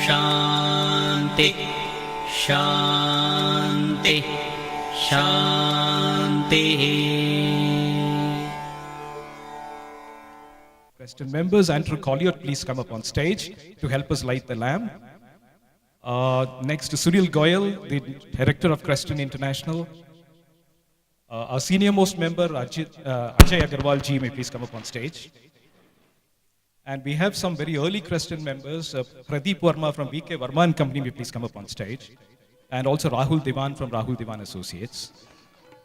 शान्ति शान्ति शान्तिः. Creston members, Andrew Collier, please come up on stage to help us light the lamp. Next to Sunil Goyal, the director of Creston International. Our senior most member, Ajay Agarwal ji, may please come up on stage. And we have some very early Creston members. Pradeep Verma from VK Verma and Company, may please come up on stage. And also Rahul Diwan from Rahul Diwan Associates.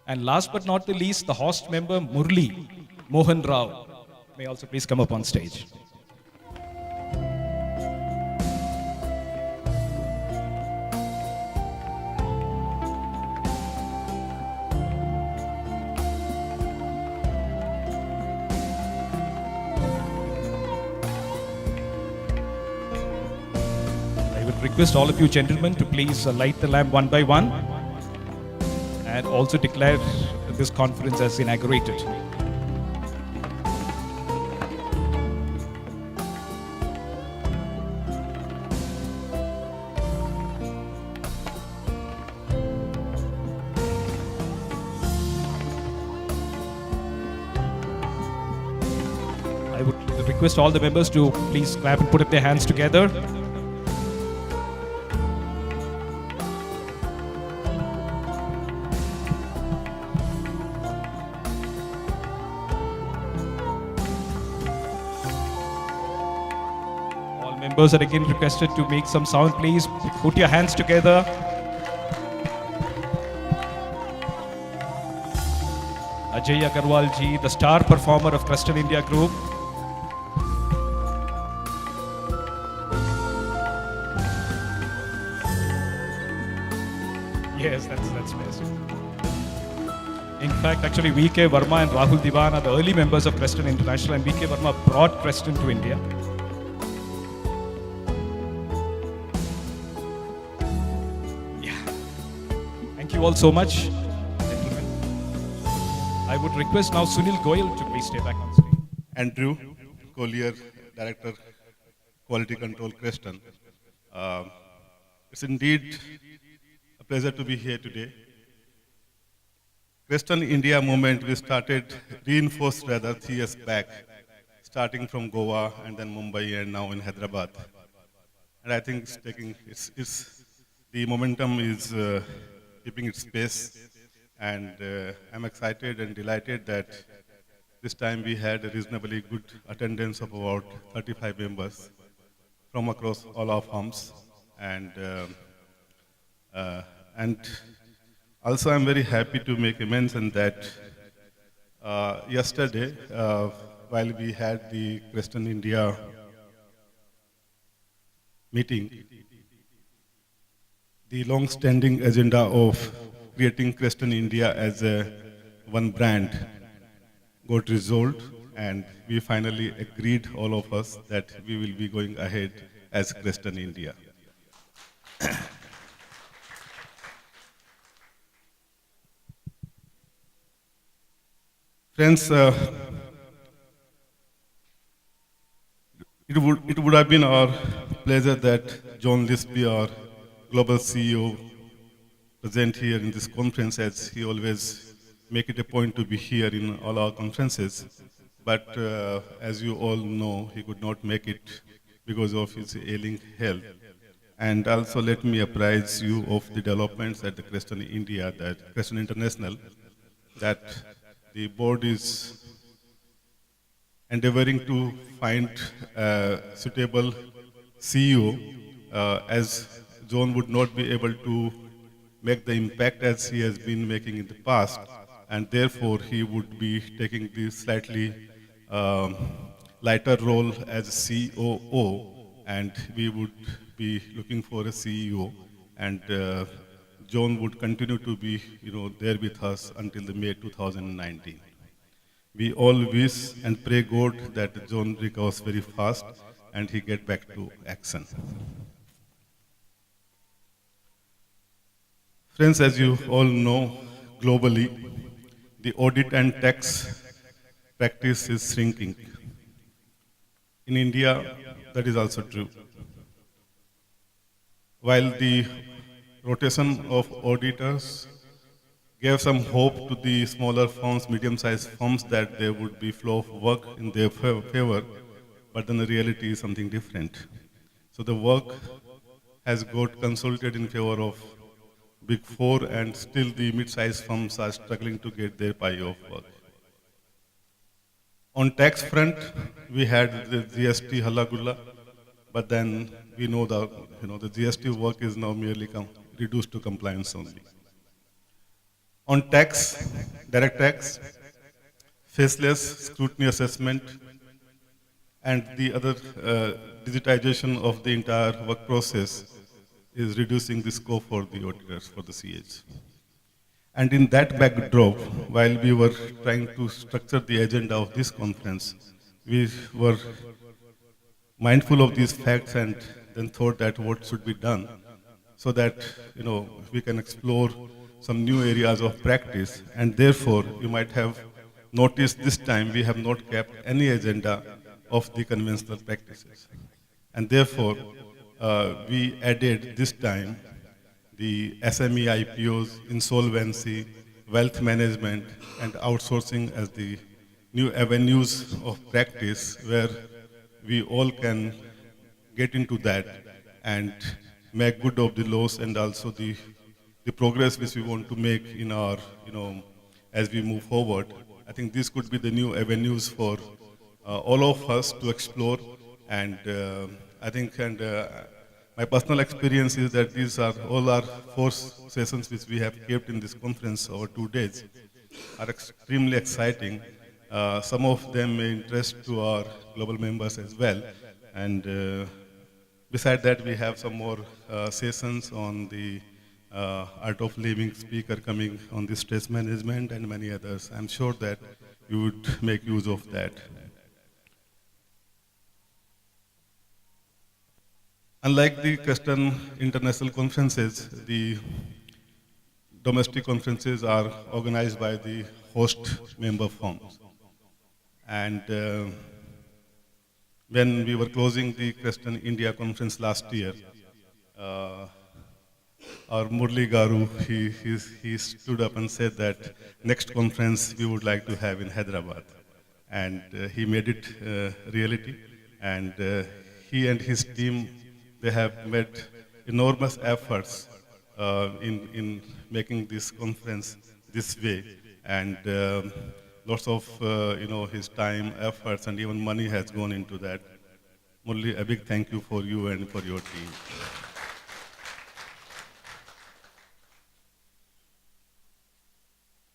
And last but not the least, the host member, Murli Mohan Rao, may also please come up on stage. I would request all of you gentlemen to please light the lamp one by one and also declare this conference as inaugurated. I would request all the members to please clap and put up their hands together. All members are again requested to make some sound, please. Put your hands together. Ajay Agarwal ji, the star performer of Creston India Group. Yes, that's best. In fact, actually, VK Verma and Rahul Diwan are the early members of Creston International, and VK Verma brought Creston to India. Yeah. Thank you all so much, gentlemen. I would request now Sunil Goyal to please stay back on stage. Andrew Collier, Director, Quality Control, Creston. It's indeed a pleasure to be here today. Creston India movement we started, reinforced rather 3 years back, starting from Goa and then Mumbai and now in Hyderabad. And I think the momentum is keeping its pace. And I'm excited and delighted that this time we had a reasonably good attendance of about 35 members from across all our firms. And also I'm very happy to make a mention that yesterday, while we had the Creston India meeting, the long-standing agenda of creating Creston India as one brand got resolved, and we finally agreed, all of us, that we will be going ahead as Creston India. Friends, it would have been our pleasure that John Lisby, our global CEO, present here in this conference, as he always make it a point to be here in all our conferences. But as you all know, he could not make it because of his ailing health. And also let me apprise you of the developments at the Creston India, that Creston International, that the board is endeavoring to find a suitable CEO, as John would not be able to make the impact as he has been making in the past, and therefore he would be taking the slightly lighter role as COO, and we would be looking for a CEO, and John would continue to be, there with us until the May 2019. We all wish and pray God that John recovers very fast and he get back to action. Friends, as you all know, globally, the audit and tax practice is shrinking. In India, that is also true. while the rotation of auditors gave some hope to the smaller firms, medium-sized firms, that there would be flow of work in their favor, but then the reality is something different. So the work has got consolidated in favor of Big Four, and still the mid-sized firms are struggling to get their pie of work. On tax front, we had the GST Halla-Gulla, but then we know that the GST work is now merely reduced to compliance only. On tax, direct tax, faceless scrutiny assessment, and the other digitization of the entire work process is reducing the scope for the auditors, for the CAs. And in that backdrop, while we were trying to structure the agenda of this conference, we were mindful of these facts and then thought that what should be done so that we can explore some new areas of practice. And therefore, you might have noticed this time we have not kept any agenda of the conventional practices. And therefore, we added this time the SME IPOs, insolvency, wealth management, and outsourcing as the new avenues of practice where we all can get into that and make good of the loss and also the progress which we want to make in our, as we move forward. I think this could be the new avenues for all of us to explore. And I think, my personal experience is that these are all our 4 sessions which we have kept in this conference over 2 days are extremely exciting. Some of them may interest to our global members as well. And beside that, we have some more sessions on the art of living speaker coming on the stress management and many others. I'm sure that you would make use of that. Unlike the Western international conferences, the domestic conferences are organized by the host member firms. And when we were closing the Western India conference last year, our Murli Garu, he stood up and said that next conference we would like to have in Hyderabad. And he made it reality. And he and his team, they have made enormous efforts in making this conference this way. And lots of his time, efforts, and even money has gone into that. Murli, a big thank you for you and for your team.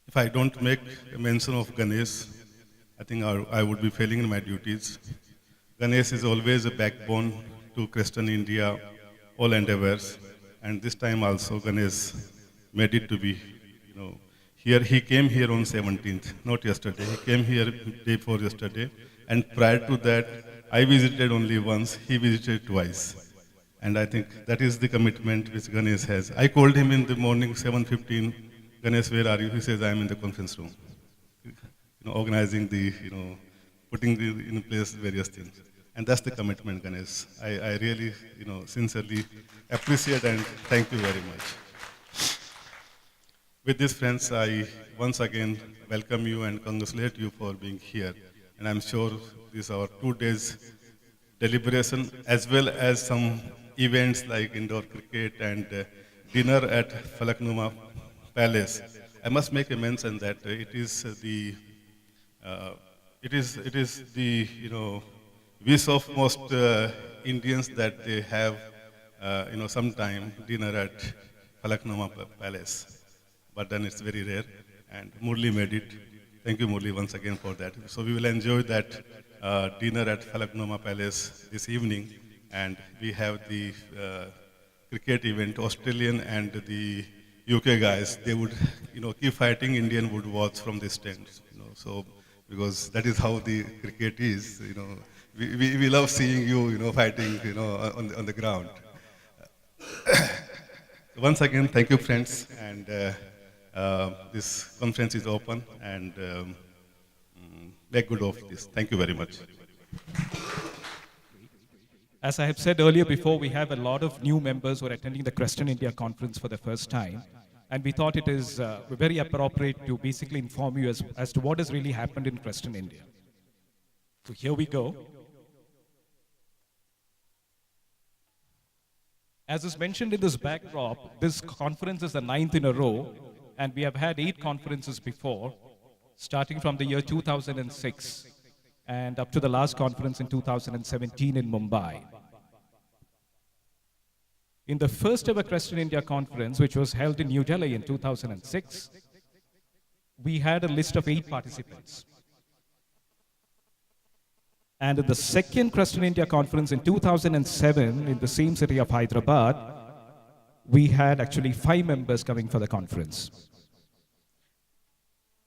If I don't make a mention of Ganesh, I think I would be failing in my duties. Ganesh is always a backbone to Christian India, all endeavors. And this time also Ganesh made it to be, here. He came here on 17th, not yesterday. He came here day before yesterday. And prior to that, I visited only once, he visited twice. And I think that is the commitment which Ganesh has. I called him in the morning, 7:15, Ganesh, where are you? He says, I'm in the conference room. Organizing the, putting in place various things. And that's the commitment, Ganesh. I really, sincerely appreciate and thank you very much. With this, friends, I once again welcome you and congratulate you for being here. And I'm sure these are 2 days deliberation as well as some events like indoor cricket and dinner at Falaknuma Palace. I must make a mention that it is the wish of most Indians that they have sometime dinner at Falaknuma Palace. But then it's very rare, and Murli made it. Thank you, Murli, once again for that. So we will enjoy that dinner at Falaknuma Palace this evening, and we have the cricket event. Australian and the UK guys, they would keep fighting. Indian would watch from the stands. So because that is how the cricket is. We love seeing you fighting on the ground. Once again, thank you, friends, and this conference is open, and make good of this. Thank you very much. As I have said earlier before, we have a lot of new members who are attending the Creston India conference for the first time. And we thought it is very appropriate to basically inform you as to what has really happened in Creston India. So here we go. As is mentioned in this backdrop, this conference is the 9th in a row, and we have had 8 conferences before, starting from the year 2006 and up to the last conference in 2017 in Mumbai. In the first ever Creston India conference, which was held in New Delhi in 2006, we had a list of 8 participants. And in the second Creston India conference in 2007, in the same city of Hyderabad, we had actually 5 members coming for the conference.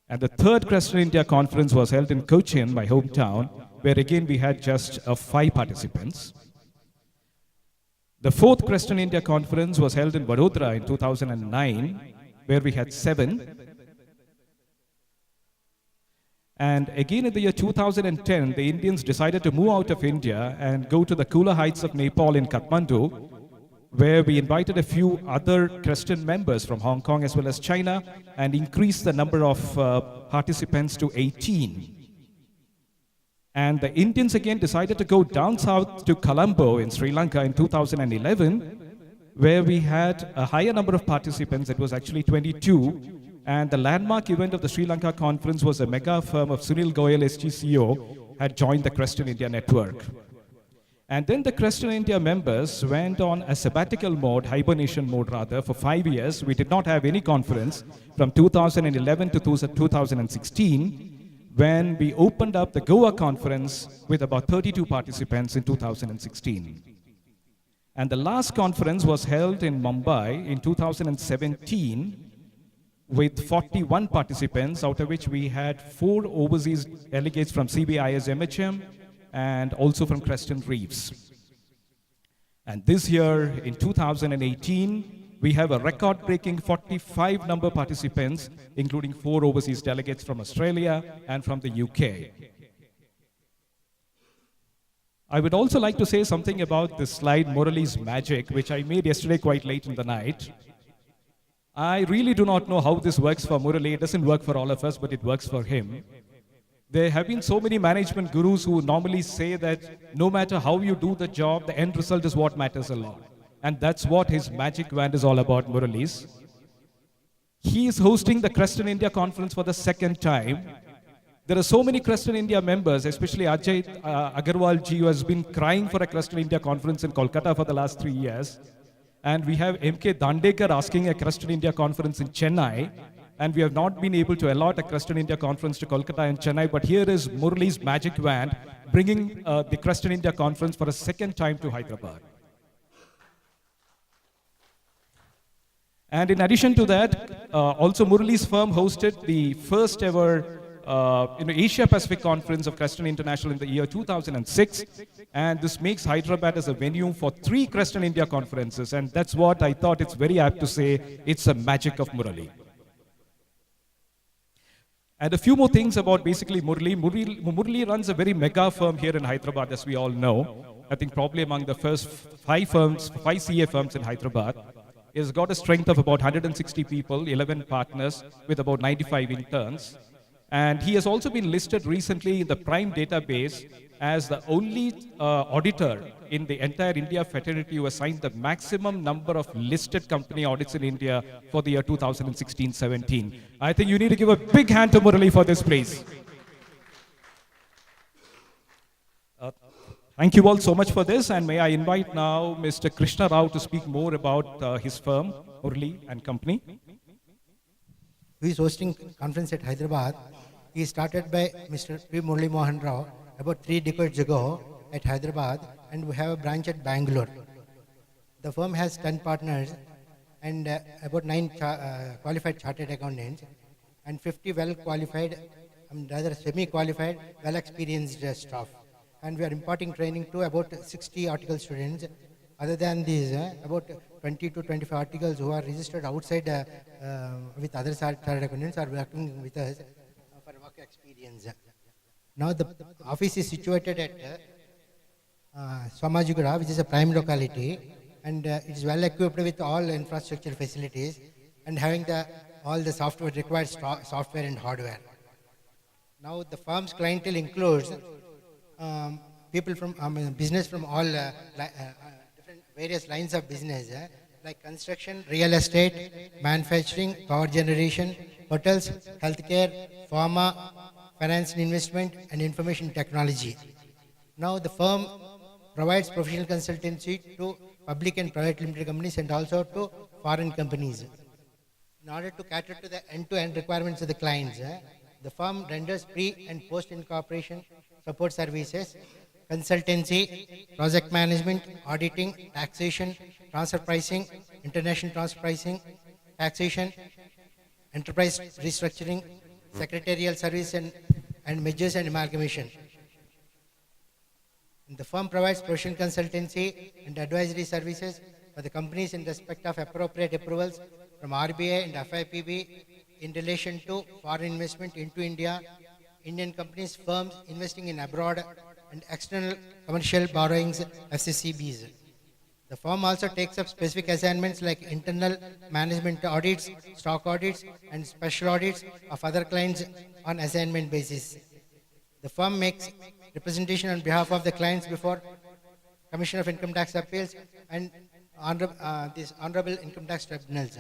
And the third Creston India conference was held in Cochin, my hometown, where again we had just 5 participants. The fourth Creston India conference was held in Vadodara in 2009, where we had 7. And again in the year 2010, the Indians decided to move out of India and go to the cooler heights of Nepal in Kathmandu, where we invited a few other Creston members from Hong Kong as well as China and increased the number of participants to 18. And the Indians again decided to go down south to Colombo in Sri Lanka in 2011, where we had a higher number of participants. It was actually 22. And the landmark event of the Sri Lanka conference was a mega firm of Sunil Goyal SGCO had joined the Creston India network. And then the Creston India members went on a sabbatical mode, hibernation mode rather, for 5 years. We did not have any conference from 2011 to 2016, when we opened up the Goa conference with about 32 participants in 2016. And the last conference was held in Mumbai in 2017 with 41 participants, out of which we had 4 overseas delegates from CBIS MHM and also from Creston Reefs. And this year, in 2018, we have a record-breaking 45 number participants, including 4 overseas delegates from Australia and from the UK. I would also like to say something about this slide, Murali's Magic, which I made yesterday quite late in the night. I really do not know how this works for Murali. It doesn't work for all of us, but it works for him. There have been so many management gurus who normally say that no matter how you do the job, the end result is what matters a lot. And that's what his magic wand is all about, Murali's. He is hosting the Creston India conference for the 2nd time. There are so many Creston India members, especially Ajay Agarwal ji, who has been crying for a Creston India conference in Kolkata for the last 3 years. And we have M.K. Dandekar asking a Creston India conference in Chennai. And we have not been able to allot a Creston India conference to Kolkata and Chennai. But here is Murali's magic wand, bringing the Creston India conference for a 2nd time to Hyderabad. And in addition to that, also Murali's firm hosted the first ever Asia Pacific Conference of Creston International in the year 2006. And this makes Hyderabad as a venue for 3 Creston India conferences. And that's what I thought it's very apt to say, it's a magic of Murali. And a few more things about basically Murali. Murali runs a very mega firm here in Hyderabad, as we all know. I think probably among the first 5 CA firms in Hyderabad. It has got a strength of about 160 people, 11 partners with about 95 interns. And he has also been listed recently in the Prime database as the only auditor in the entire India fraternity who assigned the maximum number of listed company audits in India for the year 2016-17. I think you need to give a big hand to Murali for this, please. Thank you all so much for this, and may I invite now Mr. Krishna Rao to speak more about his firm, Murali and Company. Who is hosting conference at Hyderabad. He started by Mr. P. Murali Mohan Rao about 3 decades ago at Hyderabad, and we have a branch at Bangalore. The firm has 10 partners and about 9 qualified chartered accountants and 50 well-qualified, rather semi-qualified, well-experienced staff. And we are imparting training to about 60 article students. Other than these, about 20 to 25 articles who are registered outside with other chartered accountants are working with us for work experience. Now the office is situated at Somajugura, which is a prime locality, and it is well equipped with all infrastructure facilities and having all the software required software and hardware. Now the firm's clientele includes people from business from all different various lines of business, like construction, real estate, manufacturing, power generation, hotels, healthcare, pharma, finance and investment, and information technology. Now the firm provides professional consultancy to public and private limited companies and also to foreign companies. In order to cater to the end-to-end requirements of the clients, the firm renders pre- and post-incorporation support services, consultancy, project management, auditing, taxation, transfer pricing, international transfer pricing, taxation, enterprise restructuring, secretarial service and mergers and amalgamation. And the firm provides professional consultancy and advisory services for the companies in respect of appropriate approvals from RBI and FIPB in relation to foreign investment into India, Indian companies, firms investing in abroad, and external commercial borrowings, FCCBs. The firm also takes up specific assignments like internal management audits, stock audits, and special audits of other clients on assignment basis. The firm makes representation on behalf of the clients before Commission of Income Tax Appeals and this Honorable Income Tax Tribunals.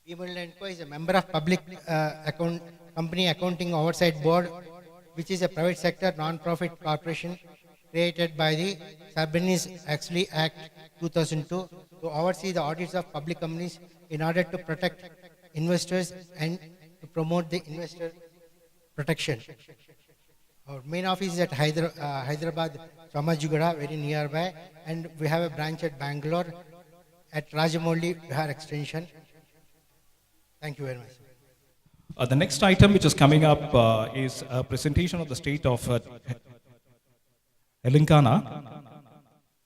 P. Murugan & Co. is a member of Public Company Accounting Oversight Board, which is a private sector non-profit corporation created by the Sarbanes-Oxley Act 2002 to oversee the audits of public companies in order to protect investors and to promote the investor protection. Our main office is at Hyderabad, Somajugura, very nearby, and we have a branch at Bangalore at Rajamouli Vihar Extension. Thank you very much. The next item which is coming up is a presentation of the state of Telangana.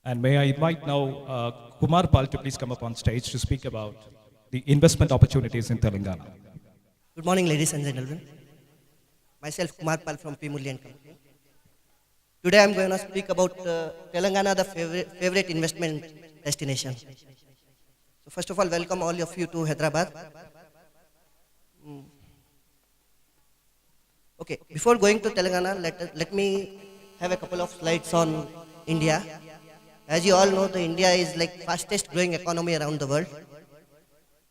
And may I invite now Kumar Pal to please come up on stage to speak about the investment opportunities in Telangana. Good morning, ladies and gentlemen. Myself, Kumar Pal from P. Murugan & Company. Today I am going to speak about Telangana, the favorite investment destination. So first of all, welcome all of you to Hyderabad. Okay, before going to Telangana, let me have a couple of slides on India. As you all know, India is like fastest growing economy around the world.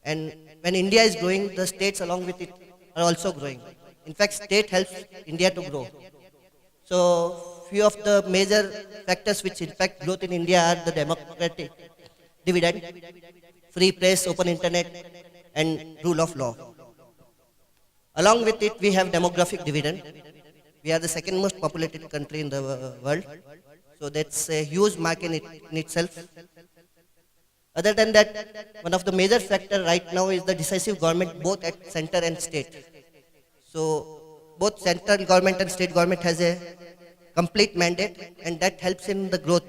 And when India is growing, the states along with it are also growing. In fact, state helps India to grow. So few of the major factors which impact growth in India are the democratic dividend, free press, open internet, and rule of law. Along with it, we have demographic dividend. We are the second most populated country in the world. So that's a huge market in itself. Other than that, one of the major factors right now is the decisive government both at center and state. So both central government and state government has a complete mandate, and that helps in the growth.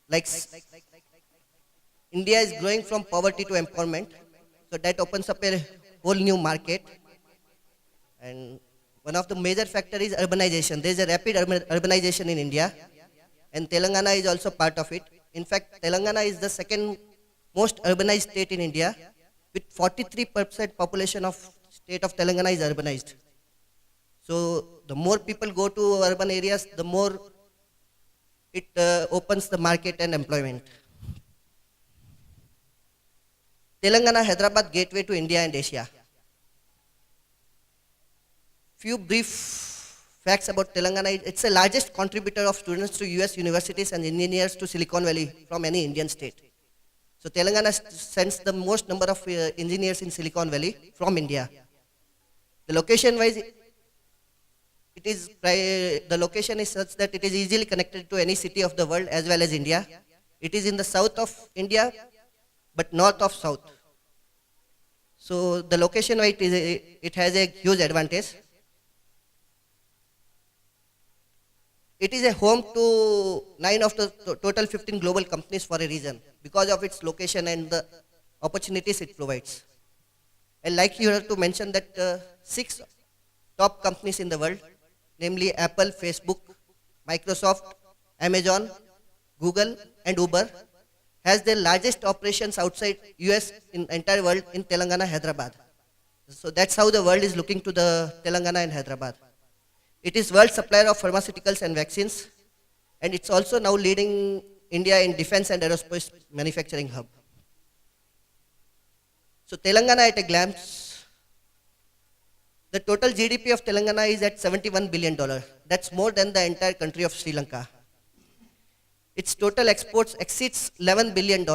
Like India is growing from poverty to empowerment, so that opens up a whole new market. And one of the major factors is urbanization. There is a rapid urbanization in India, and Telangana is also part of it. In fact, Telangana is the second most urbanized state in India, with 43% population of state of Telangana is urbanized. So the more people go to urban areas, the more it opens the market and employment. Telangana, Hyderabad, gateway to India and Asia. Few brief facts about Telangana. It's the largest contributor of students to US universities and engineers to Silicon Valley from any Indian state. So Telangana sends the most number of engineers in Silicon Valley from India. The location wise, the location is such that it is easily connected to any city of the world as well as India. It is in the south of India, but north of south. So the location wise, it has a huge advantage. It is a home to 9 of the total 15 global companies for a reason, because of its location and the opportunities it provides. I'd like here to mention that 6 top companies in the world namely Apple, Facebook, Microsoft, Amazon, Google, and Uber, has their largest operations outside US in entire world in Telangana, Hyderabad. So that's how the world is looking to the Telangana and Hyderabad. It is world supplier of pharmaceuticals and vaccines, and it's also now leading India in defense and aerospace manufacturing hub. So Telangana at a glance, the total GDP of Telangana is at $71 billion. That's more than the entire country of Sri Lanka. Its total exports exceeds $11 billion.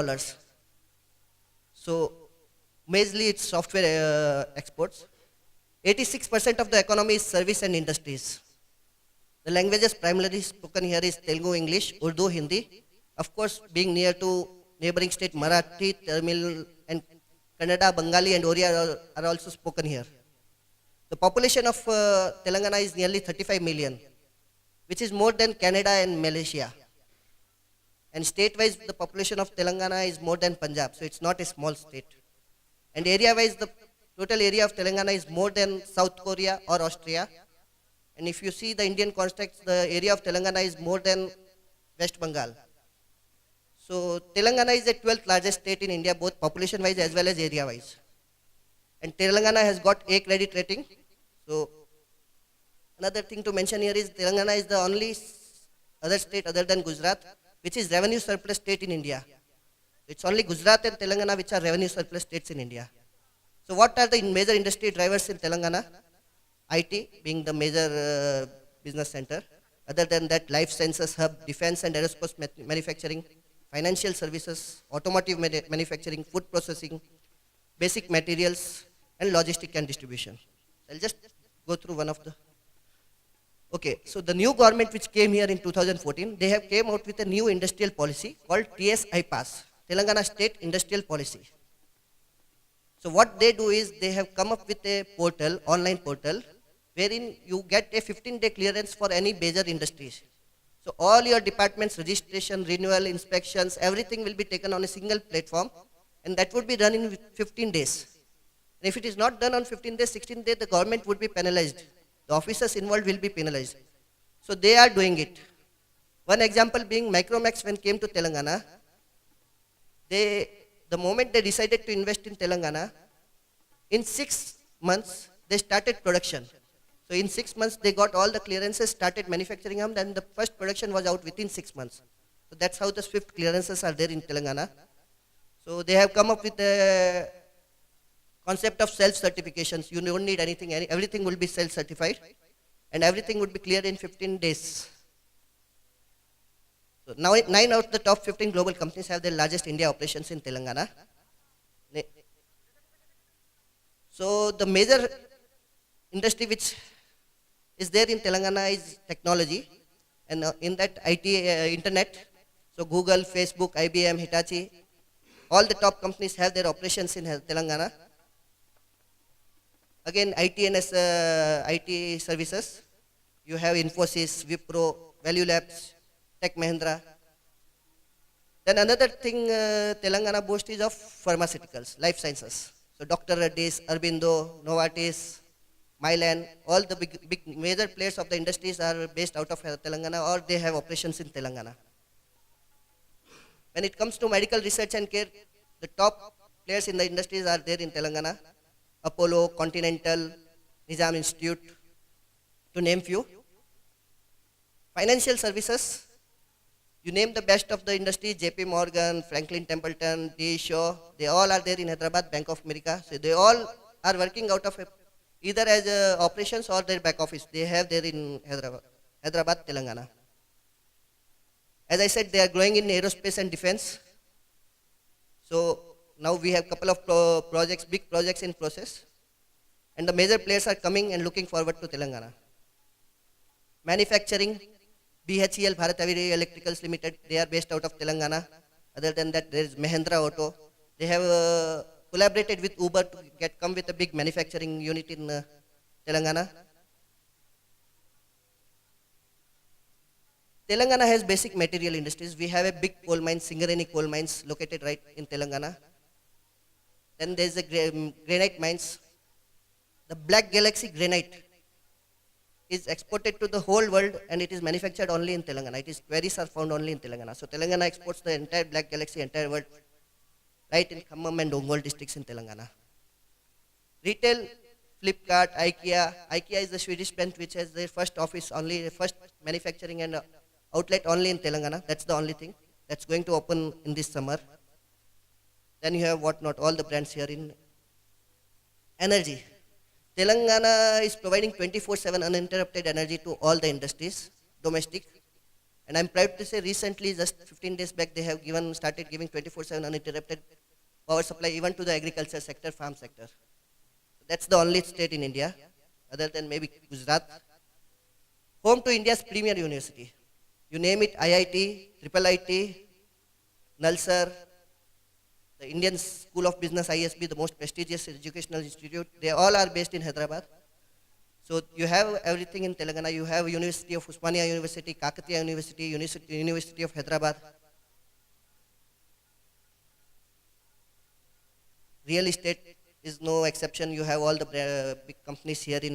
So majorly it's software exports. 86% of the economy is service and industries. The languages primarily spoken here is Telugu, English, Urdu, Hindi. Of course, being near to neighboring state, Marathi, Tamil, and Kannada, Bengali, and Oriya are also spoken here. The population of Telangana is nearly 35 million, which is more than Canada and Malaysia. And state-wise, the population of Telangana is more than Punjab, so it's not a small state. And area-wise, the total area of Telangana is more than South Korea or Austria. And if you see the Indian context, the area of Telangana is more than West Bengal. So Telangana is the 12th largest state in India, both population-wise as well as area-wise. And Telangana has got A credit rating. So another thing to mention here is Telangana is the only other state other than Gujarat, which is revenue surplus state in India. It's only Gujarat and Telangana which are revenue surplus states in India. So what are the major industry drivers in Telangana? IT being the major business center. Other than that, life sciences hub, defense and aerospace manufacturing, financial services, automotive manufacturing, food processing, basic materials, and logistic and distribution. I'll just go through one of the. Okay, so the new government which came here in 2014, they have came out with a new industrial policy called TS-IPAS, Telangana State Industrial Policy. So what they do is they have come up with a portal, online portal, wherein you get a 15-day clearance for any major industries. So all your departments, registration, renewal, inspections, everything will be taken on a single platform, and that would be done in 15 days. And if it is not done on 15 days, 16 days, the government would be penalized. The officers involved will be penalized. So they are doing it. One example being Micromax when came to Telangana, the moment they decided to invest in Telangana, in 6 months, they started production. So in 6 months, they got all the clearances, started manufacturing them, and the first production was out within 6 months. So that's how the swift clearances are there in Telangana. So they have come up with a concept of self-certifications. You don't need anything, everything will be self-certified, and everything would be cleared in 15 days. So now 9 out of the top 15 global companies have their largest India operations in Telangana. So the major industry which is there in Telangana is technology, and in that IT, internet. So Google, Facebook, IBM, Hitachi, all the top companies have their operations in Telangana. Again, IT services. You have Infosys, Wipro, Value Labs, Tech Mahindra. Then another thing Telangana boasts is of pharmaceuticals, life sciences. So Dr. Reddy's, Aurobindo, Novartis, Mylan, all the big major players of the industries are based out of Telangana, or they have operations in Telangana. When it comes to medical research and care, the top players in the industries are there in Telangana. Apollo, Continental, Nizam Institute, to name few. Financial services, you name the best of the industry, JP Morgan, Franklin Templeton, D. Shaw, they all are there in Hyderabad, Bank of America. So they all are working out of either as operations or their back office. They have there in Hyderabad, Telangana. As I said, they are growing in aerospace and defense. So now we have a couple of projects, big projects in process. And the major players are coming and looking forward to Telangana. Manufacturing, BHEL, Bharat Heavy Electricals Limited, they are based out of Telangana. Other than that, there is Mahindra Auto. They have collaborated with Uber to come with a big manufacturing unit in Telangana. Telangana has basic material industries. We have a big coal mine, Singareni coal mines, located right in Telangana. Then there is a granite mines. The Black Galaxy granite is exported to the whole world and it is manufactured only in Telangana. Its queries are found only in Telangana. So Telangana exports the entire Black Galaxy, entire world, right in Khammam and Ongole districts in Telangana. Retail, Flipkart, IKEA. IKEA is the Swedish brand which has their first office only, first manufacturing and outlet only in Telangana. That's the only thing. That's going to open in this summer. Then you have whatnot, all the brands here in energy. Telangana is providing 24/7 uninterrupted energy to all the industries, domestic. And I'm proud to say recently, just 15 days back, they have started giving 24/7 uninterrupted power supply even to the agriculture sector, farm sector. That's the only state in India, other than maybe Gujarat. Home to India's premier university. You name it, IIT, Triple IT, Nalsar, the Indian School of Business, ISB, the most prestigious educational institute, they all are based in Hyderabad. So you have everything in Telangana. You have University of Usmania University, Kakatiya University, University of Hyderabad. Real estate is no exception. You have all the big companies here in,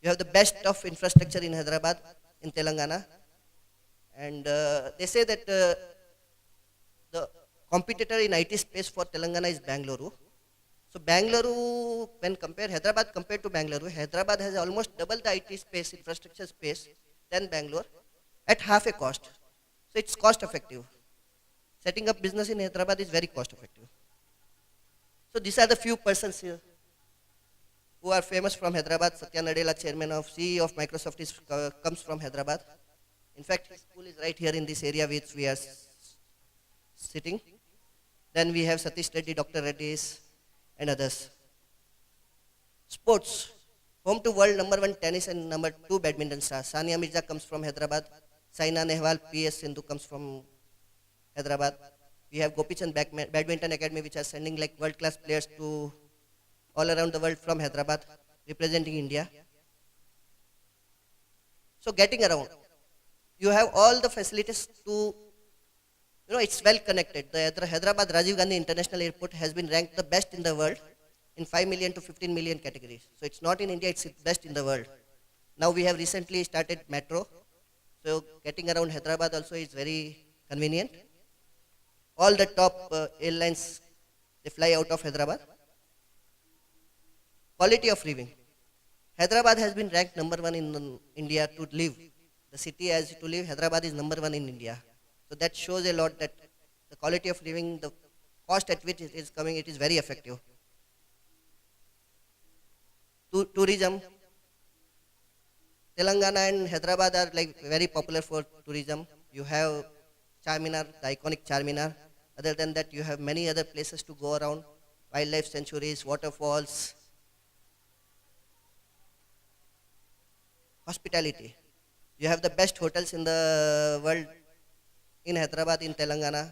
you have the best of infrastructure in Hyderabad, in Telangana. And they say that the competitor in IT space for Telangana is Bangalore. So Bangalore, when Hyderabad compared to Bangalore, Hyderabad has almost double the IT space, infrastructure space than Bangalore at half a cost. So it's cost effective. Setting up business in Hyderabad is very cost effective. So these are the few persons here who are famous from Hyderabad. Satya Nadella, chairman of CEO of Microsoft, comes from Hyderabad. In fact, his school is right here in this area which we are sitting. Then we have Satish Reddy, Dr. Reddy's, and others. Sports. Home to world #1 tennis and #2 badminton stars. Sania Mirza comes from Hyderabad. Saina Nehwal, PS Sindhu comes from Hyderabad. We have Gopichand Badminton Academy, which are sending like world-class players to all around the world from Hyderabad, representing India. So getting around. You have all the facilities to, it's well connected. The Hyderabad Rajiv Gandhi International Airport has been ranked the best in the world in 5 million to 15 million categories. So it's not in India, it's best in the world. Now we have recently started metro. So getting around Hyderabad also is very convenient. All the top airlines, they fly out of Hyderabad. Quality of living. Hyderabad has been ranked #1 in India to live. The city as to live, Hyderabad is #1 in India. So that shows a lot that the quality of living, the cost at which it is coming, it is very effective. Tourism. Telangana and Hyderabad are like very popular for tourism. You have Charminar, the iconic Charminar. Other than that, you have many other places to go around. Wildlife sanctuaries, waterfalls. Hospitality. You have the best hotels in the world in Hyderabad, in Telangana.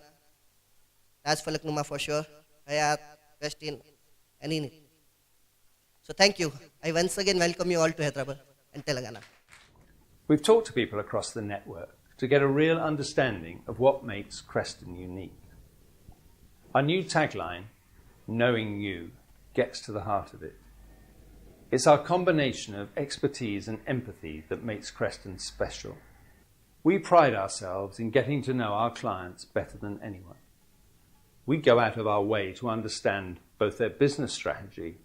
Taj Falaknuma for sure. Hyatt, Westin, any. So thank you. I once again welcome you all to Hyderabad and Telangana. We've talked to people across the network to get a real understanding of what makes Creston unique. Our new tagline, Knowing You, gets to the heart of it. It's our combination of expertise and empathy that makes Creston special. We pride ourselves in getting to know our clients better than anyone. We go out of our way to understand both their business strategy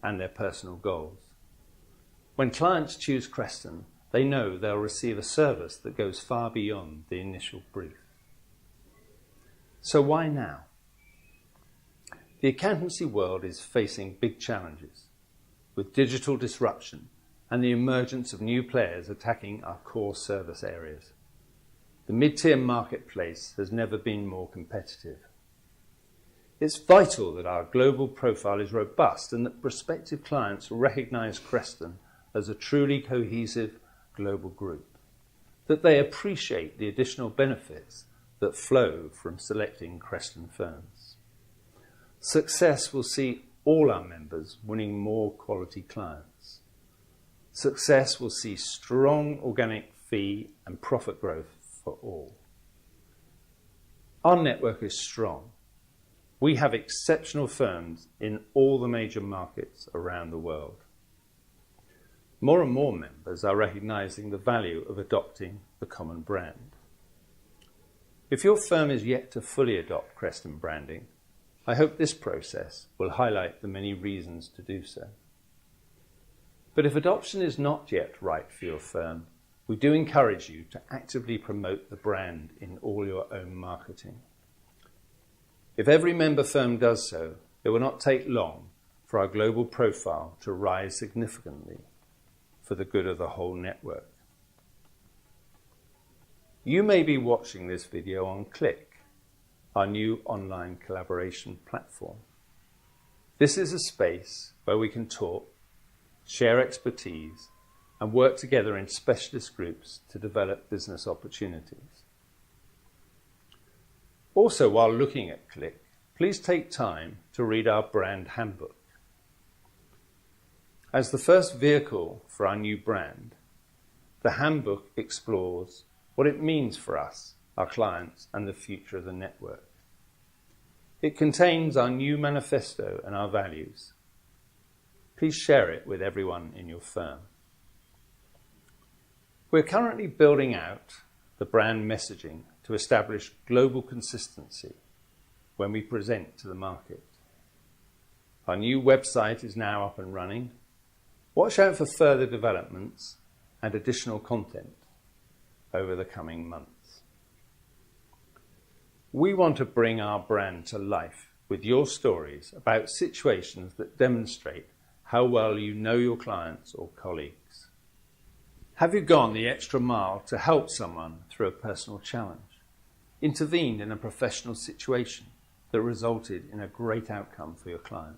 and their personal goals. When clients choose Creston, they know they'll receive a service that goes far beyond the initial brief. So why now? The accountancy world is facing big challenges, with digital disruption and the emergence of new players attacking our core service areas. The mid-tier marketplace has never been more competitive. It's vital that our global profile is robust and that prospective clients recognise Creston as a truly cohesive global group, that they appreciate the additional benefits that flow from selecting Creston firms. Success will see all our members winning more quality clients. Success will see strong organic fee and profit growth for all. Our network is strong. We have exceptional firms in all the major markets around the world. More and more members are recognising the value of adopting the common brand. If your firm is yet to fully adopt Creston branding, I hope this process will highlight the many reasons to do so. But if adoption is not yet right for your firm, we do encourage you to actively promote the brand in all your own marketing. If every member firm does so, it will not take long for our global profile to rise significantly for the good of the whole network. You may be watching this video on Click, our new online collaboration platform. This is a space where we can talk, share expertise, and work together in specialist groups to develop business opportunities. Also, while looking at Click, please take time to read our brand handbook. As the first vehicle for our new brand, the handbook explores what it means for us, our clients, and the future of the network. It contains our new manifesto and our values. Please share it with everyone in your firm. We're currently building out the brand messaging to establish global consistency when we present to the market. Our new website is now up and running. Watch out for further developments and additional content over the coming months. We want to bring our brand to life with your stories about situations that demonstrate how well you know your clients or colleagues. Have you gone the extra mile to help someone through a personal challenge? Intervened in a professional situation that resulted in a great outcome for your client?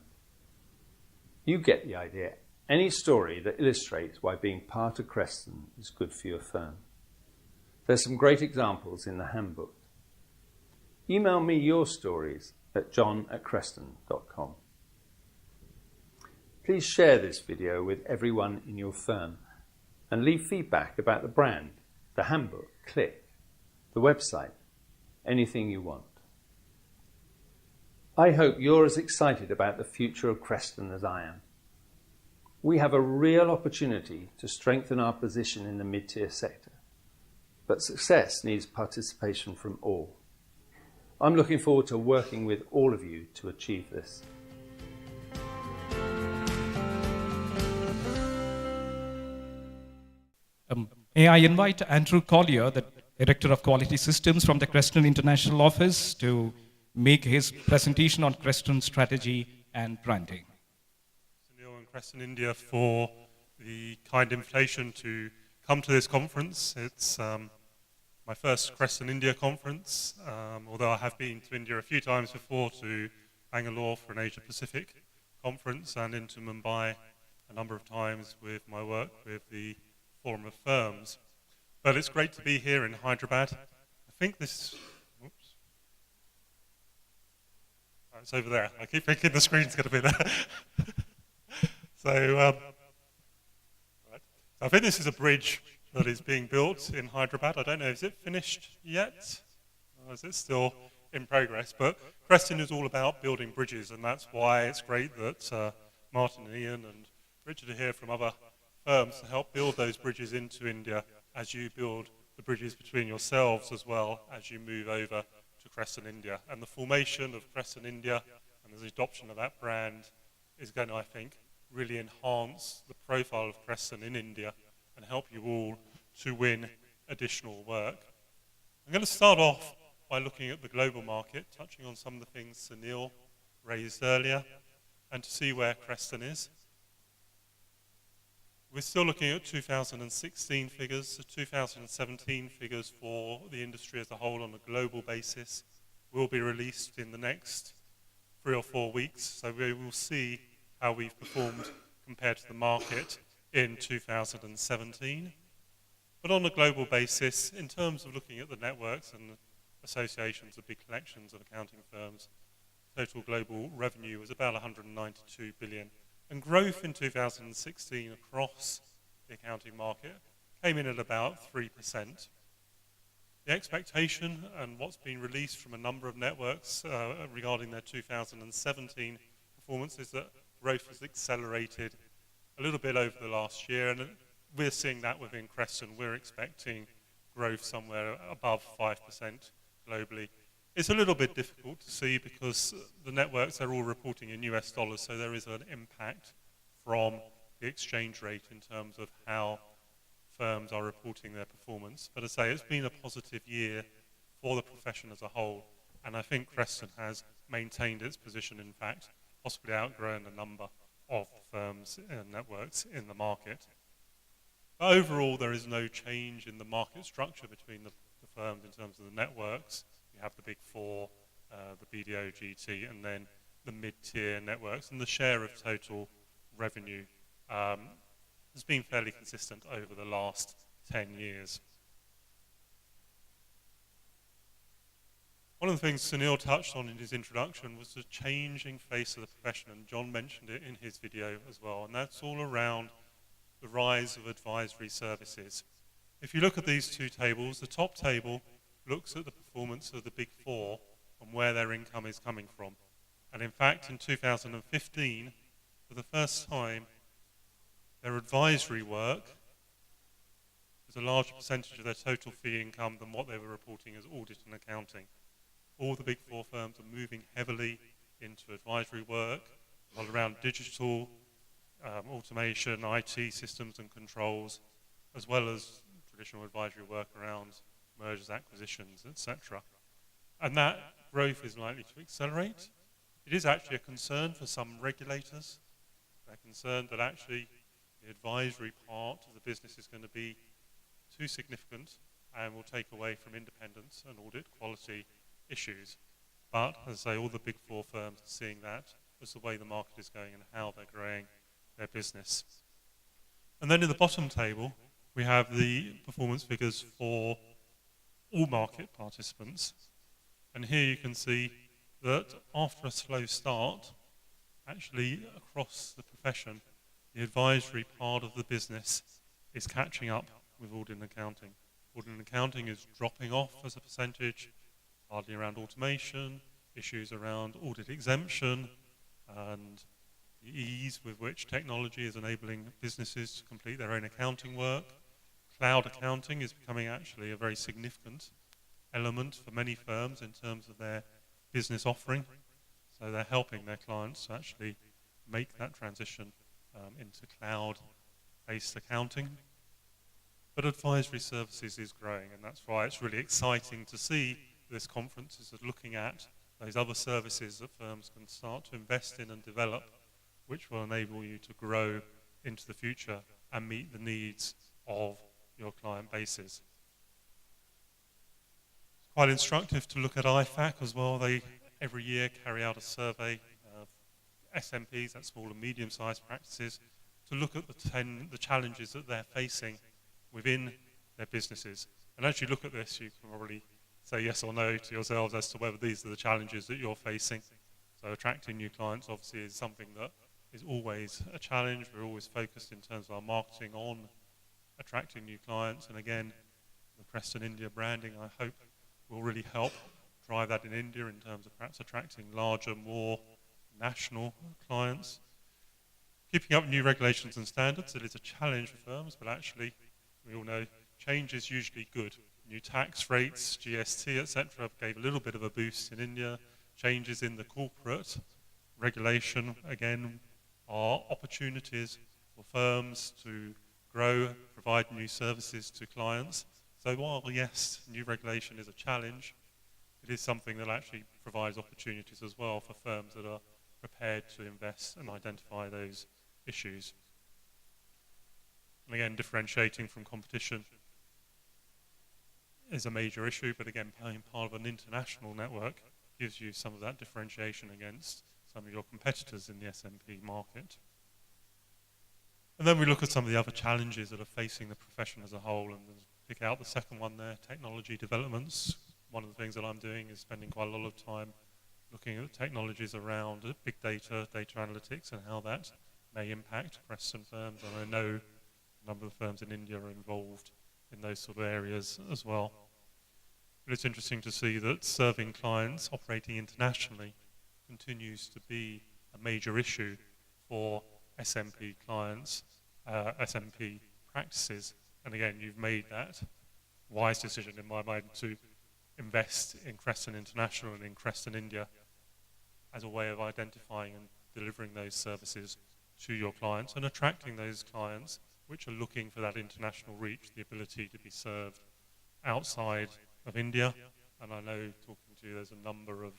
You get the idea. Any story that illustrates why being part of Creston is good for your firm. There's some great examples in the handbook. Email me your stories at john@creston.com. Please share this video with everyone in your firm and leave feedback about the brand, the handbook, Click, the website, anything you want. I hope you're as excited about the future of Creston as I am. We have a real opportunity to strengthen our position in the mid-tier sector, but success needs participation from all. I'm looking forward to working with all of you to achieve this. May I invite Andrew Collier, the Director of Quality Systems from the Creston International Office, to make his presentation on Creston strategy and branding. Sunil and Creston India for the kind invitation to come to this conference. It's my first Creston India conference, although I have been to India a few times before, to Bangalore for an Asia Pacific conference and into Mumbai a number of times with my work with the Forum of Firms. But it's great to be here in Hyderabad. I think this, oops. Oh, it's over there. I keep thinking the screen's going to be there. So I think this is a bridge that is being built in Hyderabad. I don't know, is it finished yet? Or is it still in progress? But Creston is all about building bridges, and that's why it's great that Martin and Ian and Richard are here from other firms to help build those bridges into India as you build the bridges between yourselves as well as you move over to Creston India. And the formation of Creston India and the adoption of that brand is going to, I think, really enhance the profile of Creston in India and help you all to win additional work. I'm going to start off by looking at the global market, touching on some of the things Sunil raised earlier, and to see where Creston is. We're still looking at 2016 figures. The 2017 figures for the industry as a whole on a global basis will be released in the next 3 or 4 weeks. So we will see how we've performed compared to the market in 2017. But on a global basis, in terms of looking at the networks and associations of big collections of accounting firms, total global revenue was about 192 billion. And growth in 2016 across the accounting market came in at about 3%. The expectation and what's been released from a number of networks regarding their 2017 performance is that growth has accelerated a little bit over the last year, and we're seeing that within Creston. We're expecting growth somewhere above 5% globally. It's a little bit difficult to see because the networks are all reporting in US dollars, so there is an impact from the exchange rate in terms of how firms are reporting their performance. But as I say, it's been a positive year for the profession as a whole, and I think Creston has maintained its position, in fact, possibly outgrown a number of firms and networks in the market. But overall, there is no change in the market structure between the firms in terms of the networks. You have the big four, the BDO, GT, and then the mid-tier networks, and the share of total revenue has been fairly consistent over the last 10 years. One of the things Sunil touched on in his introduction was the changing face of the profession, and John mentioned it in his video as well, and that's all around the rise of advisory services. If you look at these two tables, the top table looks at the performance of the big four and where their income is coming from. And in fact, in 2015, for the first time, their advisory work was a larger percentage of their total fee income than what they were reporting as audit and accounting. All the big four firms are moving heavily into advisory work, a lot around digital, automation, IT systems and controls, as well as traditional advisory work around mergers, acquisitions, etc. And that growth is likely to accelerate. It is actually a concern for some regulators. They're concerned that actually the advisory part of the business is going to be too significant and will take away from independence and audit quality issues. But, as I say, all the big four firms are seeing that as the way the market is going and how they're growing their business. And then in the bottom table, we have the performance figures for all market participants. And here you can see that after a slow start, actually across the profession, the advisory part of the business is catching up with audit and accounting. Audit and accounting is dropping off as a percentage, partly around automation, issues around audit exemption, and the ease with which technology is enabling businesses to complete their own accounting work. Cloud accounting is becoming actually a very significant element for many firms in terms of their business offering. So they're helping their clients to actually make that transition into cloud-based accounting. But advisory services is growing, and that's why it's really exciting to see this conference is looking at those other services that firms can start to invest in and develop, which will enable you to grow into the future and meet the needs of your client bases. It's quite instructive to look at IFAC as well. They every year carry out a survey of SMPs, that's small and medium-sized practices, to look at the challenges that they're facing within their businesses. And as you look at this, you can probably say yes or no to yourselves as to whether these are the challenges that you're facing. So attracting new clients obviously is something that is always a challenge. We're always focused in terms of our marketing on attracting new clients. And again, the Creston India branding, I hope, will really help drive that in India in terms of perhaps attracting larger, more national clients. Keeping up new regulations and standards, it is a challenge for firms, but actually, we all know change is usually good. New tax rates, GST, etc., gave a little bit of a boost in India. Changes in the corporate regulation, again, are opportunities for firms to grow, provide new services to clients. So while, yes, new regulation is a challenge, it is something that actually provides opportunities as well for firms that are prepared to invest and identify those issues. And again, differentiating from competition is a major issue, but again, being part of an international network gives you some of that differentiation against some of your competitors in the SMP market. And then we look at some of the other challenges that are facing the profession as a whole, and pick out the second one there, technology developments. One of the things that I'm doing is spending quite a lot of time looking at technologies around big data, data analytics, and how that may impact Creston firms. And I know a number of firms in India are involved in those sort of areas as well. But it's interesting to see that serving clients operating internationally continues to be a major issue for SMP clients, SMP practices. And again, you've made that wise decision in my mind to invest in Creston International and in Creston India as a way of identifying and delivering those services to your clients and attracting those clients which are looking for that international reach, the ability to be served outside of India. And I know, talking to you, there's a number of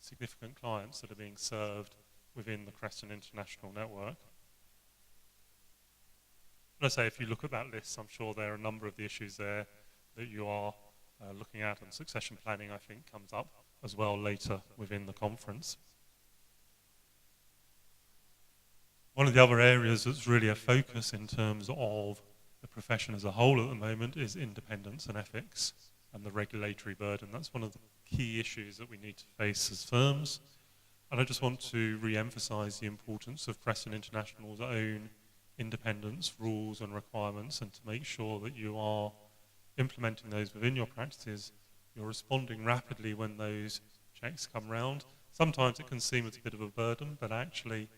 significant clients that are being served within the Creston International network. And I say, if you look at that list, I'm sure there are a number of the issues there that you are looking at, and succession planning, I think, comes up as well later within the conference. One of the other areas that's really a focus in terms of the profession as a whole at the moment is independence and ethics and the regulatory burden. That's one of the key issues that we need to face as firms. And I just want to re-emphasize the importance of Creston International's own independence, rules and requirements, and to make sure that you are implementing those within your practices. You're responding rapidly when those checks come round. Sometimes it can seem as a bit of a burden, but actually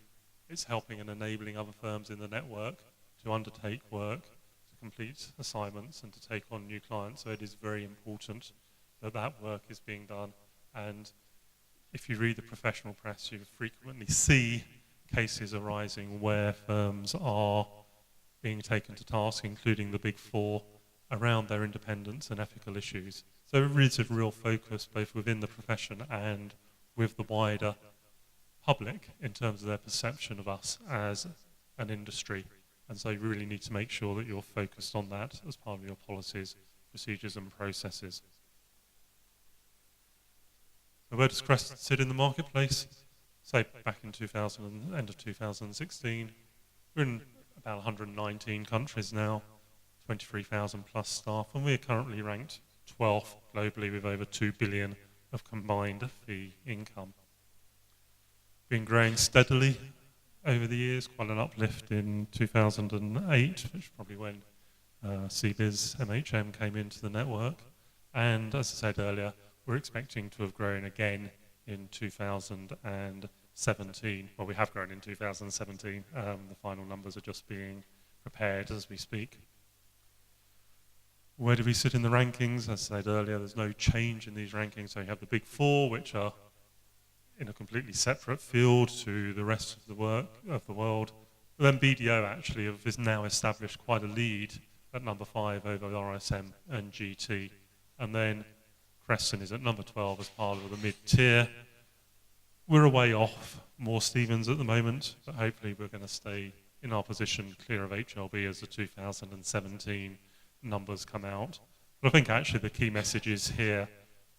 it's helping and enabling other firms in the network to undertake work, to complete assignments and to take on new clients. So it is very important that that work is being done. And if you read the professional press, you frequently see cases arising where firms are being taken to task, including the Big Four, around their independence and ethical issues. So there is a real focus both within the profession and with the wider public in terms of their perception of us as an industry. And so you really need to make sure that you're focused on that as part of your policies, procedures and processes. So where does Creston sit in the marketplace? Say back in end of 2016, we're in about 119 countries now, 23,000 plus staff, and we're currently ranked 12th globally with over 2 billion of combined fee income. Been growing steadily over the years, quite an uplift in 2008, which is probably when CBIZ MHM came into the network. And as I said earlier, we're expecting to have grown again in 2017. Well, we have grown in 2017. The final numbers are just being prepared as we speak. Where do we sit in the rankings? As I said earlier, there's no change in these rankings. So you have the Big Four, which are in a completely separate field to the rest of the world. But then BDO actually has now established quite a lead at number 5 over RSM and GT. And then Creston is at number 12 as part of the mid-tier. We're a way off Moore Stephens at the moment, but hopefully we're going to stay in our position clear of HLB as the 2017 numbers come out. But I think actually the key message is here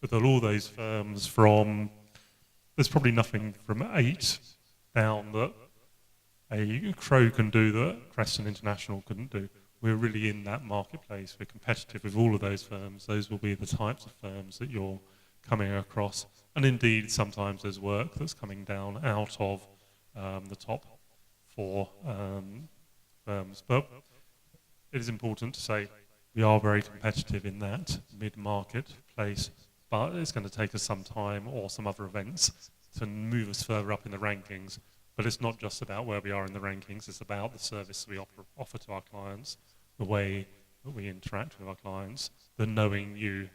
that all those firms from, there's probably nothing from 8 down that a Crowe can do that Creston International couldn't do. We're really in that marketplace. We're competitive with all of those firms. Those will be the types of firms that you're coming across. And indeed, sometimes there's work that's coming down out of the top 4 firms. But it is important to say we are very competitive in that mid-market place, but it's going to take us some time or some other events to move us further up in the rankings. But it's not just about where we are in the rankings, it's about the service we offer to our clients, the way that we interact with our clients, the knowing you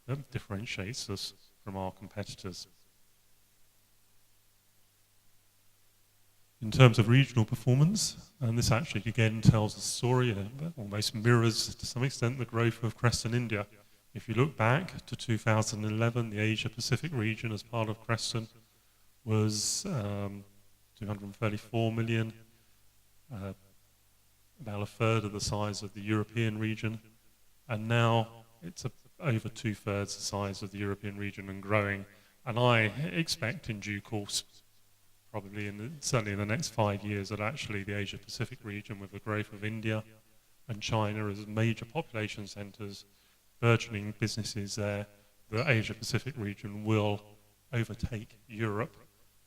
that differentiates us from our competitors. In terms of regional performance, and this actually again tells a story, almost mirrors to some extent the growth of Creston India. If you look back to 2011, the Asia Pacific region as part of Creston was 234 million, about a third of the size of the European region, and now it's over 2/3 the size of the European region and growing. And I expect in due course, probably certainly in the next 5 years, that actually the Asia Pacific region, with the growth of India and China as major population centres, burgeoning businesses there, the Asia Pacific region will overtake Europe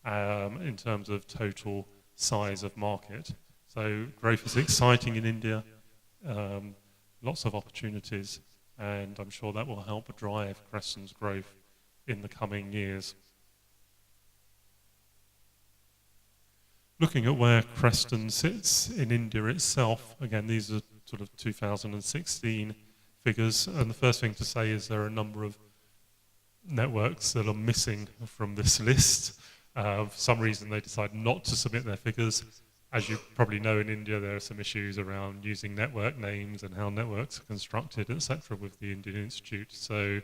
in terms of total size of market. So growth is exciting in India, lots of opportunities, and I'm sure that will help drive Creston's growth in the coming years. looking at where Creston sits in India itself, again, these are sort of 2016 figures, and the first thing to say is there are a number of networks that are missing from this list. For some reason they decided not to submit their figures. As you probably know, in India there are some issues around using network names and how networks are constructed, etc., with the Indian Institute. So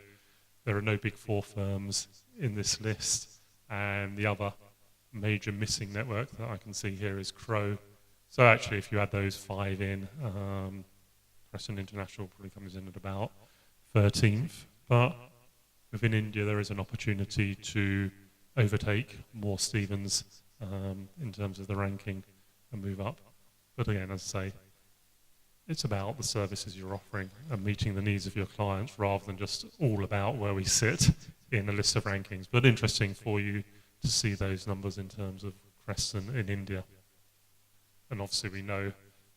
there are no big four firms in this list, and the other major missing network that I can see here is Crow. So actually, if you add those 5 in, Creston International probably comes in at about 13th. But within India, there is an opportunity to overtake Moore Stephens in terms of the ranking and move up. But again, as I say, it's about the services you're offering and meeting the needs of your clients rather than just all about where we sit in a list of rankings. But interesting for you to see those numbers in terms of Creston in India. And obviously we know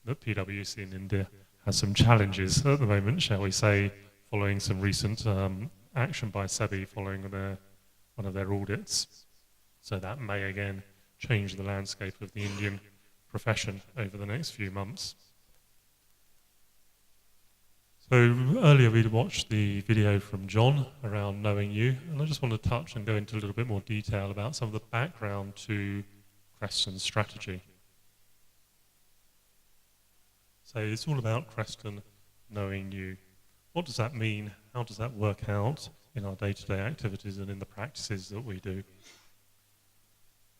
that PwC in India has some challenges at the moment, shall we say, following some recent action by SEBI following one of their audits. So that may again change the landscape of the Indian profession over the next few months. So earlier we watched the video from John around Knowing You, and I just want to touch and go into a little bit more detail about some of the background to Creston's strategy. So it's all about Creston knowing you. What does that mean? How does that work out in our day-to-day activities and in the practices that we do?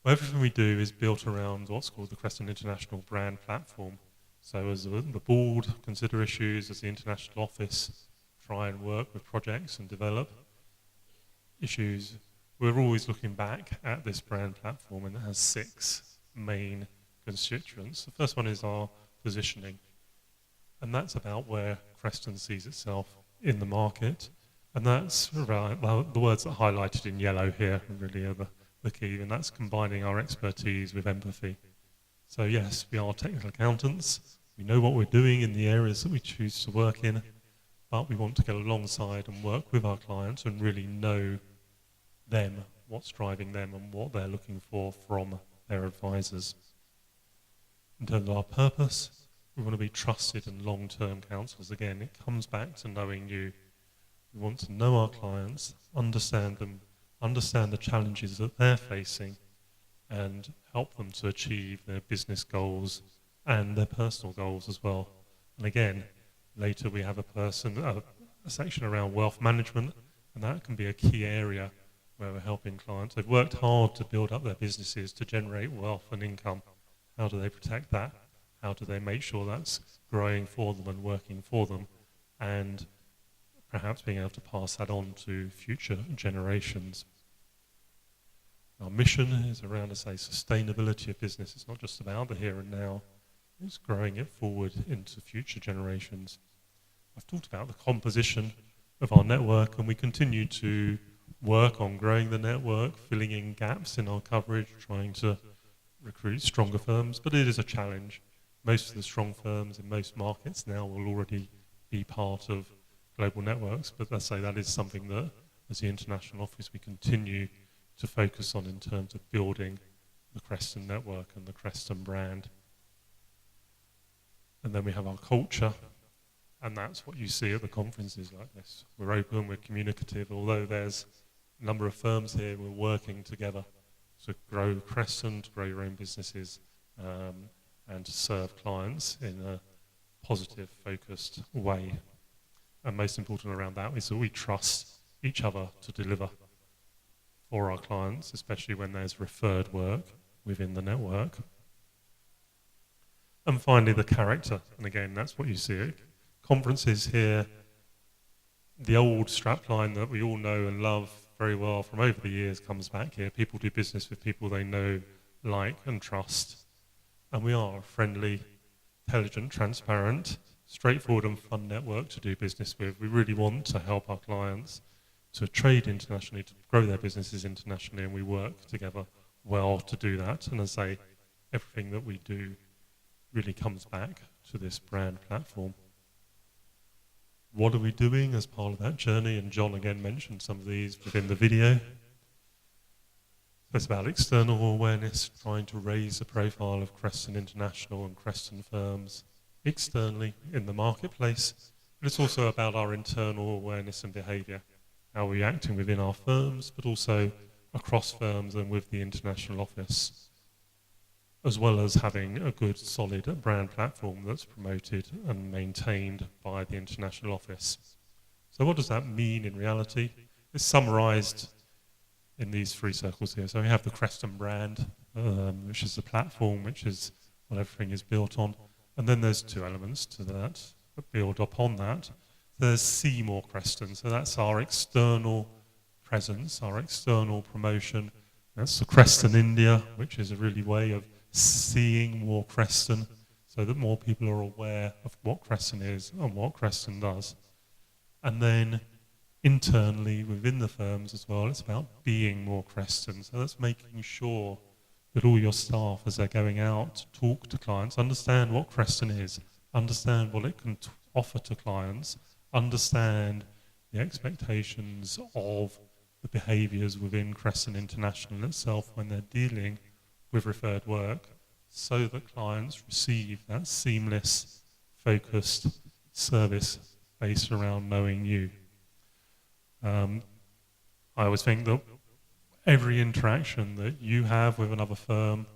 Well, everything we do is built around what's called the Creston International Brand Platform. So as the board consider issues, as the international office try and work with projects and develop issues, we're always looking back at this brand platform, and it has 6 main constituents. The first one is our positioning, and that's about where Creston sees itself in the market, and that's around, well, the words that are highlighted in yellow here really are the key, and that's combining our expertise with empathy. So yes, we are technical accountants, we know what we're doing in the areas that we choose to work in, but we want to get alongside and work with our clients and really know them, what's driving them and what they're looking for from their advisors. In terms of our purpose, we want to be trusted and long-term counsellors. Again, it comes back to knowing you. We want to know our clients, understand them, understand the challenges that they're facing, and help them to achieve their business goals and their personal goals as well. And again, later we have a section around wealth management, and that can be a key area where we're helping clients. They've worked hard to build up their businesses to generate wealth and income. How do they protect that? How do they make sure that's growing for them and working for them, and perhaps being able to pass that on to future generations? Our mission is around, as I say, sustainability of business. It's not just about the here and now, it's growing it forward into future generations. I've talked about the composition of our network, and we continue to work on growing the network, filling in gaps in our coverage, trying to recruit stronger firms, but it is a challenge. Most of the strong firms in most markets now will already be part of global networks, but let's say that is something that, as the international office, we continue to focus on in terms of building the Creston network and the Creston brand. And then we have our culture, and that's what you see at the conferences like this. We're open, we're communicative, although there's a number of firms here, we're working together to grow Creston, to grow your own businesses, and to serve clients in a positive, focused way. And most important around that is that we trust each other to deliver for our clients, especially when there's referred work within the network. And finally, the character. And again, that's what you see at conferences here. The old strapline that we all know and love very well from over the years comes back here. People do business with people they know, like, and trust. And we are a friendly, intelligent, transparent, straightforward and fun network to do business with. We really want to help our clients to trade internationally, to grow their businesses internationally, and we work together well to do that. And as I say, everything that we do really comes back to this brand platform. What are we doing as part of that journey? And John again mentioned some of these within the video. It's about external awareness, trying to raise the profile of Creston International and Creston firms externally in the marketplace. But it's also about our internal awareness and behaviour, how we're acting within our firms, but also across firms and with the international office, as well as having a good, solid brand platform that's promoted and maintained by the international office. So what does that mean in reality? It's summarised in these three circles here. So we have the Creston brand, which is the platform, which is what everything is built on. And then there's two elements to that build upon that. There's See More Creston. So that's our external presence, our external promotion. That's the Creston India, which is a really way of seeing more Creston so that more people are aware of what Creston is and what Creston does. And then internally within the firms as well, it's about being more Creston. So that's making sure that all your staff, as they're going out to talk to clients, understand what Creston is, understand what it can offer to clients, understand the expectations of the behaviours within Creston International itself when they're dealing with referred work, so that clients receive that seamless, focused service based around knowing you. I always think that every interaction that you have with another firm,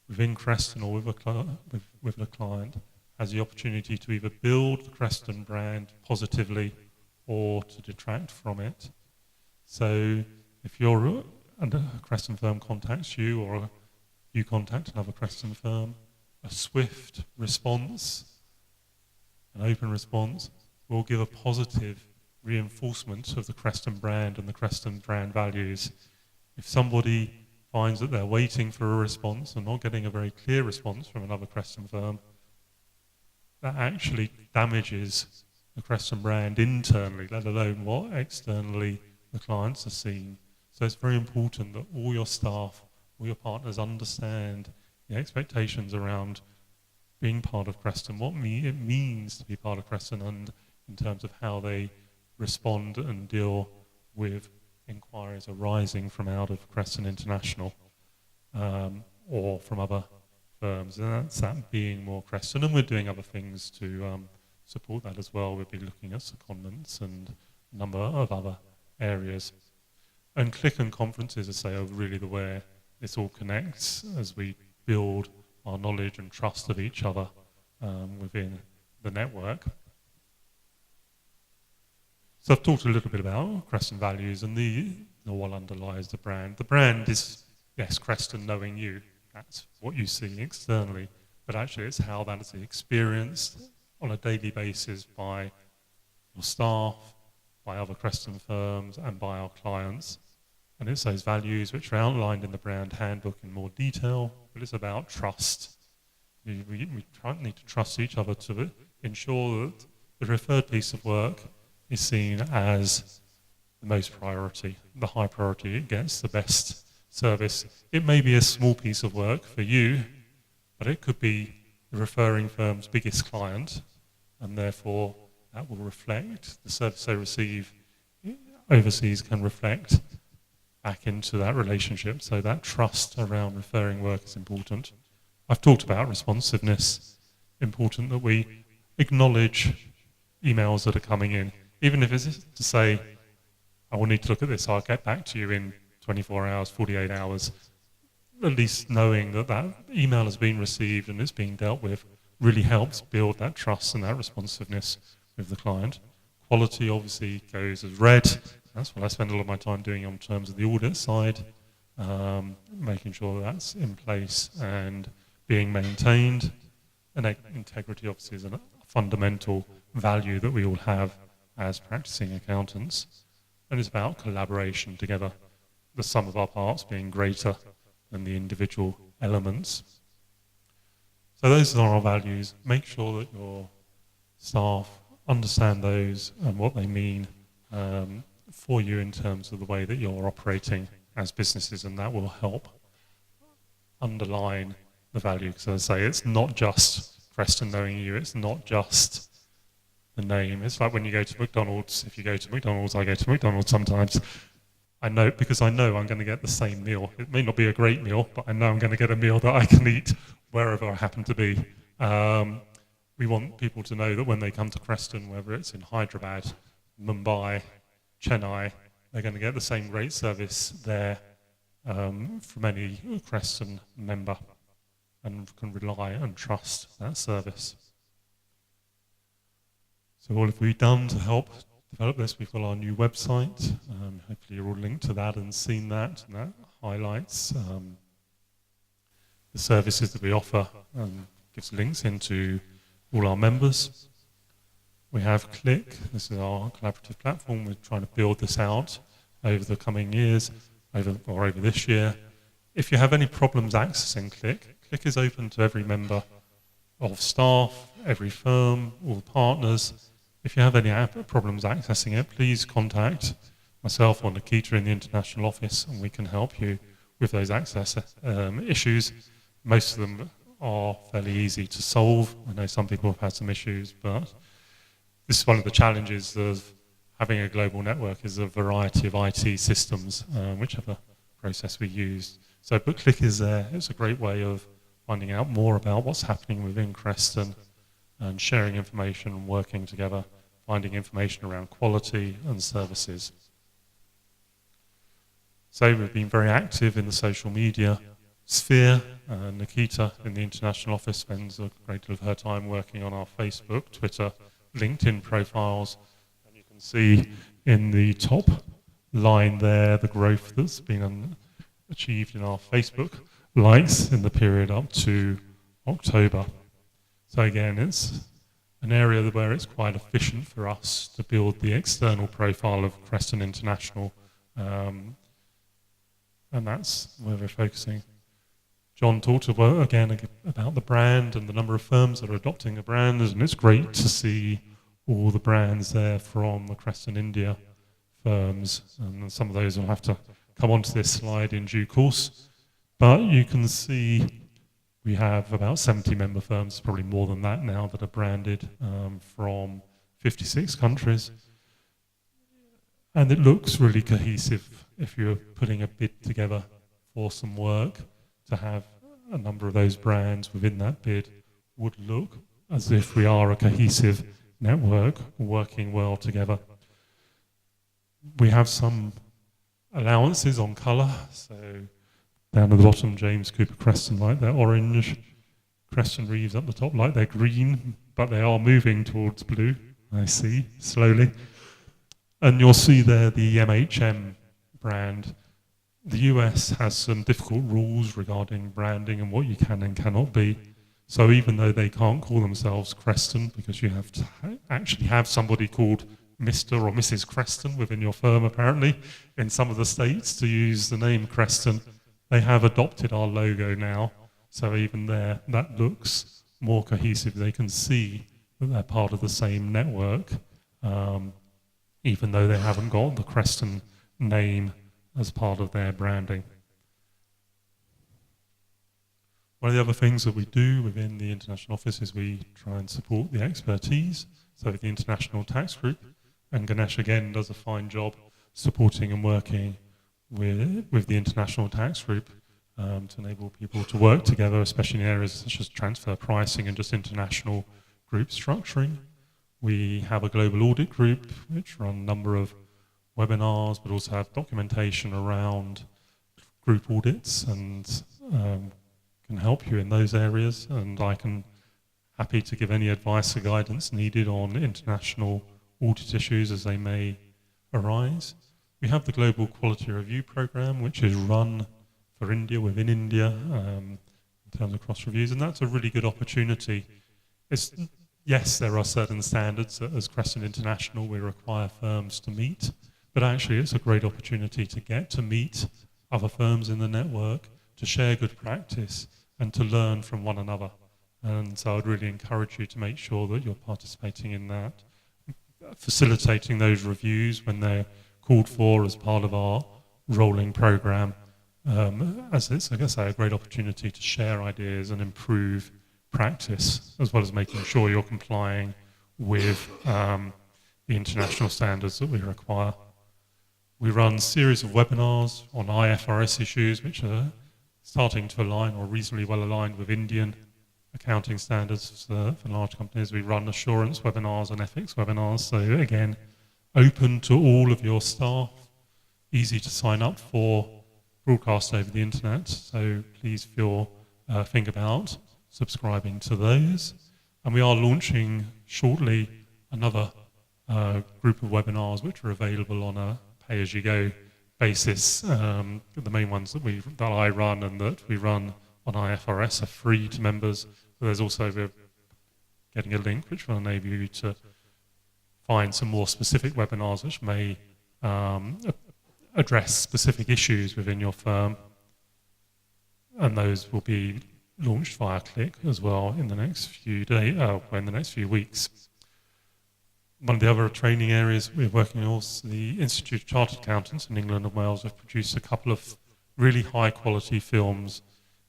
within Creston or with a client, has the opportunity to either build the Creston brand positively or to detract from it. So if a Creston firm contacts you or you contact another Creston firm, a swift response, an open response, will give a positive reinforcement of the Creston brand and the Creston brand values. If somebody finds that they're waiting for a response and not getting a very clear response from another Creston firm, that actually damages the Creston brand internally, let alone what externally the clients are seeing. So it's very important that all your staff, all your partners understand the expectations around being part of Creston, what it means to be part of Creston, and in terms of how they respond and deal with inquiries arising from out of Creston International or from other firms. And that's that being more Creston, and we're doing other things to support that as well. We'll be looking at secondments and a number of other areas. And Click and conferences, as I say, are really the way this all connects as we build our knowledge and trust of each other within the network. So I've talked a little bit about Creston values and what underlies the brand. The brand is, yes, Creston knowing you. That's what you see externally. But actually it's how that is experienced on a daily basis by your staff, by other Creston firms, and by our clients. And it's those values which are outlined in the brand handbook in more detail, but it's about trust. We need to trust each other to ensure that the referred piece of work is seen as the most priority, the high priority. It gets the best service. It may be a small piece of work for you, but it could be the referring firm's biggest client, and therefore that will reflect, the service they receive overseas can reflect back into that relationship. So that trust around referring work is important. I've talked about responsiveness. Important that we acknowledge emails that are coming in. Even if it's to say, I will need to look at this, I'll get back to you in 24 hours, 48 hours. At least knowing that that email has been received and it's being dealt with really helps build that trust and that responsiveness with the client. Quality obviously goes as read. That's what I spend a lot of my time doing in terms of the audit side, making sure that's in place and being maintained. And integrity obviously is a fundamental value that we all have as practicing accountants. And it's about collaboration together, the sum of our parts being greater than the individual elements. So those are our values. Make sure that your staff understand those and what they mean for you in terms of the way that you're operating as businesses, and that will help underline the value. Because as I say, it's not just Creston knowing you, it's not just the name. It's like when you go to McDonald's. If you go to McDonald's, I go to McDonald's sometimes. I know, because I know I'm going to get the same meal. It may not be a great meal, but I know I'm going to get a meal that I can eat wherever I happen to be. We want people to know that when they come to Creston, whether it's in Hyderabad, Mumbai, Chennai, they're going to get the same great service there from any Creston member, and can rely and trust that service. So what have we done to help develop this? We've got our new website. Hopefully you're all linked to that and seen that, and that highlights the services that we offer and gives links into all our members. We have Click. This is our collaborative platform. We're trying to build this out over the coming years, over this year. If you have any problems accessing Click, Click is open to every member of staff, every firm, all partners. If you have any problems accessing it, please contact myself or Nikita in the international office, and we can help you with those access issues. Most of them are fairly easy to solve. I know some people have had some issues, but this is one of the challenges of having a global network, is a variety of IT systems, whichever process we use. So, but Click is there. It's a great way of finding out more about what's happening within Creston and sharing information and working together, finding information around quality and services. So we've been very active in the social media sphere. Nikita in the international office spends a great deal of her time working on our Facebook, Twitter, LinkedIn profiles. And you can see in the top line there the growth that's been achieved in our Facebook likes in the period up to October. So again, it's an area where it's quite efficient for us to build the external profile of Creston International, and that's where we're focusing. John talked again about the brand and the number of firms that are adopting the brand, and it's great to see all the brands there from the Creston India firms, and some of those will have to come onto this slide in due course. But you can see we have about 70 member firms, probably more than that now, that are branded from 56 countries. And it looks really cohesive if you're putting a bid together for some work. To have a number of those brands within that bid would look as if we are a cohesive network working well together. We have some allowances on colour, so down at the bottom, James Cooper Creston like they're orange, Creston Reeves up the top like they're green, but they are moving towards blue, I see, slowly. And you'll see there the MHM brand. The US has some difficult rules regarding branding and what you can and cannot be. So even though they can't call themselves Creston, because you have to actually have somebody called Mr. or Mrs. Creston within your firm, apparently, in some of the states to use the name Creston, they have adopted our logo now. So even there, that looks more cohesive. They can see that they're part of the same network, even though they haven't got the Creston name as part of their branding. One of the other things that we do within the international office is we try and support the expertise. So the International Tax Group, and Ganesh again does a fine job supporting and working with the International Tax Group to enable people to work together, especially in areas such as transfer pricing and just international group structuring. We have a global audit group which run a number of webinars, but also have documentation around group audits and can help you in those areas. And I can happy to give any advice or guidance needed on international audit issues as they may arise. We have the Global Quality Review Programme, which is run for India, within India, in terms of cross reviews, and that's a really good opportunity. Yes, there are certain standards that as Creston International we require firms to meet, but actually it's a great opportunity to get to meet other firms in the network, to share good practice, and to learn from one another. And so I'd really encourage you to make sure that you're participating in that, facilitating those reviews when they're called for as part of our rolling programme, as it's, like I say, a great opportunity to share ideas and improve practice, as well as making sure you're complying with the international standards that we require. We run a series of webinars on IFRS issues, which are starting to align or reasonably well aligned with Indian accounting standards for large companies. We run assurance webinars and ethics webinars. So again, open to all of your staff, easy to sign up for, broadcast over the internet. So please think about subscribing to those. And we are launching shortly another group of webinars which are available on a pay-as-you-go basis. The main ones that I run and that we run on IFRS are free to members. But there's also, we're getting a link which will enable you to find some more specific webinars which may address specific issues within your firm. And those will be launched via Click as well in the next few days, in the next few weeks. One of the other training areas we're working on is the Institute of Chartered Accountants in England and Wales have produced a couple of really high quality films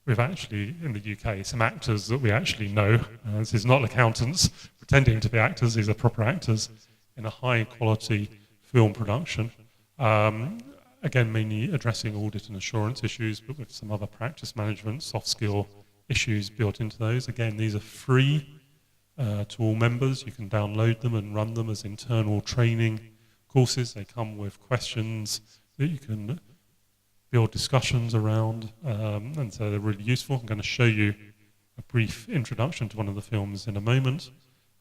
with actually, in the UK, some actors that we actually know. This is not accountants pretending to be actors, these are proper actors in a high quality film production. Again, mainly addressing audit and assurance issues, but with some other practice management, soft skill issues built into those. Again, these are free to all members. You can download them and run them as internal training courses. They come with questions that you can build discussions around, and so they're really useful. I'm going to show you a brief introduction to one of the films in a moment,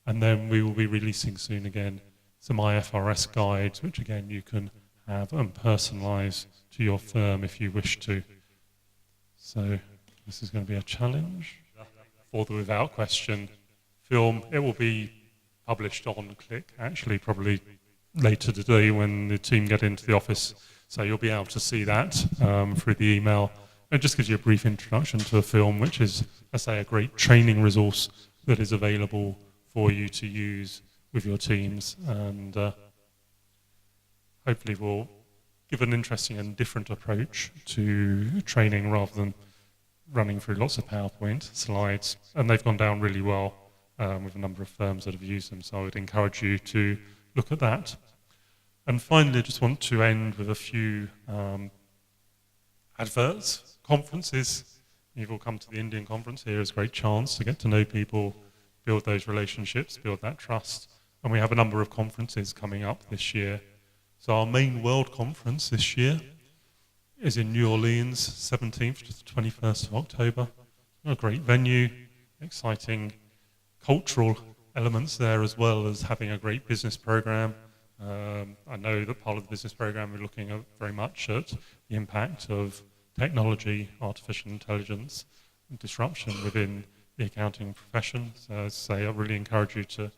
and then we will be releasing soon again some IFRS guides, which again you can have and personalize to your firm if you wish to. So this is going to be a challenge for the Without Question film. It will be published on Click, actually probably later today when the team get into the office. So you'll be able to see that through the email. It just gives you a brief introduction to the film, which is, I say, a great training resource that is available for you to use with your teams, and hopefully will give an interesting and different approach to training rather than running through lots of PowerPoint slides. And they've gone down really well with a number of firms that have used them, so I would encourage you to look at that. And finally, I just want to end with a few adverts. Conferences. You've all come to the Indian conference. Here is a great chance to get to know people, build those relationships, build that trust. And we have a number of conferences coming up this year. So our main world conference this year is in New Orleans, 17th to the 21st of October. A great venue, exciting cultural elements there, as well as having a great business program. I know that part of the business program we're looking at very much at the impact of technology, artificial intelligence, and disruption within the accounting profession. So as I say, I really encourage you to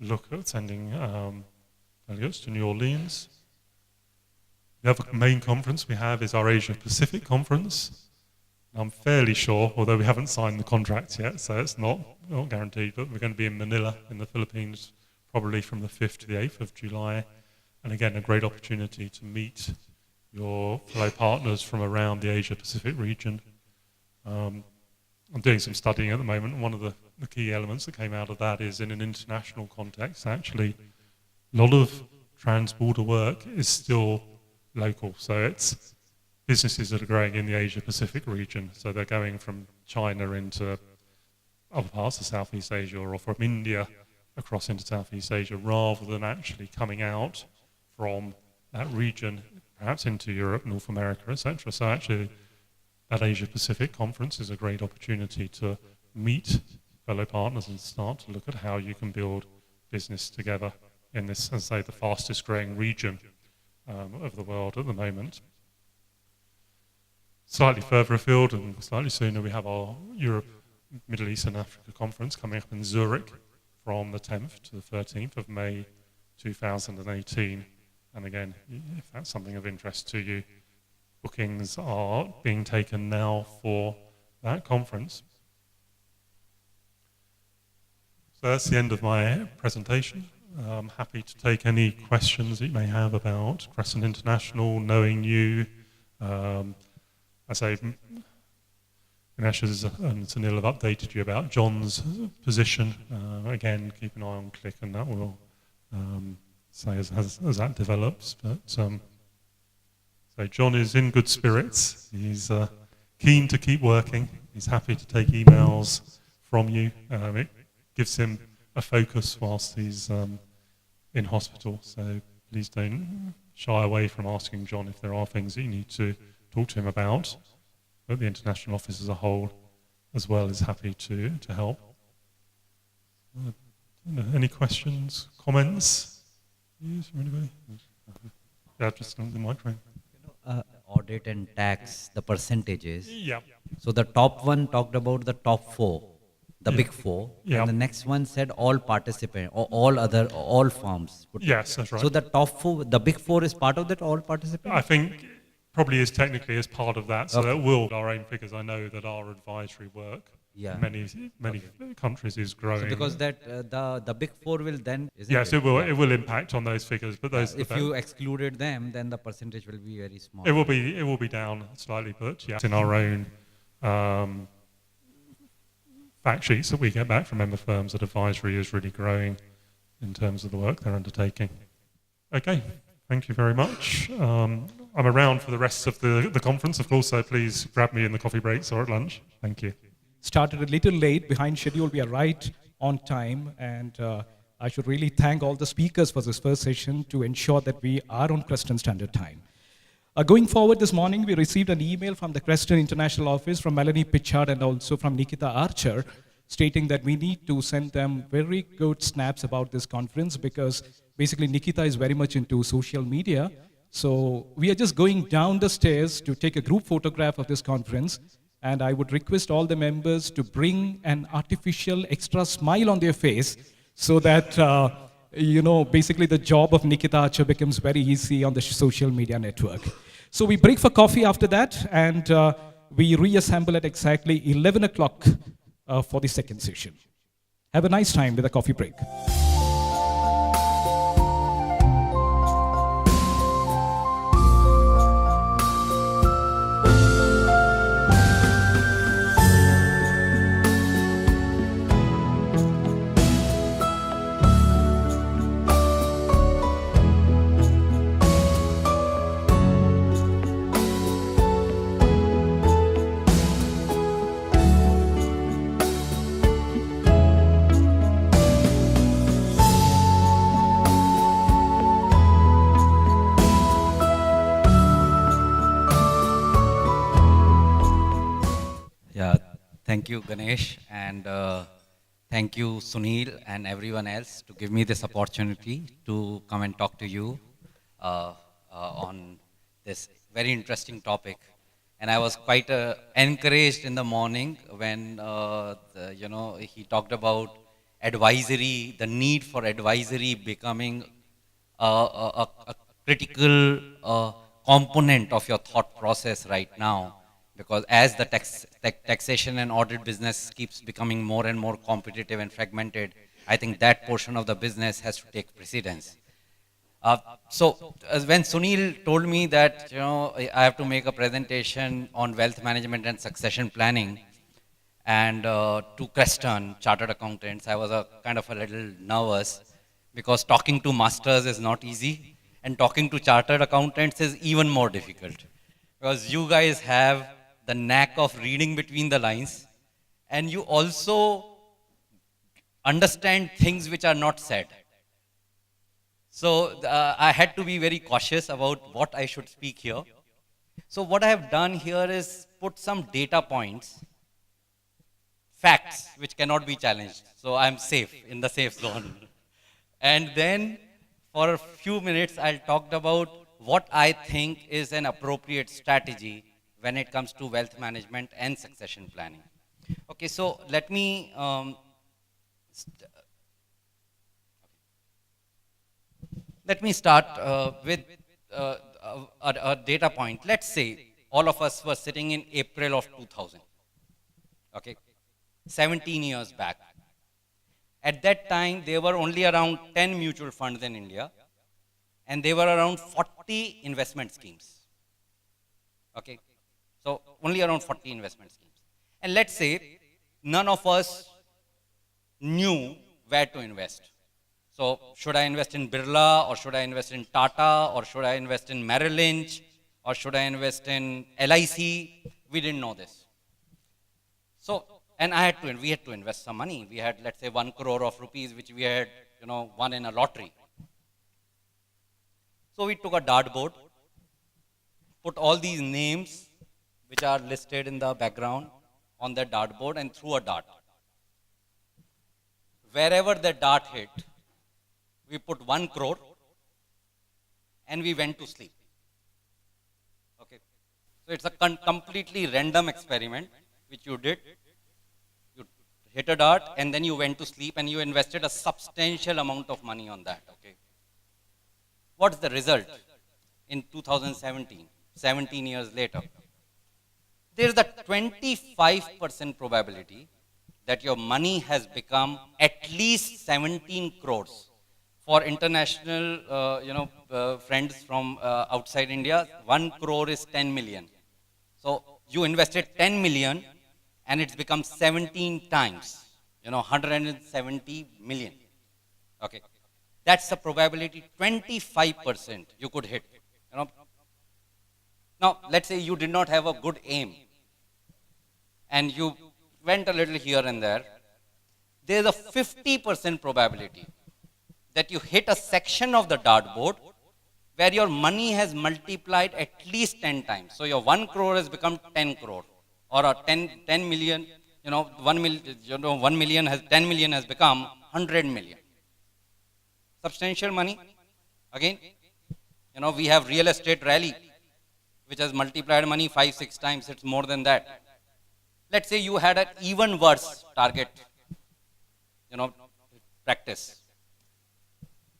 look at sending delegates to New Orleans. The other main conference we have is our Asia Pacific conference. I'm fairly sure, although we haven't signed the contract yet, so it's not guaranteed, but we're going to be in Manila in the Philippines probably from the 5th to the 8th of July. And again, a great opportunity to meet your fellow partners from around the Asia Pacific region. I'm doing some studying at the moment, and one of the key elements that came out of that is in an international context, actually, a lot of trans-border work is still local. So it's businesses that are growing in the Asia Pacific region. So they're going from China into other parts of Southeast Asia, or from India across into Southeast Asia, rather than actually coming out from that region, perhaps into Europe, North America, etc. So actually, that Asia Pacific conference is a great opportunity to meet fellow partners and start to look at how you can build business together in this, as I say, the fastest growing region of the world at the moment. Slightly further afield and slightly sooner, we have our Europe, Middle East and Africa conference coming up in Zurich from the 10th to the 13th of May 2018. And again, if that's something of interest to you, bookings are being taken now for that conference. So that's the end of my presentation. I'm happy to take any questions that you may have about Crescent International, knowing you. I say, Ganesh and Sunil have updated you about John's position. Again, keep an eye on Click, and that will say as that develops. But So John is in good spirits. He's keen to keep working. He's happy to take emails from you. It gives him a focus whilst he's in hospital. So please don't shy away from asking John if there are things that you need to talk to him about. But the international office as a whole, as well, is happy to help. Any questions, comments? Yes, from anybody? Yeah, just on the microphone. Audit and tax, the percentages. Yeah. So the top one talked about the top four, the big four, Yeah. and the next one said all participant or all firms. Yes, that's right. So the top four, the big four is part of that all participant. I think probably is technically as part of that, so that will our own figures. I know that our advisory work Yeah. in many countries is growing. So because that the big four will then isn't Yes, it will. It will impact on those figures, but those. If you excluded them, then the percentage will be very small. it will be down slightly, but yeah, in our own fact sheets that we get back from member firms, that advisory is really growing in terms of the work they're undertaking. Okay, thank you very much. I'm around for the rest of the conference, of course, so please grab me in the coffee breaks or at lunch. Thank you. Started a little late, behind schedule. We are right on time, and I should really thank all the speakers for this first session to ensure that we are on Creston Standard Time. Going forward this morning, we received an email from the Creston International Office from Melanie Pitchard and also from Nikita Archer, stating that we need to send them very good snaps about this conference because basically Nikita is very much into social media. So we are just going down the stairs to take a group photograph of this conference. And I would request all the members to bring an artificial extra smile on their face so that, basically the job of Nikita Archer becomes very easy on the social media network. So we break for coffee after that, and we reassemble at exactly 11 o'clock for the second session. Have a nice time with a coffee break. Thank you, Ganesh, and thank you, Sunil, and everyone else to give me this opportunity to come and talk to you on this very interesting topic. And I was quite encouraged in the morning when he talked about advisory, the need for advisory becoming a critical component of your thought process right now. Because as the taxation and audit business keeps becoming more and more competitive and fragmented, I think that portion of the business has to take precedence. So when Sunil told me that I have to make a presentation on wealth management and succession planning, and to Creston chartered accountants, I was kind of a little nervous because talking to masters is not easy, and talking to chartered accountants is even more difficult because you guys have the knack of reading between the lines, and you also understand things which are not said. So I had to be very cautious about what I should speak here. So what I have done here is put some data points, facts which cannot be challenged. So I'm safe, in the safe zone. And then for a few minutes, I'll talk about what I think is an appropriate strategy when it comes to wealth management and succession planning. Okay, so let me start with a data point. Let's say all of us were sitting in April of 2000, okay, 17 years back. At that time, there were only around 10 mutual funds in India, and there were around 40 investment schemes, okay? So only around 40 investment schemes. And let's say none of us knew where to invest. So should I invest in Birla, or should I invest in Tata, or should I invest in Merrill Lynch, or should I invest in LIC? We didn't know this. So, and we had to invest some money. We had, let's say, 1 crore of rupees, which we had, won in a lottery. So we took a dartboard, put all these names which are listed in the background on the dartboard and threw a dart. Wherever the dart hit, we put 1 crore and we went to sleep. Okay. So it's a completely random experiment which you did. You hit a dart and then you went to sleep and you invested a substantial amount of money on that. Okay. What's the result in 2017, 17 years later? There is a 25% probability that your money has become at least 17 crores. For international, friends from outside India, 1 crore is 10 million. So you invested 10 million and it's become 17 times, 170 million. Okay. That's the probability, 25% you could hit. Now, let's say you did not have a good aim and you went a little here and there. There's a 50% probability that you hit a section of the dartboard where your money has multiplied at least 10 times. So your 1 crore has become 10 crore, or a 10 million, 1 million has 10 million has become 100 million. Substantial money. Again, we have real estate rally, which has multiplied money 5-6 times. It's more than that. Let's say you had an even worse target, practice.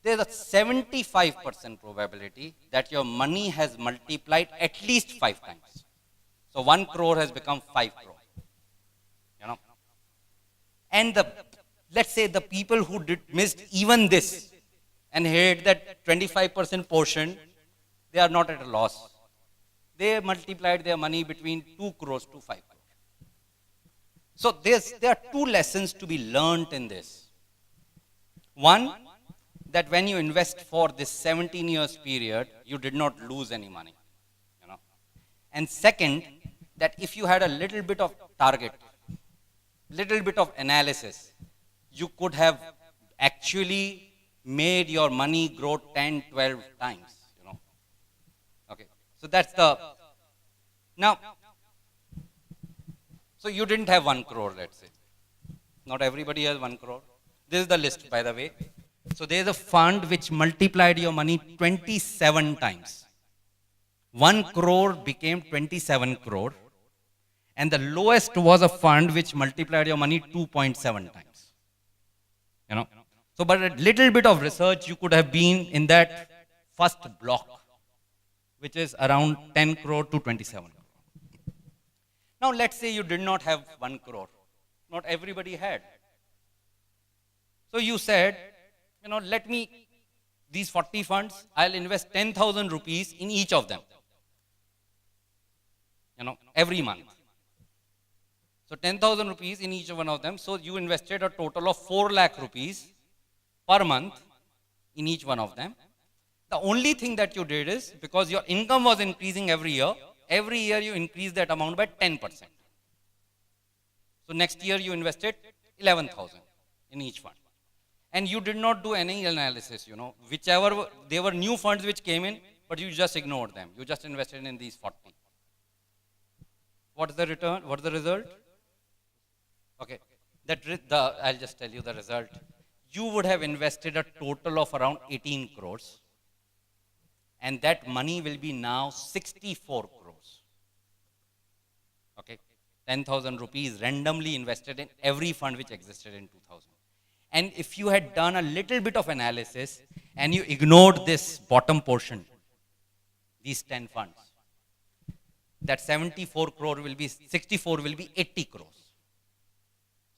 There's a 75% probability that your money has multiplied at least 5 times. So 1 crore has become 5 crore. And let's say the people who missed even this and hit that 25% portion, they are not at a loss. They multiplied their money between 2 crores to 5 crores. So there are 2 lessons to be learned in this. One, that when you invest for this 17 years period, you did not lose any money. And second, that if you had a little bit of target, little bit of analysis, you could have actually made your money grow 10, 12 times. Okay. So that's now, so you didn't have 1 crore, let's say. Not everybody has 1 crore. This is the list, by the way. So there is a fund which multiplied your money 27 times. 1 crore became 27 crore. And the lowest was a fund which multiplied your money 2.7 times. So but a little bit of research, you could have been in that first block, which is around 10 crore to 27 crore. Now let's say you did not have 1 crore. Not everybody had. So you said, let me, these 40 funds, I'll invest 10,000 rupees in each of them. Every month. So 10,000 rupees in each one of them. So you invested a total of 4 lakh rupees per month in each one of them. The only thing that you did is, because your income was increasing every year you increase that amount by 10%. So next year you invested 11,000 in each fund. And you did not do any analysis, whichever, there were new funds which came in, but you just ignored them. You just invested in these 40. What is the return? What is the result? Okay, I'll just tell you the result. You would have invested a total of around 18 crores. And that money will be now 64 crores. Okay, 10,000 rupees randomly invested in every fund which existed in 2000. And if you had done a little bit of analysis and you ignored this bottom portion, these 10 funds, that 64 crore will be 80 crores.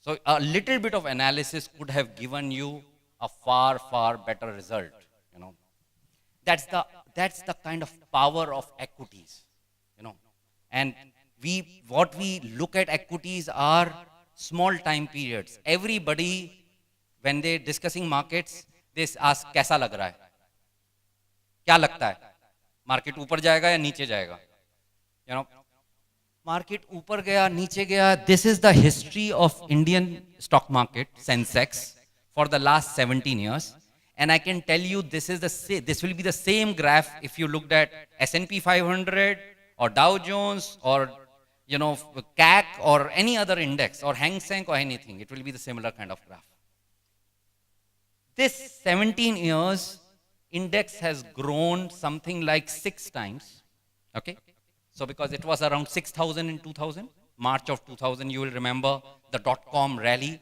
So a little bit of analysis could have given you a far, far better result. That's the kind of power of equities. And what we look at equities are small time periods. Everybody, when they're discussing markets, they ask, "Kaisa lag raha hai?" Kya lagta hai? Market ऊपर जाएगा या नीचे जाएगा, you know, market ऊपर गया नीचे गया. This is the history of Indian stock market Sensex for the last 17 years. And I can tell you this will be the same graph if you looked at S&P 500 or Dow Jones or, you know, CAC or any other index or Hang Seng or anything. It will be the similar kind of graph. This 17 years index has grown something like 6 times. Okay. So because it was around 6,000 in 2000, March of 2000, you will remember the dot-com rally.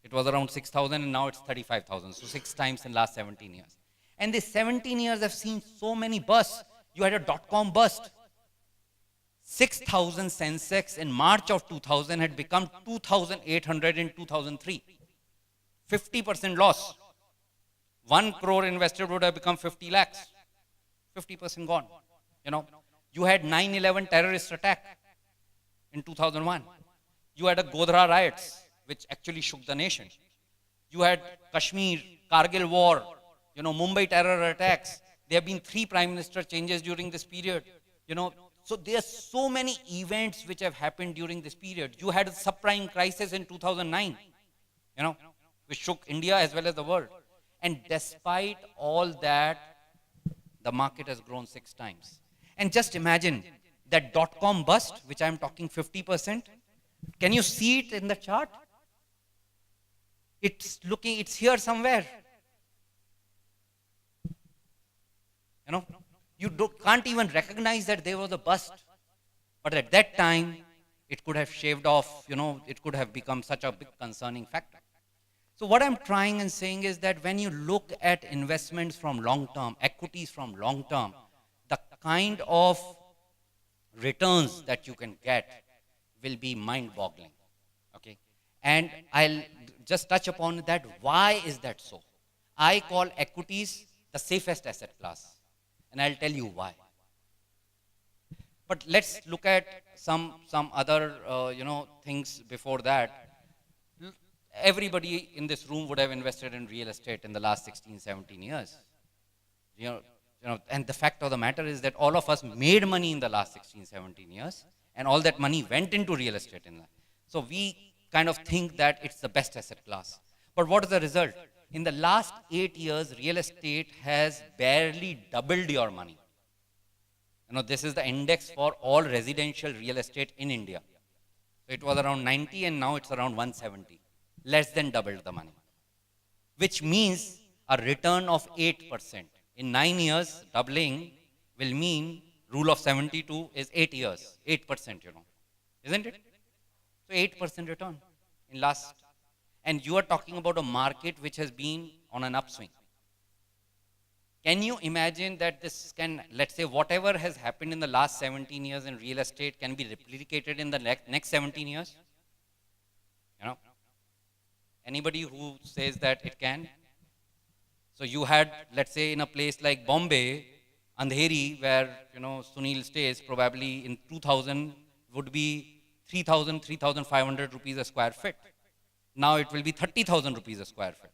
It was around 6,000 and now it's 35,000. So 6 times in last 17 years. And these 17 years have seen so many busts. You had a dot-com bust. 6,000 Sensex in March of 2000 had become 2,800 in 2003. 50% loss. 1 crore invested would have become 50 lakhs. 50% gone. You know, you had 9/11 terrorist attack in 2001. You had a Godhra riots, which actually shook the nation. You had Kashmir, Kargil war, you know, Mumbai terror attacks. There have been 3 prime minister changes during this period. You know, so there are so many events which have happened during this period. You had a subprime crisis in 2009, you know, which shook India as well as the world. And despite all that, the market has grown 6 times. And just imagine that dot-com bust, which I'm talking 50%. Can you see it in the chart? It's here somewhere. You know, you can't even recognize that there was a bust. But at that time, it could have shaved off, you know, it could have become such a big concerning factor. So what I'm trying and saying is that when you look at investments from long term, equities from long term, the kind of returns that you can get will be mind-boggling. Okay, and I'll just touch upon that. Why is that so? I call equities the safest asset class, and I'll tell you why. But let's look at some other you know, things before that. Everybody in this room would have invested in real estate in the last 16, 17 years. You know, and the fact of the matter is that all of us made money in the last 16, 17 years, and all that money went into real estate. So we kind of think that it's the best asset class. But what is the result? In the last 8 years, real estate has barely doubled your money. You know, this is the index for all residential real estate in India. So it was around 90 and now it's around 170. Less than doubled the money. Which means a return of 8%. In 9 years, doubling will mean rule of 72 is 8 years, 8%, you know, isn't it? So 8% return in last, and you are talking about a market which has been on an upswing. Can you imagine that this can, let's say, whatever has happened in the last 17 years in real estate can be replicated in the next 17 years? You know, anybody who says that it can? So you had, let's say, in a place like Bombay, Andheri, where, you know, Sunil stays, probably in 2000 would be 3,000, 3,500 rupees a square foot. Now it will be 30,000 rupees a square foot.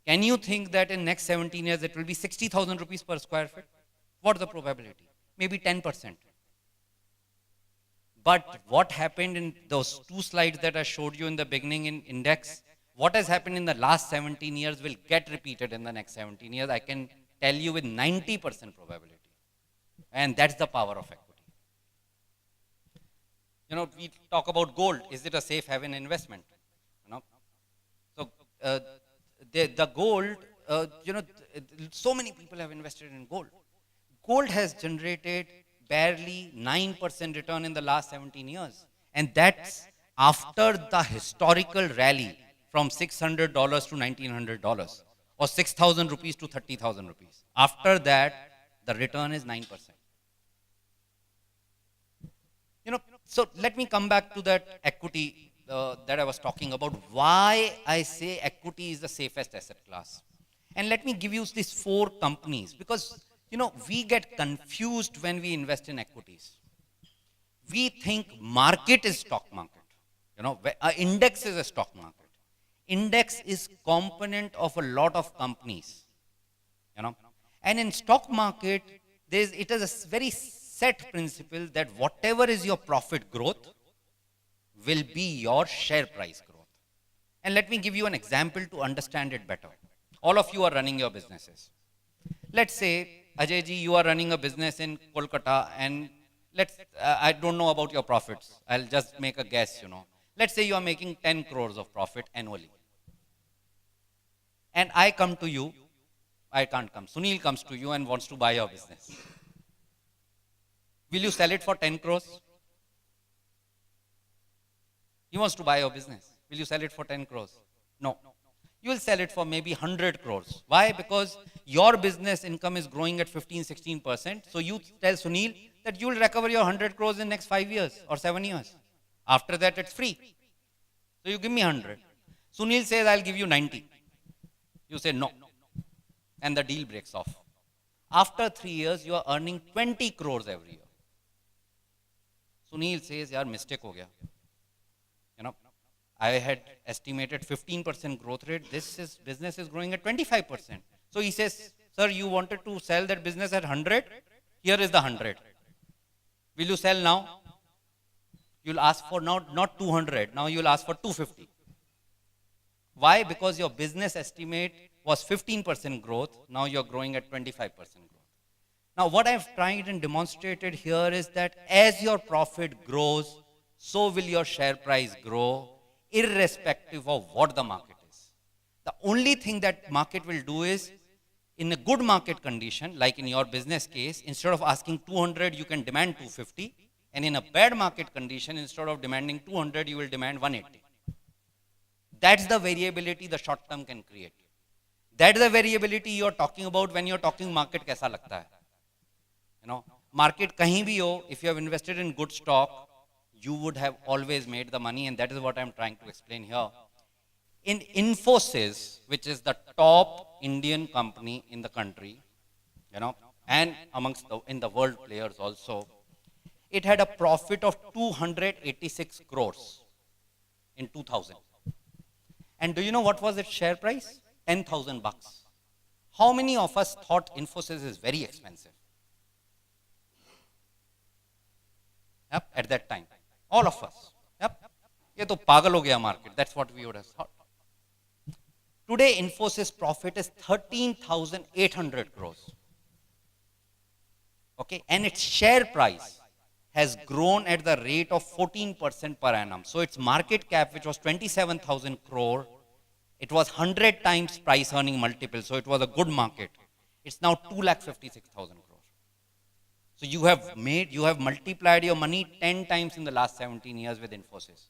Can you think that in next 17 years it will be 60,000 rupees per square foot? What is the probability? Maybe 10%. But what happened in those 2 slides that I showed you in the beginning in index, what has happened in the last 17 years will get repeated in the next 17 years. I can tell you with 90% probability. And that's the power of equity. You know, we talk about gold. Is it a safe haven investment? You know, so the gold, you know, so many people have invested in gold. Gold has generated barely 9% return in the last 17 years. And that's after the historical rally from $600 to $1,900 or 6,000 rupees to 30,000 rupees. After that, the return is 9%. You know, so let me come back to that equity that I was talking about, why I say equity is the safest asset class. And let me give you these 4 companies, because, you know, we get confused when we invest in equities. We think market is stock market. You know, index is a stock market. Index is component of a lot of companies. You know, and in stock market, it is a very set principle that whatever is your profit growth will be your share price growth. And let me give you an example to understand it better. All of you are running your businesses. Let's say, Ajay ji, you are running a business in Kolkata, and I don't know about your profits. I'll just make a guess, you know. Let's say you are making 10 crores of profit annually. And I come to you, I can't come. Sunil comes to you and wants to buy your business. Will you sell it for 10 crores? He wants to buy your business. Will you sell it for 10 crores? No. You will sell it for maybe 100 crores. Why? Because your business income is growing at 15-16%. So you tell Sunil that you will recover your 100 crores in next 5 years or 7 years. After that, it's free. So you give me 100. Sunil says, I'll give you 90. You say no. And the deal breaks off. After 3 years, you are earning 20 crores every year. Sunil says, yaar, mistake ho gaya. You know, I had estimated 15% growth rate. This business is growing at 25%. So he says, sir, you wanted to sell that business at 100. Here is the 100. Will you sell now? You'll ask for now, not 200. Now you'll ask for 250. Why? Because your business estimate was 15% growth. Now you're growing at 25% growth. Now what I've tried and demonstrated here is that as your profit grows, so will your share price grow, irrespective of what the market is. The only thing that market will do is, in a good market condition, like in your business case, instead of asking 200, you can demand 250. And in a bad market condition, instead of demanding 200, you will demand 180. That's the variability the short term can create. That's the variability you're talking about when you're talking market kaisa lagta hai. You know, market kahin bhi ho, if you have invested in good stock, you would have always made the money, and that is what I'm trying to explain here. In Infosys, which is the top Indian company in the country, you know, and in the world players also, it had a profit of 286 crores in 2000. And do you know what was its share price? 10,000 bucks. How many of us thought Infosys is very expensive? Yep, at that time. All of us. Yep. Ye to pagal ho gaya market. That's what we would have thought. Today, Infosys profit is 13,800 crores. Okay, and its share price has grown at the rate of 14% per annum. So its market cap, which was 27,000 crore, it was 100 times price earning multiple. So it was a good market. It's now 2,56,000 crore. So you have multiplied your money 10 times in the last 17 years with Infosys.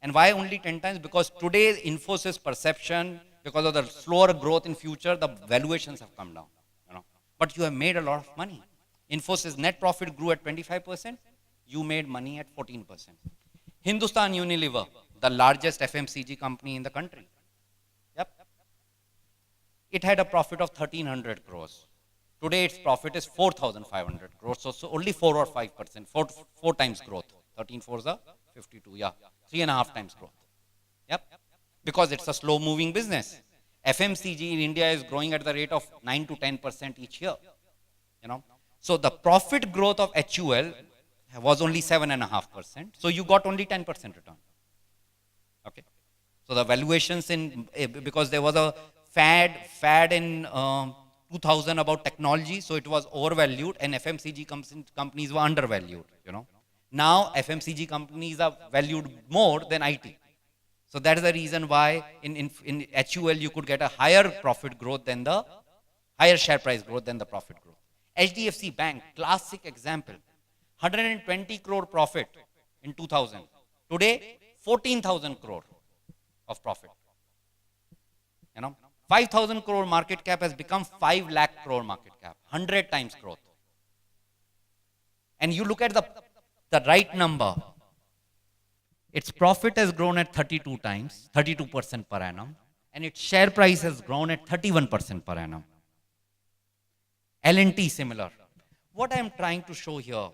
And why only 10 times? Because today's Infosys perception, because of the slower growth in future, the valuations have come down. You know? But you have made a lot of money. Infosys net profit grew at 25%. You made money at 14%. Hindustan Unilever, the largest FMCG company in the country. Yep. It had a profit of 1,300 crores. Today its profit is 4,500 crores. So only 4 or 5%, four times growth. 13 fours are 52, yeah. 3.5 times growth. Yep. Because it's a slow moving business. FMCG in India is growing at the rate of 9 to 10% each year. You know. So the profit growth of HUL was only 7.5%. So you got only 10% return. Okay. So the valuations because there was a fad in 2000 about technology, so it was overvalued, and FMCG companies were undervalued. You know. Now FMCG companies are valued more than IT. So that is the reason why in HUL you could get a higher profit growth than the higher share price growth than the profit growth. HDFC Bank, classic example. 120 crore profit in 2000. Today, 14,000 crore of profit. You know, 5,000 crore market cap has become 5 lakh crore market cap. 100 times growth. And you look at the right number. Its profit has grown at 32 times, 32% per annum. And its share price has grown at 31% per annum. L&T similar. What I am trying to show here,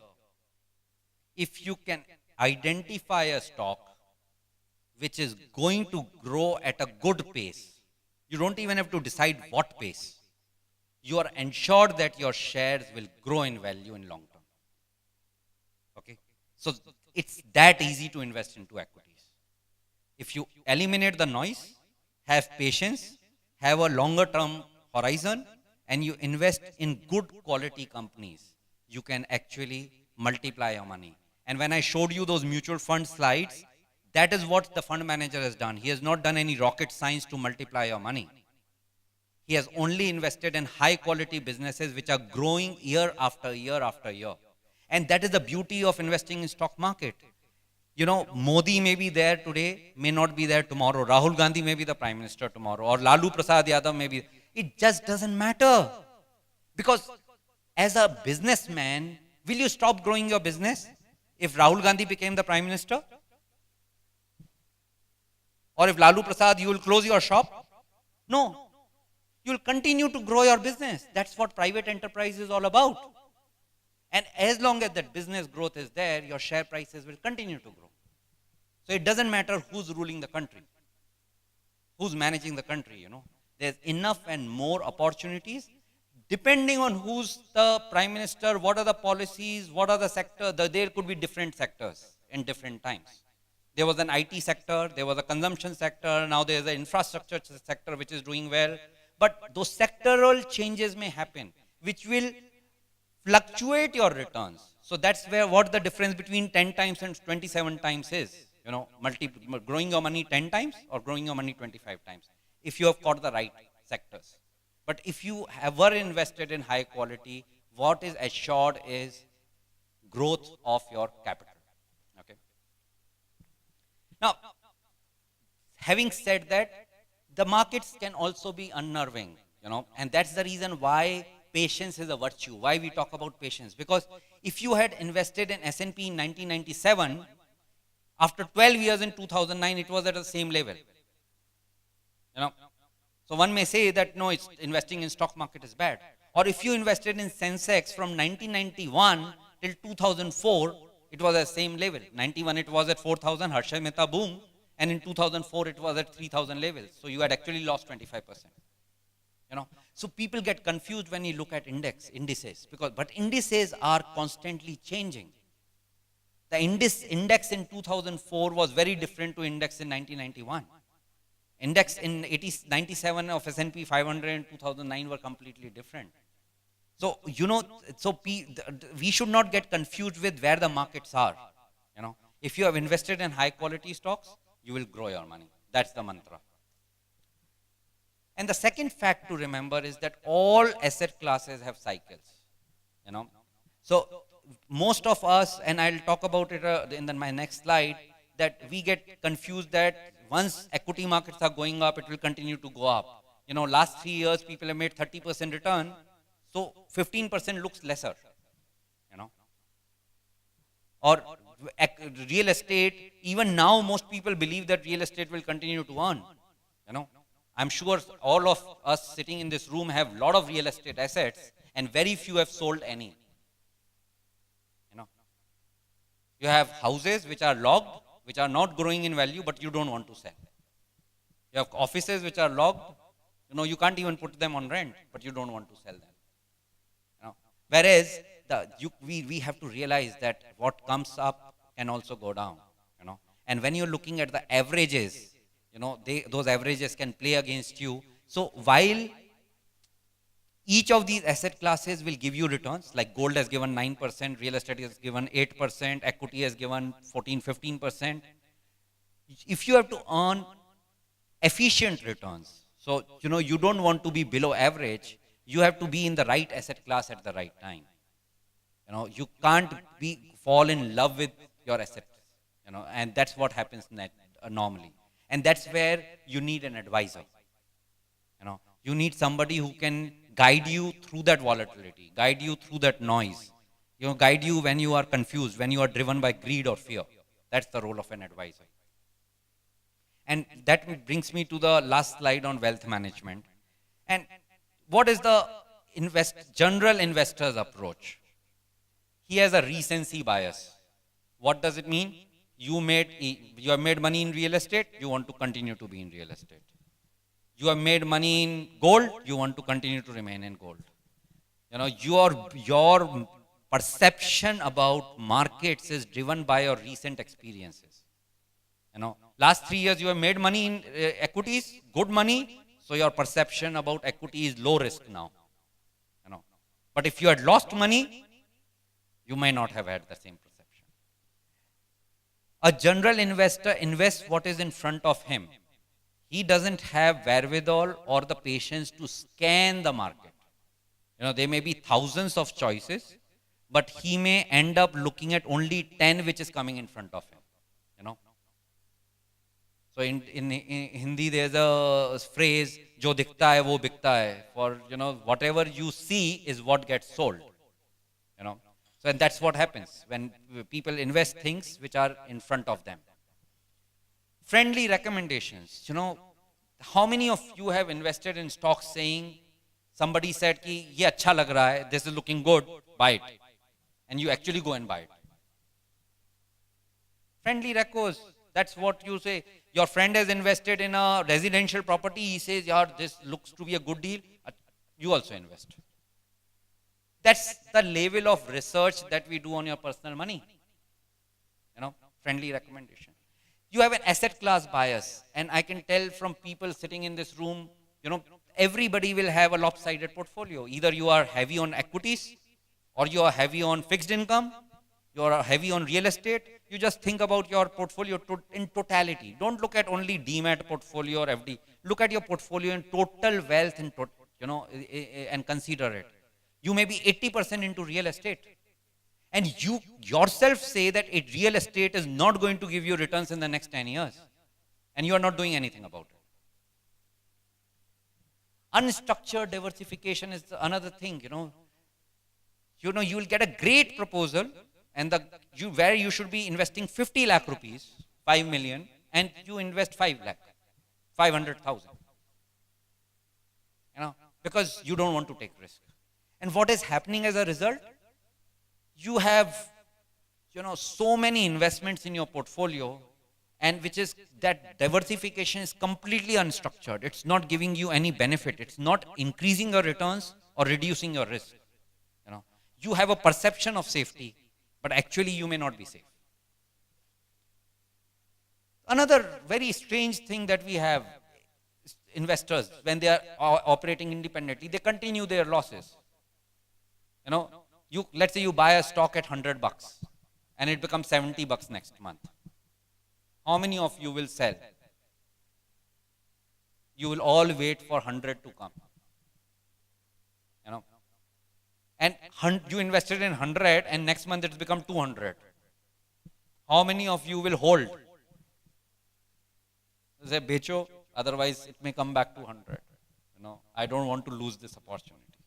if you can identify a stock which is going to grow at a good pace, you don't even have to decide what pace. you are ensured that your shares will grow in value in long term. Okay? So it's that easy to invest into equities. If you eliminate the noise, have patience, have a longer term horizon, and you invest in good quality companies, you can actually multiply your money. And when I showed you those mutual fund slides, that is what the fund manager has done. He has not done any rocket science to multiply your money. He has only invested in high quality businesses which are growing year after year after year. And that is the beauty of investing in stock market. You know, Modi may be there today, may not be there tomorrow. Rahul Gandhi may be the prime minister tomorrow, or Lalu Prasad Yadav may be. It just doesn't matter. Because as a businessman, will you stop growing your business if Rahul Gandhi became the prime minister? Or if Lalu Prasad, you will close your shop? No. You will continue to grow your business. That's what private enterprise is all about. And as long as that business growth is there, your share prices will continue to grow. So it doesn't matter who's ruling the country, who's managing the country, you know. There's enough and more opportunities depending on who's the prime minister, what are the policies, what are the sectors. There could be different sectors in different times. There was an IT sector, there was a consumption sector, now there's an infrastructure sector which is doing well. But those sectoral changes may happen, which will fluctuate your returns. So that's where what the difference between 10 times and 27 times is. You know, growing your money 10 times or growing your money 25 times, if you have got the right sectors. But if you ever invested in high quality, what is assured is growth of your capital. Okay. Now, having said that, the markets can also be unnerving, you know, and that's the reason why patience is a virtue. Why we talk about patience? Because if you had invested in S&P in 1997, after 12 years in 2009, it was at the same level. You know, so one may say that no, it's investing in stock market is bad. Or if you invested in Sensex from 1991 till 2004, it was at the same level. 91 it was at 4,000, Harshad Mehta boom, and in 2004 it was at 3,000 levels. So you had actually lost 25%. You know, so people get confused when you look at indices, but indices are constantly changing. The index in 2004 was very different to index in 1991. Index in 97 of S&P 500 in 2009 were completely different. So, you know, we should not get confused with where the markets are. You know, if you have invested in high quality stocks, you will grow your money. That's the mantra. And the second fact to remember is that all asset classes have cycles. You know, so most of us, and I'll talk about it in my next slide, that we get confused that once equity markets are going up, it will continue to go up. You know, last 3 years, people have made 30% return, so 15% looks lesser, you know. Or real estate, even now most people believe that real estate will continue to earn, you know. I'm sure all of us sitting in this room have a lot of real estate assets and very few have sold any. You know, you have houses which are logged, which are not growing in value, but you don't want to sell. You have offices which are logged, you know, you can't even put them on rent, but you don't want to sell them. You know, whereas we have to realize that what comes up can also go down. You know, and when you're looking at the averages, you know, those averages can play against you. So while each of these asset classes will give you returns, like gold has given 9%, real estate has given 8%, equity has given 14-15%. If you have to earn efficient returns, so, you know, you don't want to be below average, you have to be in the right asset class at the right time. You know, you can't fall in love with your assets, you know, and that's what happens normally. And that's where you need an advisor. You know, you need somebody who can guide you through that volatility, guide you through that noise, you know, guide you when you are confused, when you are driven by greed or fear. That's the role of an advisor. And that brings me to the last slide on wealth management. And what is the general investor's approach? He has a recency bias. What does it mean? You have made money in real estate, you want to continue to be in real estate. You have made money in gold, you want to continue to remain in gold. You know, your perception about markets is driven by your recent experiences. You know, last 3 years you have made money in equities, good money, so your perception about equity is low risk now. You know, but if you had lost money, you may not have had the same perception. A general investor invests what is in front of him. He doesn't have wherewithal or the patience to scan the market. You know, there may be thousands of choices, but he may end up looking at only 10 which is coming in front of him. You know. So in Hindi there's a phrase, "Jo dikhta hai, wo bikta hai." For, you know, whatever you see is what gets sold. You know. So and that's what happens when people invest things which are in front of them. Friendly recommendations. You know, how many of you have invested in stocks saying, somebody said ki ye acha lag raha hai, this is looking good, buy it, and you actually go and buy it. Friendly recos, that's what you say. Your friend has invested in a residential property, he says, yaar, this looks to be a good deal, you also invest. That's the level of research that we do on your personal money. You know, friendly recommendation. You have an asset class bias, and I can tell from people sitting in this room, you know, everybody will have a lopsided portfolio. Either you are heavy on equities, or you are heavy on fixed income, you are heavy on real estate. You just think about your portfolio in totality. Don't look at only DMAT portfolio or FD. Look at your portfolio in total wealth, you know, and consider it. You may be 80% into real estate, and you yourself say that real estate is not going to give you returns in the next 10 years, and you are not doing anything about it. Unstructured diversification is another thing. You will get a great proposal, and where you should be investing 50 lakh rupees, 5 million, and you invest 5 lakh, 500,000. You know, because you don't want to take risk. And what is happening as a result? You have, you know, so many investments in your portfolio, and which is that diversification is completely unstructured. It's not giving you any benefit. It's not increasing your returns or reducing your risk. You know, you have a perception of safety, but actually you may not be safe. Another very strange thing that we have, investors, when they are operating independently, they continue their losses. You know, let's say you buy a stock at $100 and it becomes $70 next month. How many of you will sell? You will all wait for 100 to come. You know, and you invested in 100 and next month it's become 200. How many of you will hold? Say, becho, otherwise it may come back to 100. You know, I don't want to lose this opportunity.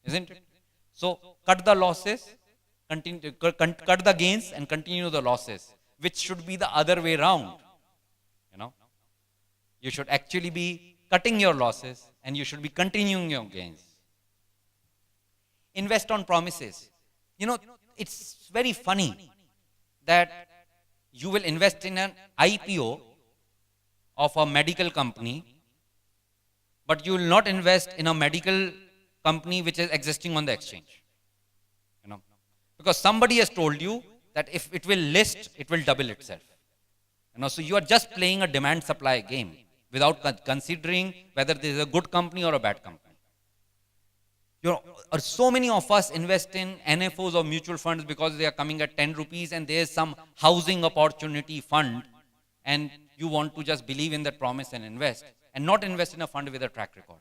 Isn't it? So cut the losses, cut the gains and continue the losses, which should be the other way around. You know, you should actually be cutting your losses and you should be continuing your gains. Invest on promises. You know, it's very funny that you will invest in an IPO of a medical company, but you will not invest in a medical company which is existing on the exchange. You know, because somebody has told you that if it will list, it will double itself. You know, so you are just playing a demand supply game without considering whether this is a good company or a bad company. You know, so many of us invest in NFOs or mutual funds because they are coming at 10 rupees and there is some housing opportunity fund, and you want to just believe in that promise and invest, and not invest in a fund with a track record.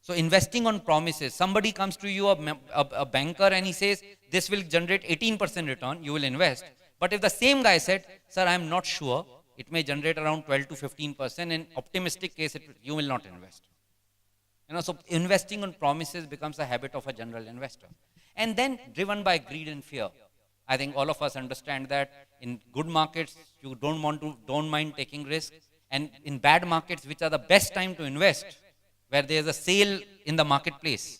So investing on promises, somebody comes to you, a banker, and he says, this will generate 18% return, you will invest. But if the same guy said, sir, I am not sure, it may generate around 12 to 15%, in optimistic case, you will not invest. You know, so investing on promises becomes a habit of a general investor. And then driven by greed and fear. I think all of us understand that in good markets, you don't mind taking risks. And in bad markets, which are the best time to invest, where there is a sale in the marketplace,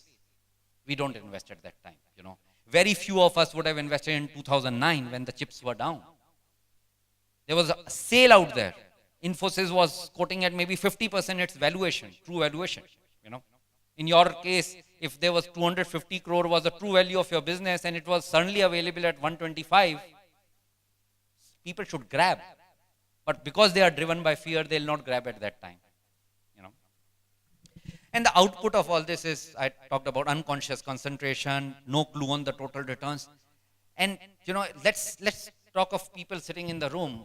we don't invest at that time. You know, very few of us would have invested in 2009 when the chips were down. There was a sale out there. Infosys was quoting at maybe 50% its valuation, true valuation. You know, In your case, if there was 250 crore was the true value of your business and it was suddenly available at 125, people should grab. But because they are driven by fear, they'll not grab at that time. You know. And the output of all this is, I talked about unconscious concentration, no clue on the total returns. And you know, let's talk of people sitting in the room.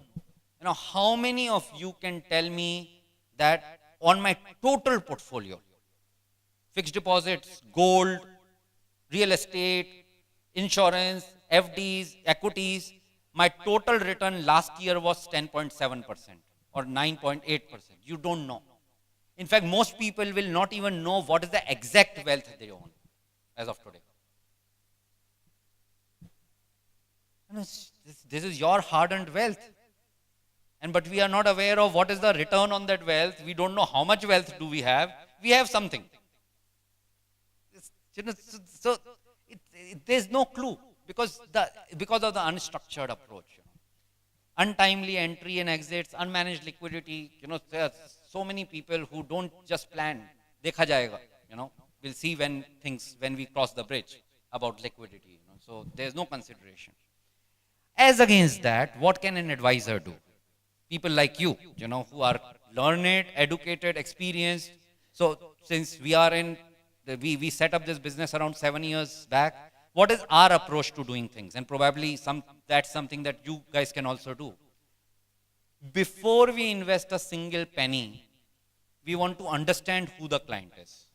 You know, how many of you can tell me that on my total portfolio, fixed deposits, gold, real estate, insurance, FDs, equities, my total return last year was 10.7% or 9.8%. You don't know. In fact, most people will not even know what is the exact wealth they own as of today. You know, this is your hard-earned wealth. But we are not aware of what is the return on that wealth. We don't know how much wealth do we have. We have something. So there's no clue because of the unstructured approach. You know. Untimely entry and exits, unmanaged liquidity. You know, there are so many people who don't just plan. Dekha jayega. You know, we'll see when we cross the bridge about liquidity. You know. So there's no consideration. As against that, what can an advisor do? People like you know, who are learned, educated, experienced. So since we are we set up this business around 7 years back, what is our approach to doing things? And probably that's something that you guys can also do. Before we invest a single penny, we want to understand who the client is.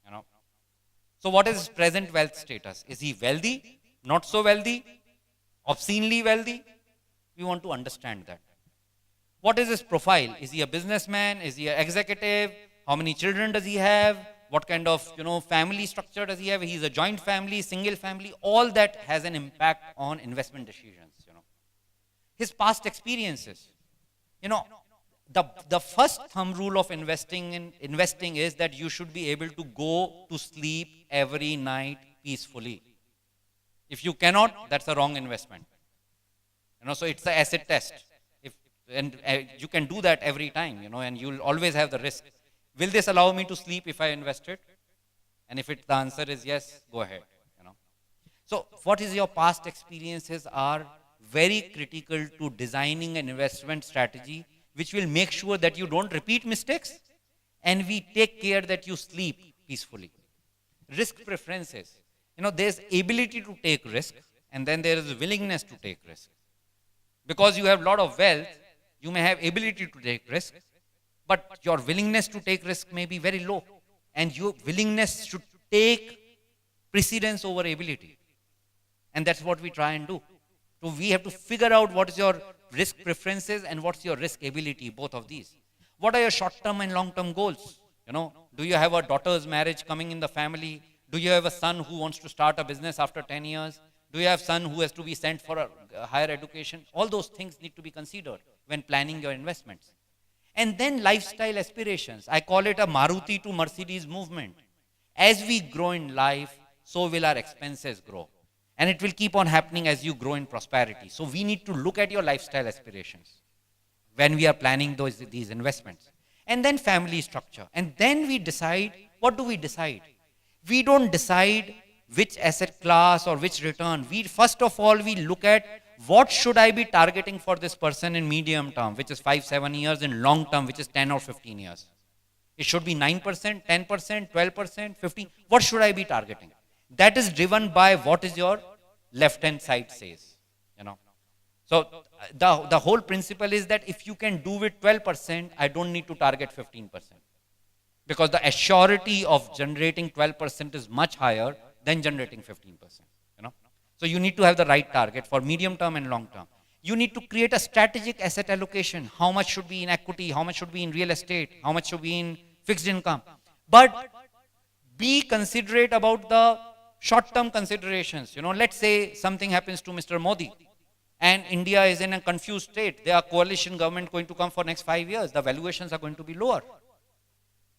You know. So what is his present wealth status? Is he wealthy? Not so wealthy? Obscenely wealthy? We want to understand that. What is his profile? Is he a businessman? Is he an executive? How many children does he have? What kind of, you know, family structure does he have? He's a joint family, single family. All that has an impact on investment decisions. You know, his past experiences. You know, the first thumb rule of investing is that you should be able to go to sleep every night peacefully. If you cannot, that's a wrong investment. You know, so it's the acid test. And you can do that every time, you know, and you'll always have the risk. Will this allow me to sleep if I invest it? And if the answer is yes, go ahead, you know. So what is your past experiences are very critical to designing an investment strategy which will make sure that you don't repeat mistakes and we take care that you sleep peacefully. Risk preferences. You know, there's ability to take risk and then there is willingness to take risk. Because you have a lot of wealth, you may have ability to take risk, but your willingness to take risk may be very low. And your willingness should take precedence over ability. And that's what we try and do. So we have to figure out what is your risk preferences and what's your risk ability, both of these. What are your short-term and long-term goals? You know, do you have a daughter's marriage coming in the family? Do you have a son who wants to start a business after 10 years? Do you have a son who has to be sent for a higher education? All those things need to be considered when planning your investments. And then lifestyle aspirations. I call it a Maruti to Mercedes movement. As we grow in life, so will our expenses grow. And it will keep on happening as you grow in prosperity. So we need to look at your lifestyle aspirations when we are planning these investments. And then family structure. And then we decide, what do we decide? We don't decide which asset class or which return. First of all, we look at what should I be targeting for this person in medium term, which is 5-7 years, in long term, which is 10 or 15 years. It should be 9%, 10%, 12%, 15%. What should I be targeting? That is driven by what is your left-hand side says. You know. So the whole principle is that if you can do it 12%, I don't need to target 15%. Because the assurity of generating 12% is much higher than generating 15%. You know? So you need to have the right target for medium term and long term. You need to create a strategic asset allocation. How much should be in equity? How much should be in real estate? How much should be in fixed income? But be considerate about the short-term considerations. You know, let's say something happens to Mr. Modi and India is in a confused state. There are coalition government going to come for next 5 years. The valuations are going to be lower.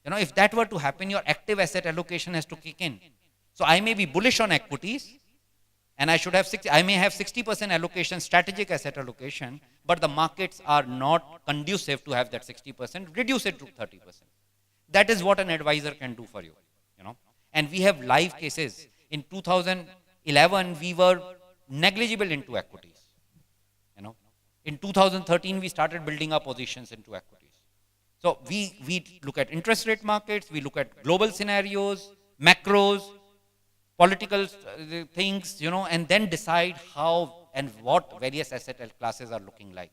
You know, if that were to happen, your active asset allocation has to kick in. So I may be bullish on equities and I may have 60% allocation, strategic asset allocation, but the markets are not conducive to have that 60%. Reduce it to 30%. That is what an advisor can do for you. And we have live cases. In 2011, we were negligible into equities. You know, in 2013, we started building our positions into equities. So we look at interest rate markets, we look at global scenarios, macros, political things, you know, and then decide how and what various asset classes are looking like.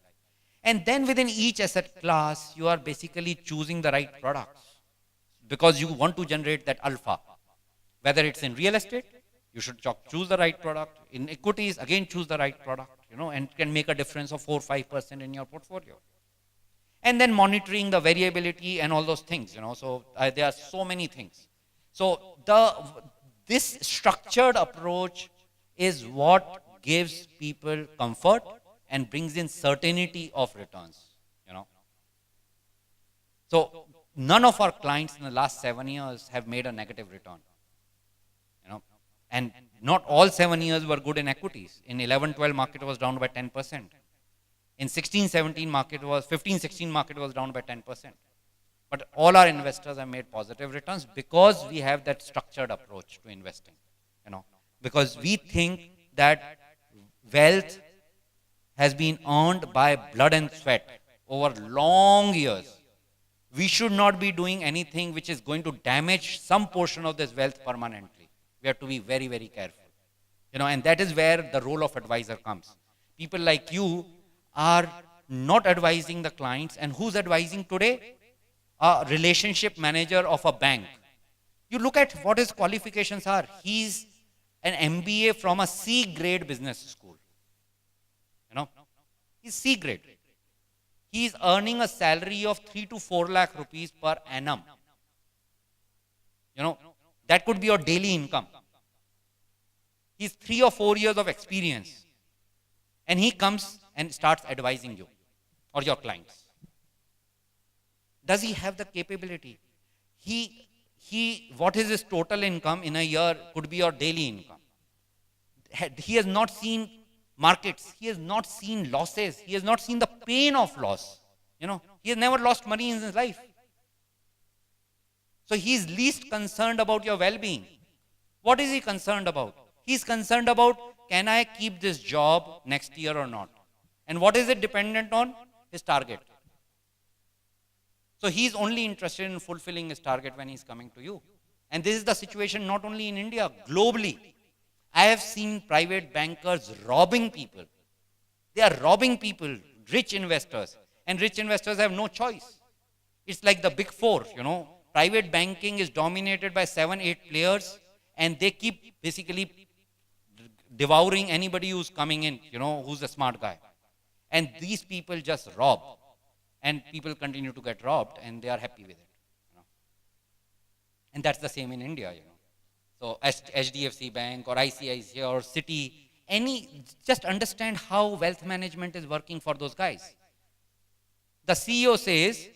And then within each asset class, you are basically choosing the right products because you want to generate that alpha. Whether it's in real estate, you should choose the right product. In equities, again, choose the right product, you know, and can make a difference of 4-5% in your portfolio. And then monitoring the variability and all those things, you know, so there are so many things. So this structured approach is what gives people comfort and brings in certainty of returns, you know. So none of our clients in the last 7 years have made a negative return, you know, and not all 7 years were good in equities. In 11-12 market was down by 10%. In 16-17 market was, 15-16 market was down by 10%. But all our investors have made positive returns because we have that structured approach to investing, you know, because we think that wealth has been earned by blood and sweat over long years. We should not be doing anything which is going to damage some portion of this wealth permanently. We have to be very, very careful, you know, and that is where the role of advisor comes. People like you are not advising the clients, and who's advising today? A relationship manager of a bank. You look at what his qualifications are. He's an MBA from a C grade business school. You know, he's C grade. He's earning a salary of 3 to 4 lakh rupees per annum. You know, that could be your daily income. He's 3 or 4 years of experience. And he comes and starts advising you or your clients. Does he have the capability? What is his total income in a year could be your daily income. He has not seen markets. He has not seen losses. He has not seen the pain of loss. You know, he has never lost money in his life. So he is least concerned about your well-being. What is he concerned about? He is concerned about, can I keep this job next year or not? And what is it dependent on? His target. So he is only interested in fulfilling his target when he is coming to you. And this is the situation not only in India, globally. I have seen private bankers robbing people. They are robbing people, rich investors. And rich investors have no choice. It's like the big four, you know. Private banking is dominated by 7-8 players, and they keep basically devouring anybody who's coming in, you know, who's a smart guy. And these people just rob. And people continue to get robbed, and they are happy with it. You know? And that's the same in India, you know. So HDFC Bank or ICICI or Citi, just understand how wealth management is working for those guys. The CEO says,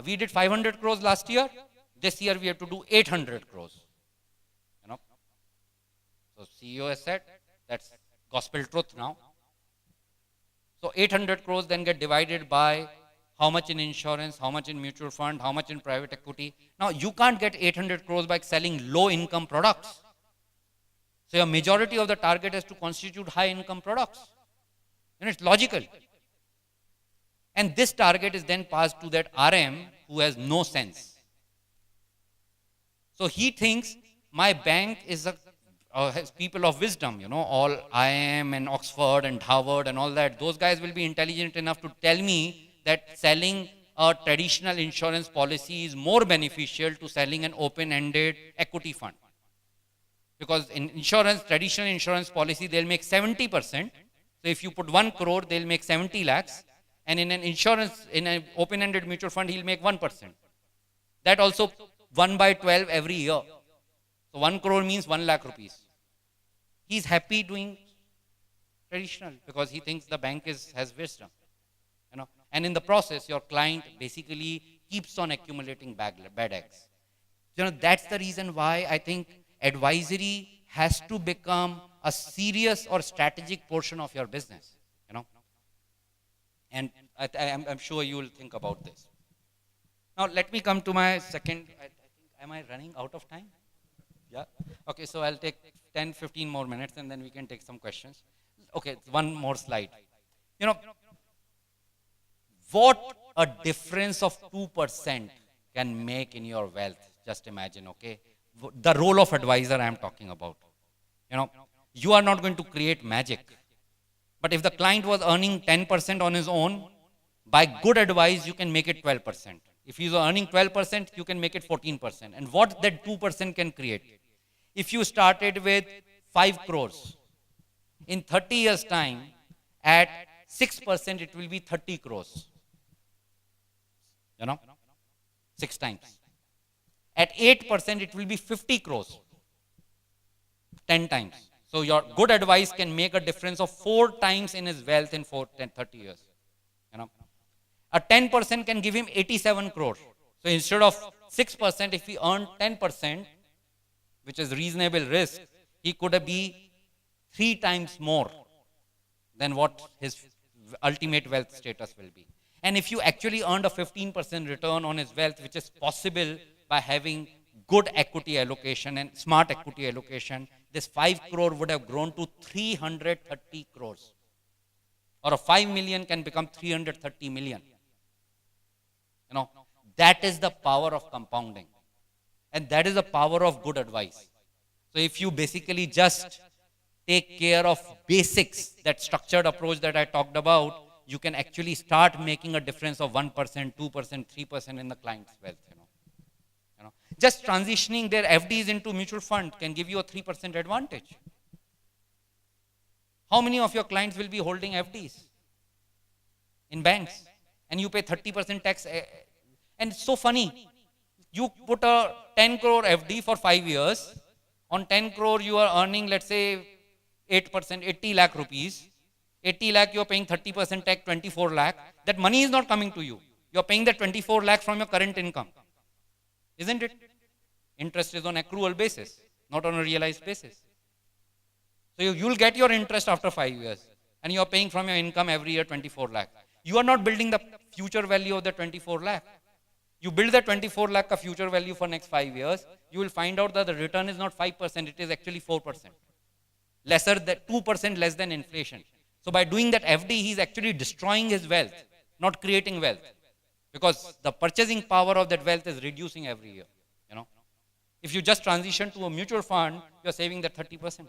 we did 500 crores last year. This year we have to do 800 crores. You know. So CEO has said, that's gospel truth now. So 800 crores then get divided by how much in insurance, how much in mutual fund, how much in private equity. Now you can't get 800 crores by selling low income products. So your majority of the target has to constitute high income products. And it's logical. And this target is then passed to that RM who has no sense. So he thinks my bank is has people of wisdom, you know, all IIM and Oxford and Harvard and all that. Those guys will be intelligent enough to tell me that selling a traditional insurance policy is more beneficial to selling an open-ended equity fund. Because in insurance, traditional insurance policy, they'll make 70%. So if you put 1 crore, they'll make 70 lakhs. And in an insurance, in an open-ended mutual fund, he'll make 1%. That also 1 by 12 every year. So 1 crore means 1 lakh rupees. He's happy doing traditional because he thinks the bank has wisdom. You know? And in the process, your client basically keeps on accumulating bad eggs. You know, that's the reason why I think advisory has to become a serious or strategic portion of your business. You know? And I'm sure you will think about this. Now, let me come to my second. Am I running out of time? Yeah. Okay, so I'll take 10, 15 more minutes and then we can take some questions. Okay, one more slide. You know, what a difference of 2% can make in your wealth. Just imagine, okay? The role of advisor I am talking about. You know, you are not going to create magic. But if the client was earning 10% on his own, by good advice, you can make it 12%. If he's earning 12%, you can make it 14%. And what that 2% can create? If you started with 5 crores, in 30 years' time, at 6%, it will be 30 crores. You know, 6 times. At 8%, it will be 50 crores. 10 times. So your good advice can make a difference of 4 times in his wealth in 30 years. You know, a 10% can give him 87 crores. So instead of 6%, if he earned 10%, which is reasonable risk, he could be 3 times more than what his ultimate wealth status will be. And if you actually earned a 15% return on his wealth, which is possible by having good equity allocation and smart equity allocation, this 5 crore would have grown to 330 crores. Or a 5 million can become 330 million. You know, that is the power of compounding. And that is the power of good advice. So if you basically just take care of basics, that structured approach that I talked about, you can actually start making a difference of 1%, 2%, 3% in the client's wealth. You know, just transitioning their FDs into mutual fund can give you a 3% advantage. How many of your clients will be holding FDs in banks? And you pay 30% tax. And it's so funny. You put a 10 crore FD for 5 years. On 10 crore, you are earning, let's say, 8%, 80 lakh rupees. 80 lakh, you are paying 30% tax, 24 lakh. That money is not coming to you. You are paying that 24 lakh from your current income. Isn't it? Interest is on accrual basis, not on a realized basis. So you'll get your interest after 5 years. And you are paying from your income every year 24 lakh. You are not building the future value of the 24 lakh. You build the 24 lakh of future value for next 5 years, you will find out that the return is not 5%, it is actually 4%. Lesser than 2% less than inflation. So by doing that FD, he is actually destroying his wealth, not creating wealth. Because the purchasing power of that wealth is reducing every year. You know, if you just transition to a mutual fund, you are saving that 30%.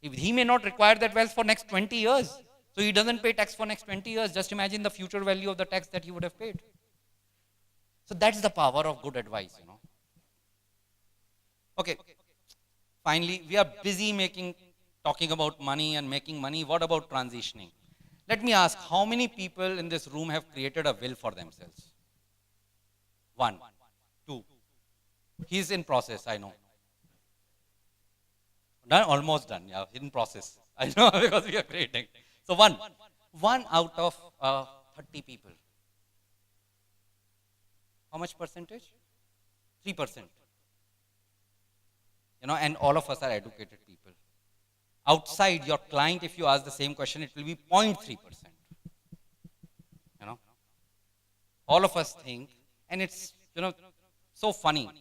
If he may not require that wealth for next 20 years. So he doesn't pay tax for next 20 years. Just imagine the future value of the tax that he would have paid. So that's the power of good advice, you know. Okay. Finally, we are busy talking about money and making money. What about transitioning? Let me ask, how many people in this room have created a will for themselves? 1, 2. He's in process, I know. Done? Almost done, yeah, in process. I know because we are creating. So one out of 30 people. How much percentage? 3%. You know, and all of us are educated people. Outside your client, if you ask the same question, it will be 0.3%. You know, all of us think, and it's, you know, so funny.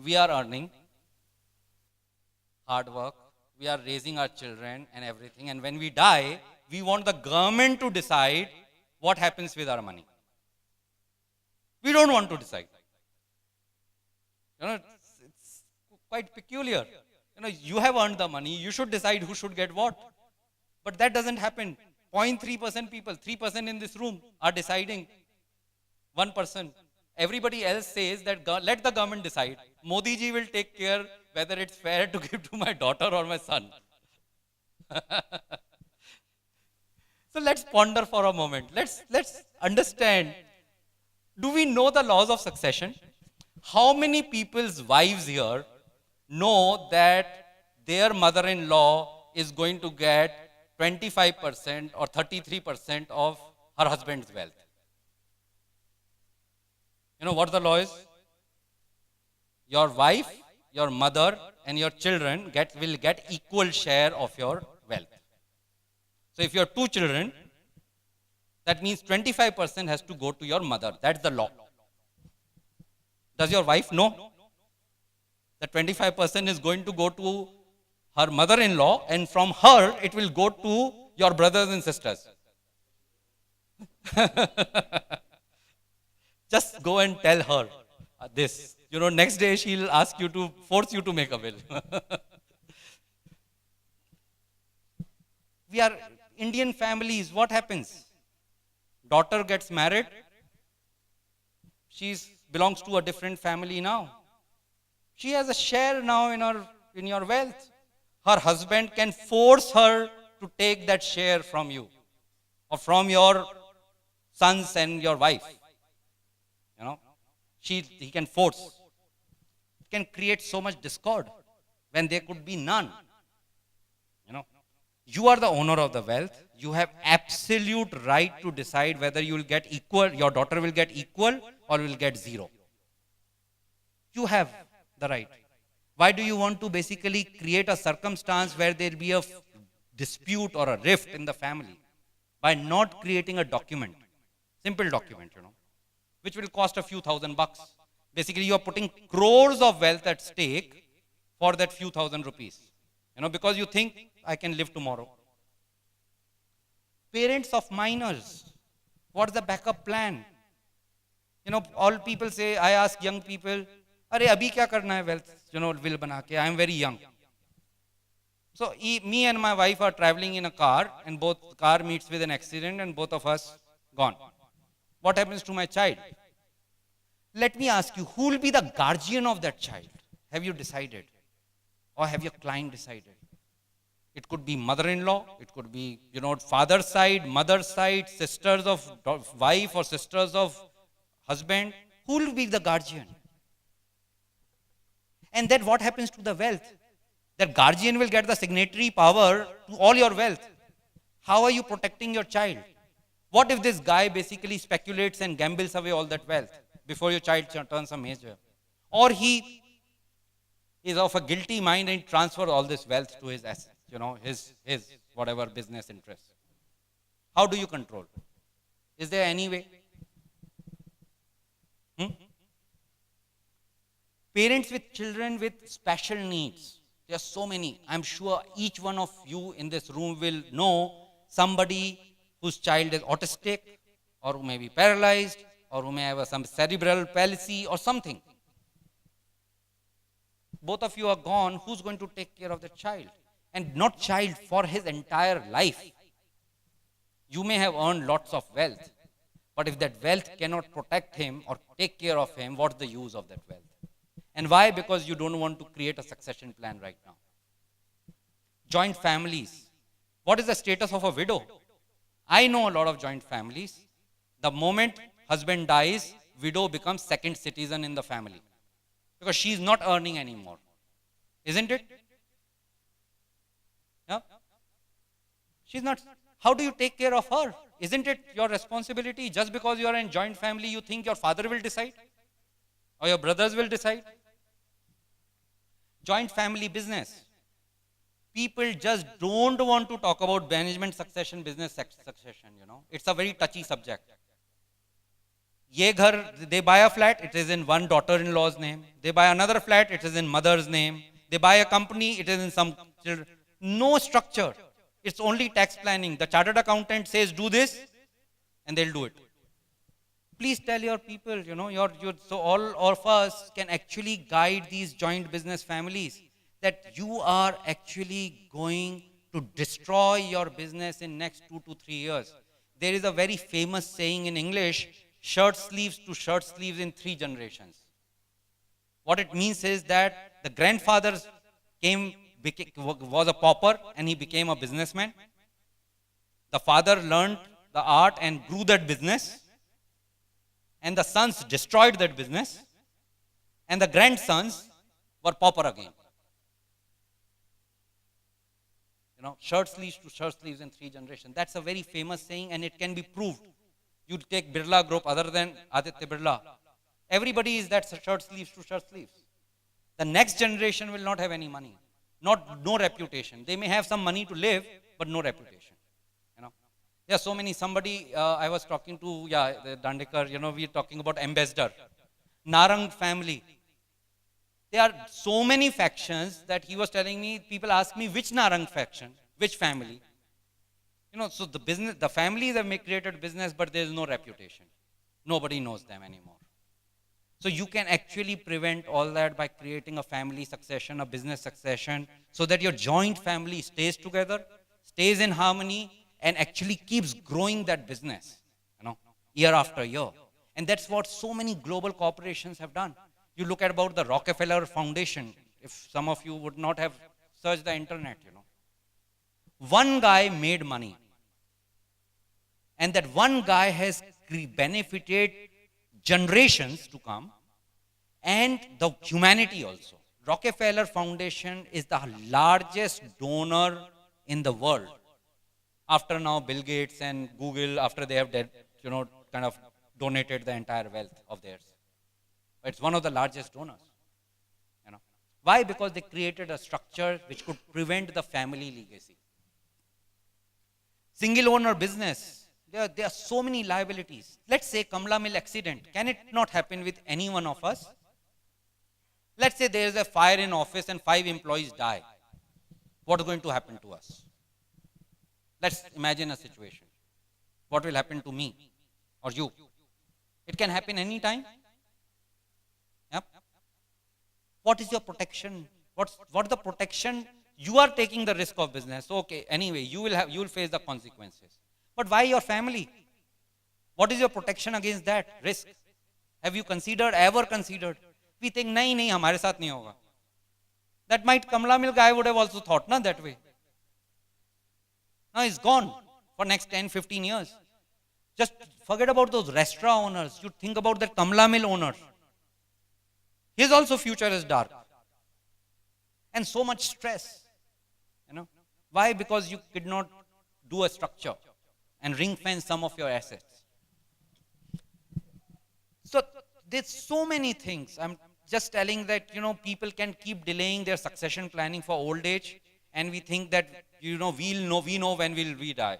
We are earning, hard work, we are raising our children and everything, and when we die, we want the government to decide what happens with our money. We don't want to decide. You know, it's quite peculiar. You know, you have earned the money, you should decide who should get what. But that doesn't happen. 0.3% people, 3% in this room are deciding. 1%. Everybody else says that let the government decide. Modi ji will take care whether it's fair to give to my daughter or my son. So let's ponder for a moment. Let's understand. Do we know the laws of succession? How many people's wives here know that their mother-in-law is going to get 25% or 33% of her husband's wealth? You know what the law is? Your wife, your mother, and your children will get equal share of your wealth. So if you have 2 children, that means 25% has to go to your mother. That's the law. Does your wife know? The 25% is going to go to her mother-in-law, and from her, it will go to your brothers and sisters. Just go and tell her this. Next day she'll ask you to, force you to make a will. We are Indian families, what happens? Daughter gets married, she belongs to a different family now. She has a share now in your wealth. Her husband can force her to take that share from you, or from your sons and your wife. He can force. It can create so much discord when there could be none. You are the owner of the wealth. You have absolute right to decide whether you will get equal, your daughter will get equal or will get zero. You have the right. Why do you want to basically create a circumstance where there will be a dispute or a rift in the family? By not creating a document, simple document, which will cost a few $1,000s. Basically, you are putting crores of wealth at stake for that few ₹1,000, because you think I can live tomorrow. Parents of minors, what's the backup plan? All people say, I ask young people, "Arey, abhi kya karna hai wealth? Will bana ke. I am very young." So me and my wife are traveling in a car, and both car meets with an accident, and both of us gone. What happens to my child? Let me ask you, who will be the guardian of that child? Have you decided? Or have your client decided? It could be mother-in-law, it could be, father's side, mother's side, sisters of wife or sisters of husband. Who will be the guardian? And then what happens to the wealth? That guardian will get the signatory power to all your wealth. How are you protecting your child? What if this guy basically speculates and gambles away all that wealth before your child turns a major? Or he is of a guilty mind and transfers all this wealth to his assets, his whatever business interest. How do you control? Is there any way? Parents with children with special needs. There are so many. I'm sure each one of you in this room will know somebody whose child is autistic, or who may be paralyzed, or who may have some cerebral palsy or something. Both of you are gone. Who's going to take care of the child? And not child, for his entire life. You may have earned lots of wealth, but if that wealth cannot protect him or take care of him, what's the use of that wealth? And why? Because you don't want to create a succession plan right now. Joint families. What is the status of a widow? I know a lot of joint families. The moment husband dies, widow becomes second citizen in the family, because she is not earning anymore. Isn't it? Yeah? She's not. How do you take care of her? Isn't it your responsibility? Just because you are in joint family, you think your father will decide? Or your brothers will decide? Joint family business. People just don't want to talk about management succession, business succession, It's a very touchy subject. They buy a flat, it is in one daughter-in-law's name. They buy another flat, it is in mother's name. They buy a company, it is in some children. No structure. It's only tax planning. The chartered accountant says, do this, and they'll do it. Please tell your people, so all of us can actually guide these joint business families, that you are actually going to destroy your business in next 2 to 3 years. There is a very famous saying in English, shirt sleeves to shirt sleeves in 3 generations. What it means is that the grandfather was a pauper and he became a businessman. The father learned the art and grew that business. And the sons destroyed that business. And the grandsons were pauper again. Shirt sleeves to shirt sleeves in 3 generations. That's a very famous saying, and it can be proved. You take Birla Group, other than Aditya Birla. Everybody is that shirt sleeves to shirt sleeves. The next generation will not have any money, no reputation. They may have some money to live, but no reputation. There are so many. Somebody I was talking to, Dandekar. We are talking about ambassador, Narang family. there are so many factions that he was telling me, people ask me, which Narang faction, which family? You know, so the business, the families have created business, but there is no reputation. Nobody knows them anymore. So you can actually prevent all that by creating a family succession, a business succession, so that your joint family stays together, stays in harmony, and actually keeps growing that business, you know, year after year. And that's what so many global corporations have done. You look at about the Rockefeller Foundation, if some of you would not have searched the internet, you know. One guy made money. And that one guy has benefited generations to come and the humanity also. Rockefeller Foundation is the largest donor in the world. After now Bill Gates and Google, after they have, you know, kind of donated the entire wealth of theirs. It's one of the largest donors. You know. Why? Because they created a structure which could prevent the family legacy. Single owner business. There are so many liabilities. Let's say Kamla Mill accident. Can it not happen with any one of us? Let's say there is a fire in office and 5 employees die. What is going to happen to us? Let's imagine a situation. What will happen to me or you? It can happen anytime. Yep. What is your protection? What's the protection? You are taking the risk of business. Okay, anyway, you will face the consequences. But why your family? What is your protection against that risk? Have you ever considered? We think, nahi, hamare saath nahi hoga. That might Kamla Mill guy would have also thought, na, that way. Now he's gone for next 10, 15 years. Just forget about those restaurant owners. You think about that Kamla Mill owner. His also future is dark. And so much stress. You know. Why? Because you could not do a structure and ring fence some of your assets. So there's so many things. I'm just telling that, you know, people can keep delaying their succession planning for old age, and we think that, you know, we know when we die.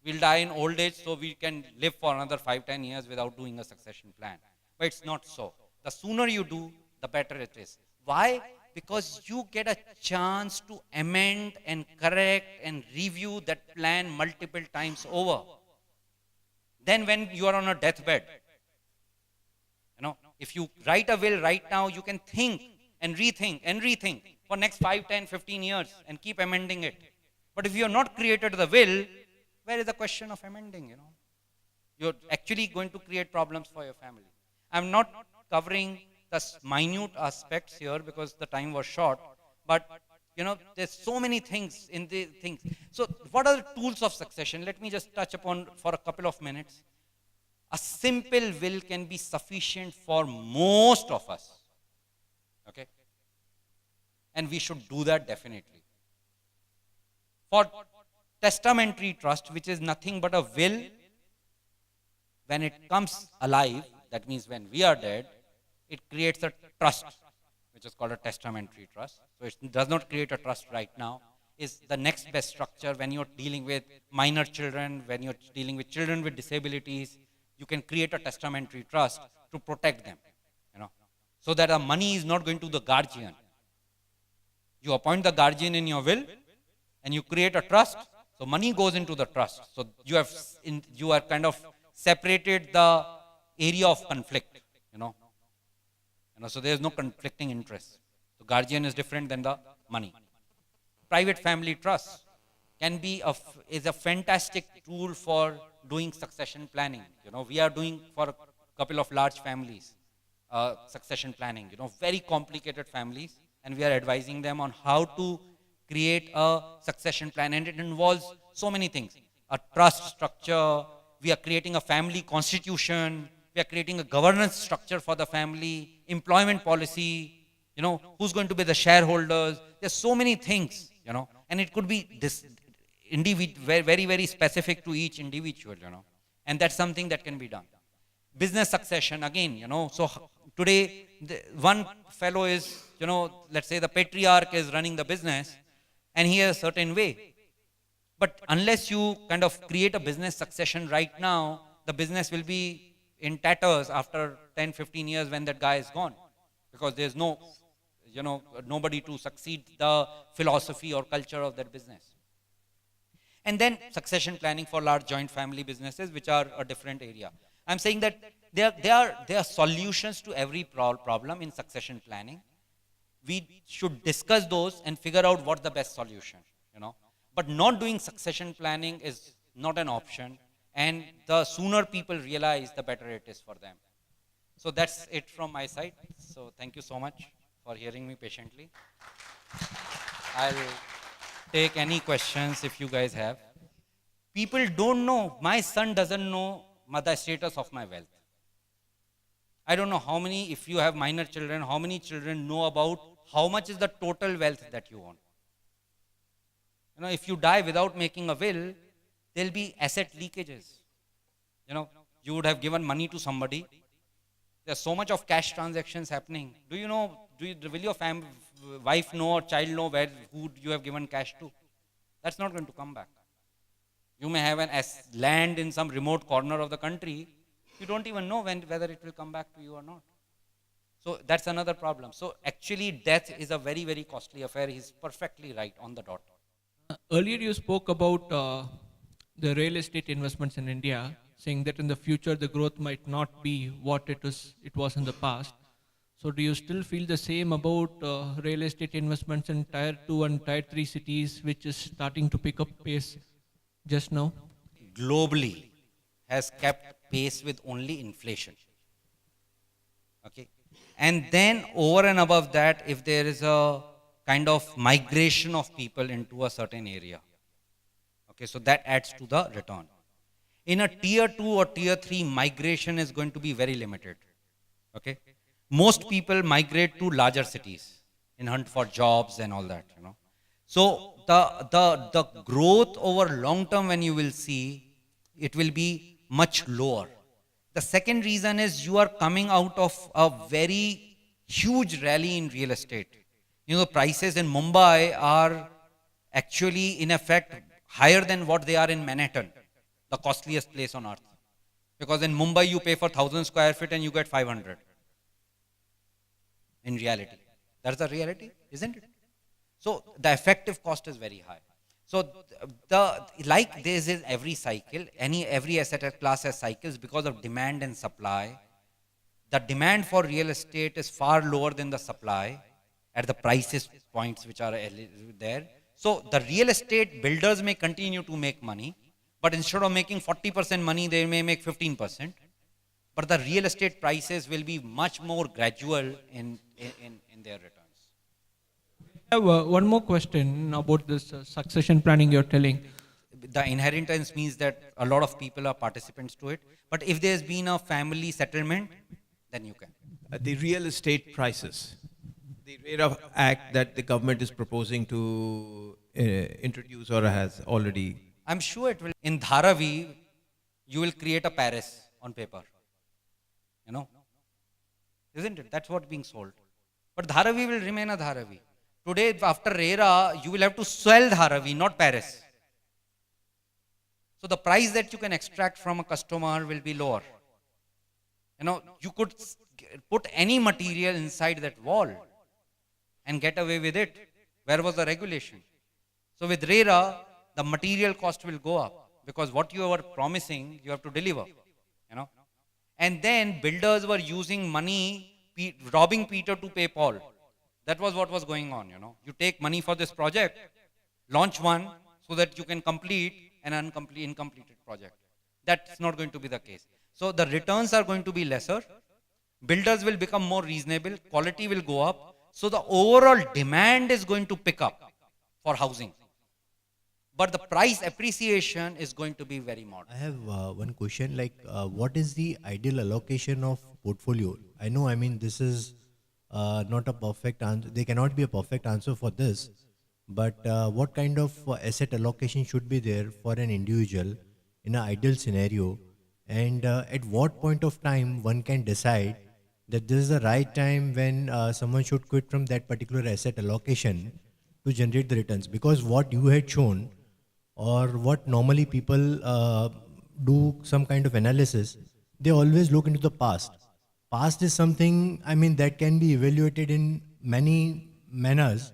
We'll die in old age, so we can live for another 5-10 years without doing a succession plan. But it's not so. The sooner you do, the better it is. Why? Because you get a chance to amend and correct and review that plan multiple times over. Then when you are on a deathbed, you know, if you write a will right now, you can think and rethink for next 5, 10, 15 years and keep amending it. But if you have not created the will, where is the question of amending, you know? You're actually going to create problems for your family. I'm not covering the minute aspects here because the time was short, but, you know, there's so many things in the things. So what are the tools of succession? Let me just touch upon for a couple of minutes. A simple will can be sufficient for most of us. Okay? And we should do that definitely. For testamentary trust, which is nothing but a will, when it comes alive, that means when we are dead, it creates a trust, which is called a testamentary trust. So it does not create a trust right now. Is the next best structure when you're dealing with minor children, when you're dealing with children with disabilities, you can create a testamentary trust to protect them, you know, so that the money is not going to the guardian. You appoint the guardian in your will, and you create a trust. So money goes into the trust. So you are kind of separated the area of conflict, you know. So there is no conflicting interest. The guardian is different than the money. Private family trust is a fantastic tool for doing succession planning. You know, we are doing for a couple of large families succession planning. You know, very complicated families, and we are advising them on how to create a succession plan, and it involves so many things. A trust structure. We are creating a family constitution. We are creating a governance structure for the family, employment policy, you know, who's going to be the shareholders. There's so many things, you know, and it could be this very, very specific to each individual, you know, and that's something that can be done. Business succession, again, you know, so today, one fellow is, you know, let's say the patriarch is running the business and he has a certain way. But unless you kind of create a business succession right now, the business will be in tatters after 10, 15 years when that guy is gone, because there's no nobody to succeed the philosophy or culture of that business. And then succession planning for large joint family businesses, which are a different area. I'm saying that there are solutions to every problem in succession planning. We should discuss those and figure out what's the best solution, But not doing succession planning is not an option. And the sooner people realize, the better it is for them. So that's it from my side. So thank you so much for hearing me patiently. I'll take any questions if you guys have. People don't know, my son doesn't know the status of my wealth. I don't know how many, if you have minor children, how many children know about how much is the total wealth that you own. If you die without making a will, there'll be asset leakages. You would have given money to somebody. There's so much of cash transactions happening. Do you know, will your wife know or child know who you have given cash to? That's not going to come back. You may have land in some remote corner of the country. You don't even know whether it will come back to you or not. So that's another problem. So actually death is a very, very costly affair. He's perfectly right on the dot. Earlier you spoke about the real estate investments in India, saying that in the future the growth might not be what it was in the past. So do you still feel the same about real estate investments in Tier 2 and Tier 3 cities, which is starting to pick up pace just now? Globally has kept pace with only inflation. Okay. And then over and above that, if there is a kind of migration of people into a certain area, okay, so that adds to the return. In a Tier 2 or Tier 3, migration is going to be very limited. Okay. Most people migrate to larger cities in hunt for jobs and all that, So the growth over long term, when you will see, it will be much lower. The second reason is you are coming out of a very huge rally in real estate. Prices in Mumbai are actually in effect higher than what they are in Manhattan, the costliest place on earth. Because in Mumbai you pay for 1,000 square feet and you get 500. In reality. That's the reality, isn't it? So the effective cost is very high. So like this is every cycle, every asset class has cycles because of demand and supply. The demand for real estate is far lower than the supply at the prices points which are there. So the real estate builders may continue to make money, but instead of making 40% money, they may make 15%. But the real estate prices will be much more gradual in their returns. I have one more question about this succession planning you're telling. The inheritance means that a lot of people are participants to it. But if there's been a family settlement, then you can. The real estate prices, the RERA Act that the government is proposing to introduce or has already. I'm sure it will. In Dharavi, you will create a Paris on paper. Isn't it? That's what's being sold. But Dharavi will remain a Dharavi. Today, after RERA, you will have to sell Dharavi, not Paris. So the price that you can extract from a customer will be lower. You could put any material inside that wall and get away with it. Where was the regulation? So with RERA, the material cost will go up because what you are promising, you have to deliver. And then builders were using money, robbing Peter to pay Paul. That was what was going on. You take money for this project, launch one so that you can complete an incompleted project. That's not going to be the case. So the returns are going to be lesser. Builders will become more reasonable. Quality will go up. So the overall demand is going to pick up for housing. But the price appreciation is going to be very modest. I have one question, what is the ideal allocation of portfolio? I know, this is not a perfect answer. There cannot be a perfect answer for this. But what kind of asset allocation should be there for an individual in an ideal scenario? And at what point of time one can decide that this is the right time when someone should quit from that particular asset allocation to generate the returns? Because what you had shown, or what normally people do some kind of analysis, they always look into the past. Past is something, that can be evaluated in many manners,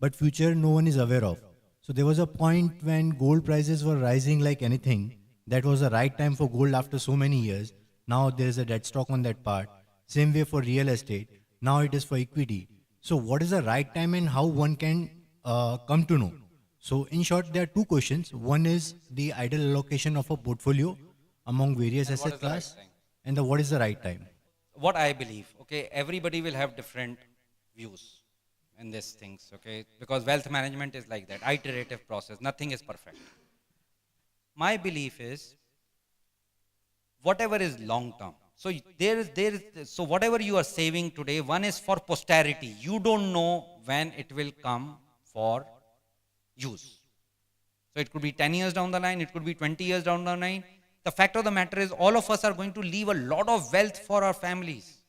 but future no one is aware of. So there was a point when gold prices were rising like anything. That was the right time for gold after so many years. Now there is a dead stock on that part. Same way for real estate. Now it is for equity. So what is the right time and how one can come to know? So in short, there are two questions. One is the ideal allocation of a portfolio among various And what asset is the right class, time? and what is the right time? What I believe, okay, everybody will have different views in these things, okay, because wealth management is like that, iterative process, nothing is perfect. My belief is whatever is long term. So so whatever you are saving today, one is for posterity. You don't know when it will come for use. So it could be 10 years down the line, it could be 20 years down the line. The fact of the matter is all of us are going to leave a lot of wealth for our families.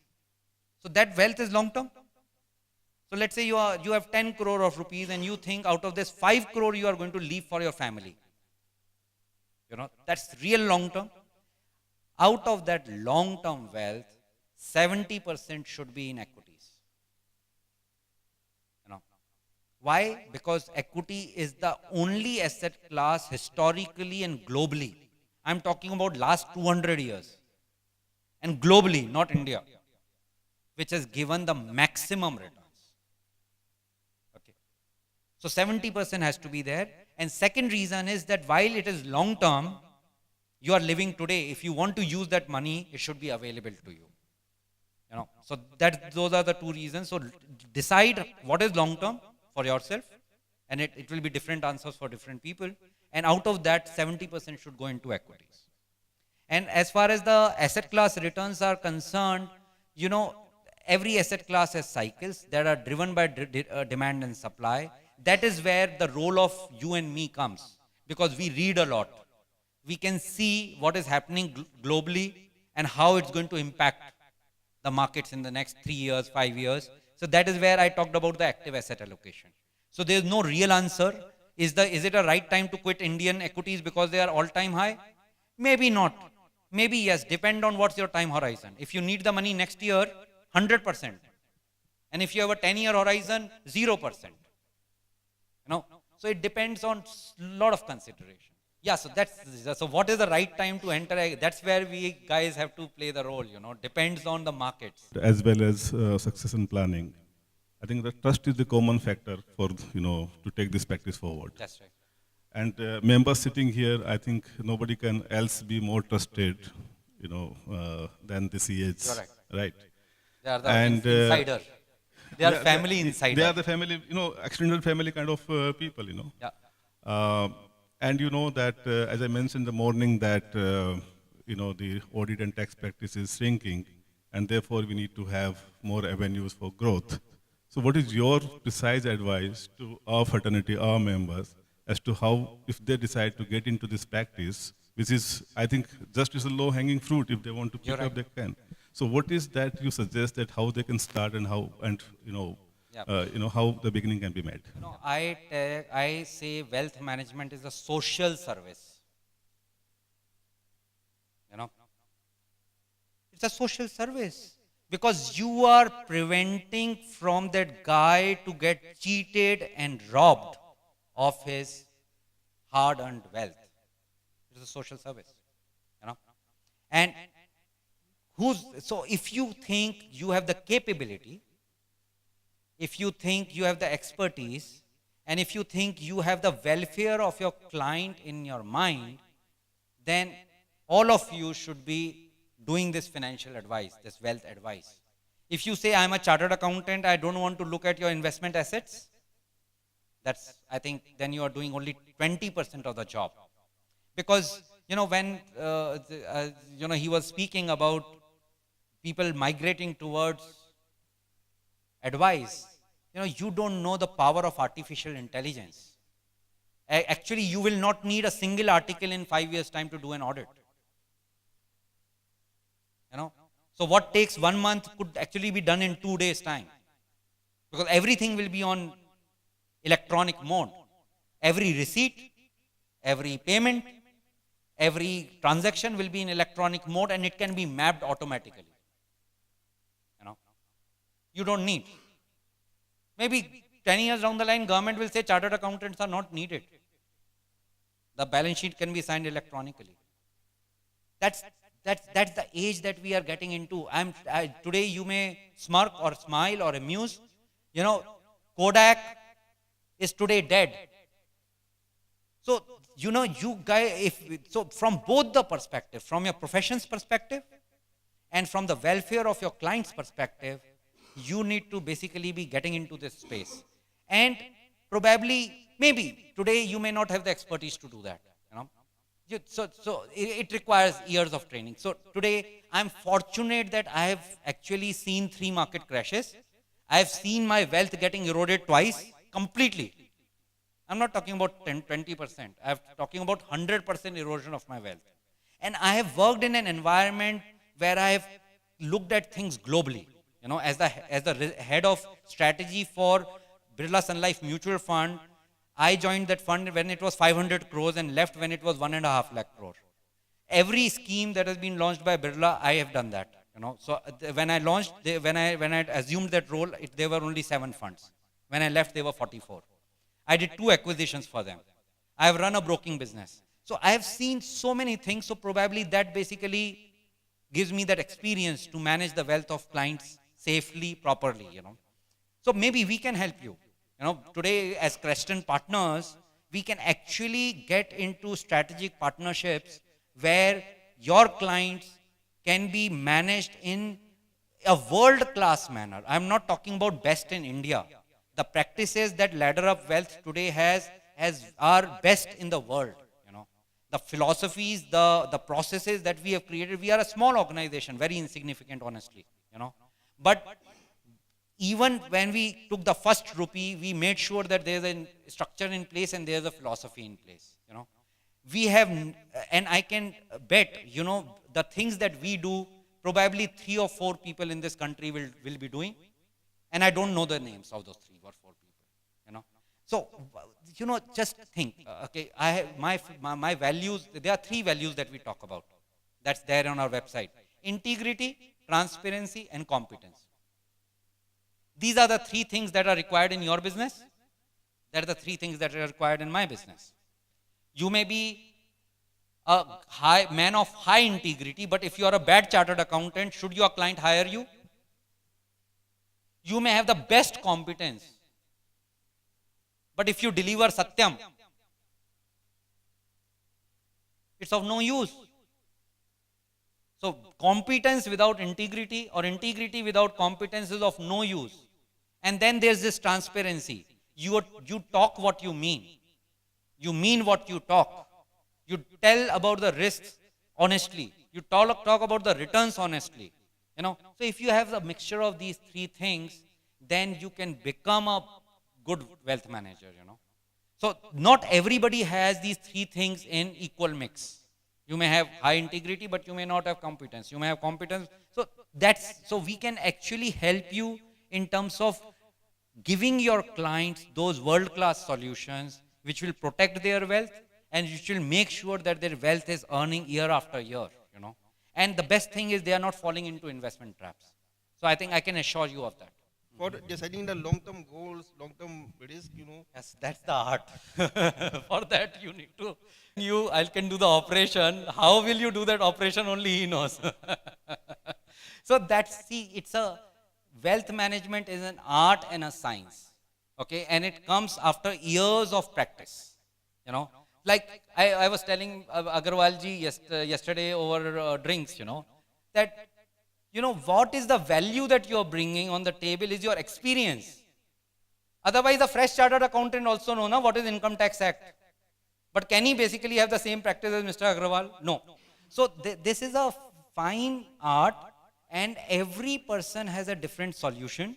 So that wealth is long term. So let's say you have 10 crore of rupees and you think out of this 5 crore you are going to leave for your family. You know, that's real long term. Out of that long term wealth, 70% should be in equities. You know, why? Because equity is the only asset class historically and globally. I'm talking about last 200 years. And globally, not India, which has given the maximum returns. Okay. So 70% has to be there. And second reason is that while it is long term, you are living today. If you want to use that money, it should be available to you. You know, so those are the two reasons. So decide what is long term for yourself, and it will be different answers for different people. And out of that, 70% should go into equities. And as far as the asset class returns are concerned, you know, every asset class has cycles that are driven by demand and supply. That is where the role of you and me comes, because we read a lot. We can see what is happening globally and how it's going to impact the markets in the next 3 years, 5 years. So that is where I talked about the active asset allocation. So there is no real answer. Is it a right time to quit Indian equities because they are all-time high? Maybe not. Maybe yes, depend on what's your time horizon. If you need the money next year, 100%. And if you have a 10-year horizon, 0%. You know, so it depends on a lot of consideration. Yeah, so what is the right time to enter? That's where we guys have to play the role, you know, depends on the markets. As well as succession planning. I think that trust is the common factor for, to take this practice forward. That's right. And members sitting here, I think nobody can else be more trusted, than the CH. Correct. Right. They are the insider. They are family insider. They are the family, extended family kind of people, Yeah. And you know that, as I mentioned in the morning, that, the audit and tax practice is shrinking, and therefore we need to have more avenues for growth. So what is your precise advice to our fraternity, our members, as to how, if they decide to get into this practice, which is, I think, just is a low-hanging fruit, if they want to pick up, they can. So what is that you suggest that how they can start and how, and how the beginning can be made? No, I say wealth management is a social service. You know, it's a social service because you are preventing from that guy to get cheated and robbed of his hard-earned wealth. It's a social service, you know, and so if you think you have the capability, if you think you have the expertise, and if you think you have the welfare of your client in your mind, then all of you should be doing this financial advice, this wealth advice. If you say, I'm a chartered accountant, I don't want to look at your investment assets, I think then you are doing only 20% of the job. Because, when, he was speaking about people migrating towards advice, you don't know the power of artificial intelligence. Actually, you will not need a single article in 5 years' time to do an audit. So what takes 1 month could actually be done in 2 days' time. Because everything will be on electronic mode. Every receipt, every payment, every transaction will be in electronic mode, and it can be mapped automatically. You don't need. Maybe 10 years down the line, government will say chartered accountants are not needed. The balance sheet can be signed electronically. That's the age that we are getting into. Today you may smirk or smile or amuse. You know, Kodak is today dead. So, you know, you guys, so from both the perspective, from your profession's perspective and from the welfare of your client's perspective, you need to basically be getting into this space. And probably, maybe today you may not have the expertise to do that. You know, so it requires years of training. So today I'm fortunate that I have actually seen 3 market crashes. I have seen my wealth getting eroded twice completely. I'm not talking about 10, 20%. I'm talking about 100% erosion of my wealth. And I have worked in an environment where I have looked at things globally. You know, as the head of strategy for Birla Sun Life Mutual Fund, I joined that fund when it was 500 crores and left when it was 1.5 lakh crore. Every scheme that has been launched by Birla, I have done that. You know, so when I launched, when I assumed that role, there were only 7 funds. When I left, there were 44. I did 2 acquisitions for them. I have run a broking business. So I have seen so many things. So probably that basically gives me that experience to manage the wealth of clients safely, properly, you know. So maybe we can help you. You know, today as Creston partners, we can actually get into strategic partnerships where your clients can be managed in a world-class manner. I'm not talking about best in India. The practices that Ladder Up Wealth today has are best in the world. You know, the philosophies, the processes that we have created. We are a small organization, very insignificant, honestly. You know, but even when we took the first rupee, we made sure that there's a structure in place and there's a philosophy in place. You know, we have, and I can bet, you know, the things that we do, probably 3 or 4 people in this country will be doing. And I don't know the names of those 3 or 4 people, you know. So, you know, just think, okay, I have my values, there are 3 values that we talk about. That's there on our website. Integrity, transparency, and competence. These are the 3 things that are required in your business. That are the 3 things that are required in my business. You may be a man of high integrity, but if you are a bad chartered accountant, should your client hire you? You may have the best competence, but if you deliver Satyam, it's of no use. So competence without integrity or integrity without competence is of no use. And then there's this transparency. You talk what you mean. You mean what you talk. You tell about the risks honestly. You talk about the returns honestly. You know, so if you have a mixture of these 3 things, then you can become a good wealth manager, you know. So not everybody has these 3 things in equal mix. You may have high integrity, but you may not have competence. You may have competence. So we can actually help you in terms of giving your clients those world-class solutions which will protect their wealth and which will make sure that their wealth is earning year after year, you know. And the best thing is they are not falling into investment traps. So I think I can assure you of that. For deciding the long-term goals, long-term risk, you know. Yes, that's the art. For that you need to, I can do the operation. How will you do that operation? Only he knows. So wealth management is an art and a science. Okay, and it comes after years of practice. You know, like I was telling Agarwalji yesterday over drinks, you know, that, you know, what is the value that you are bringing on the table is your experience. Otherwise, a fresh chartered accountant also knows what is Income Tax Act. But can he basically have the same practice as Mr. Agrawal? No. So this is a fine art, and every person has a different solution,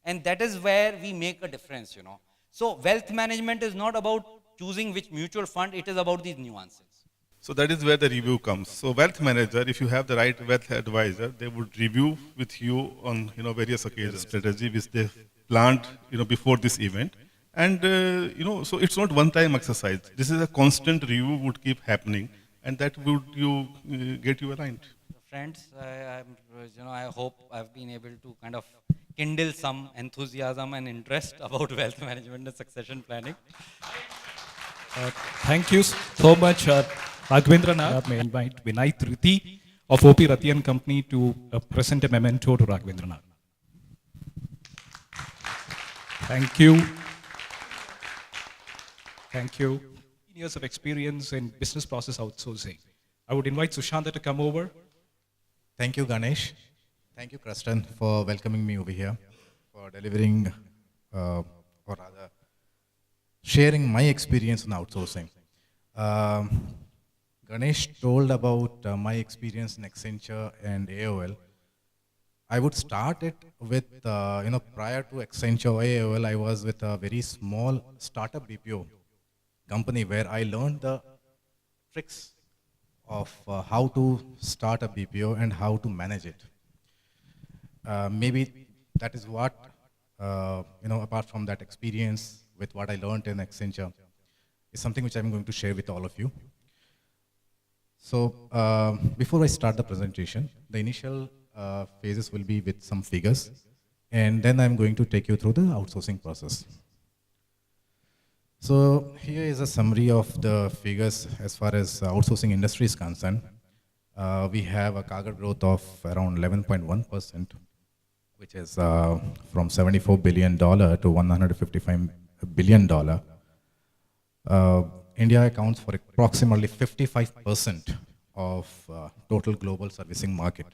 and that is where we make a difference, you know. So wealth management is not about choosing which mutual fund, it is about these nuances. So that is where the review comes. So wealth manager, if you have the right wealth advisor, they would review with you on, you know, various occasions strategy which they planned, you know, before this event. And, you know, so it's not one-time exercise. This is a constant review would keep happening, and that would get you aligned. Friends, I hope I've been able to kind of kindle some enthusiasm and interest about wealth management and succession planning. Thank you so much, Raghavendranath. May I invite Vinay Triti of OP Rati and Company to present a memento to Raghavendranath. Thank you. Thank you. Years of experience in business process outsourcing. I would invite Sushanta to come over. Thank you, Ganesh. Thank you, Kristen, for welcoming me over here, for delivering, or rather, sharing my experience in outsourcing. Ganesh told about my experience in Accenture and AOL. I would start it with, prior to Accenture or AOL, I was with a very small startup BPO company where I learned the tricks of how to start a BPO and how to manage it. Maybe that is what, apart from that experience with what I learned in Accenture, is something which I'm going to share with all of you. So before I start the presentation, the initial phases will be with some figures, and then I'm going to take you through the outsourcing process. So here is a summary of the figures as far as outsourcing industry is concerned. We have a CAGR growth of around 11.1%, which is from $74 billion to $155 billion. India accounts for approximately 55% of total global servicing market.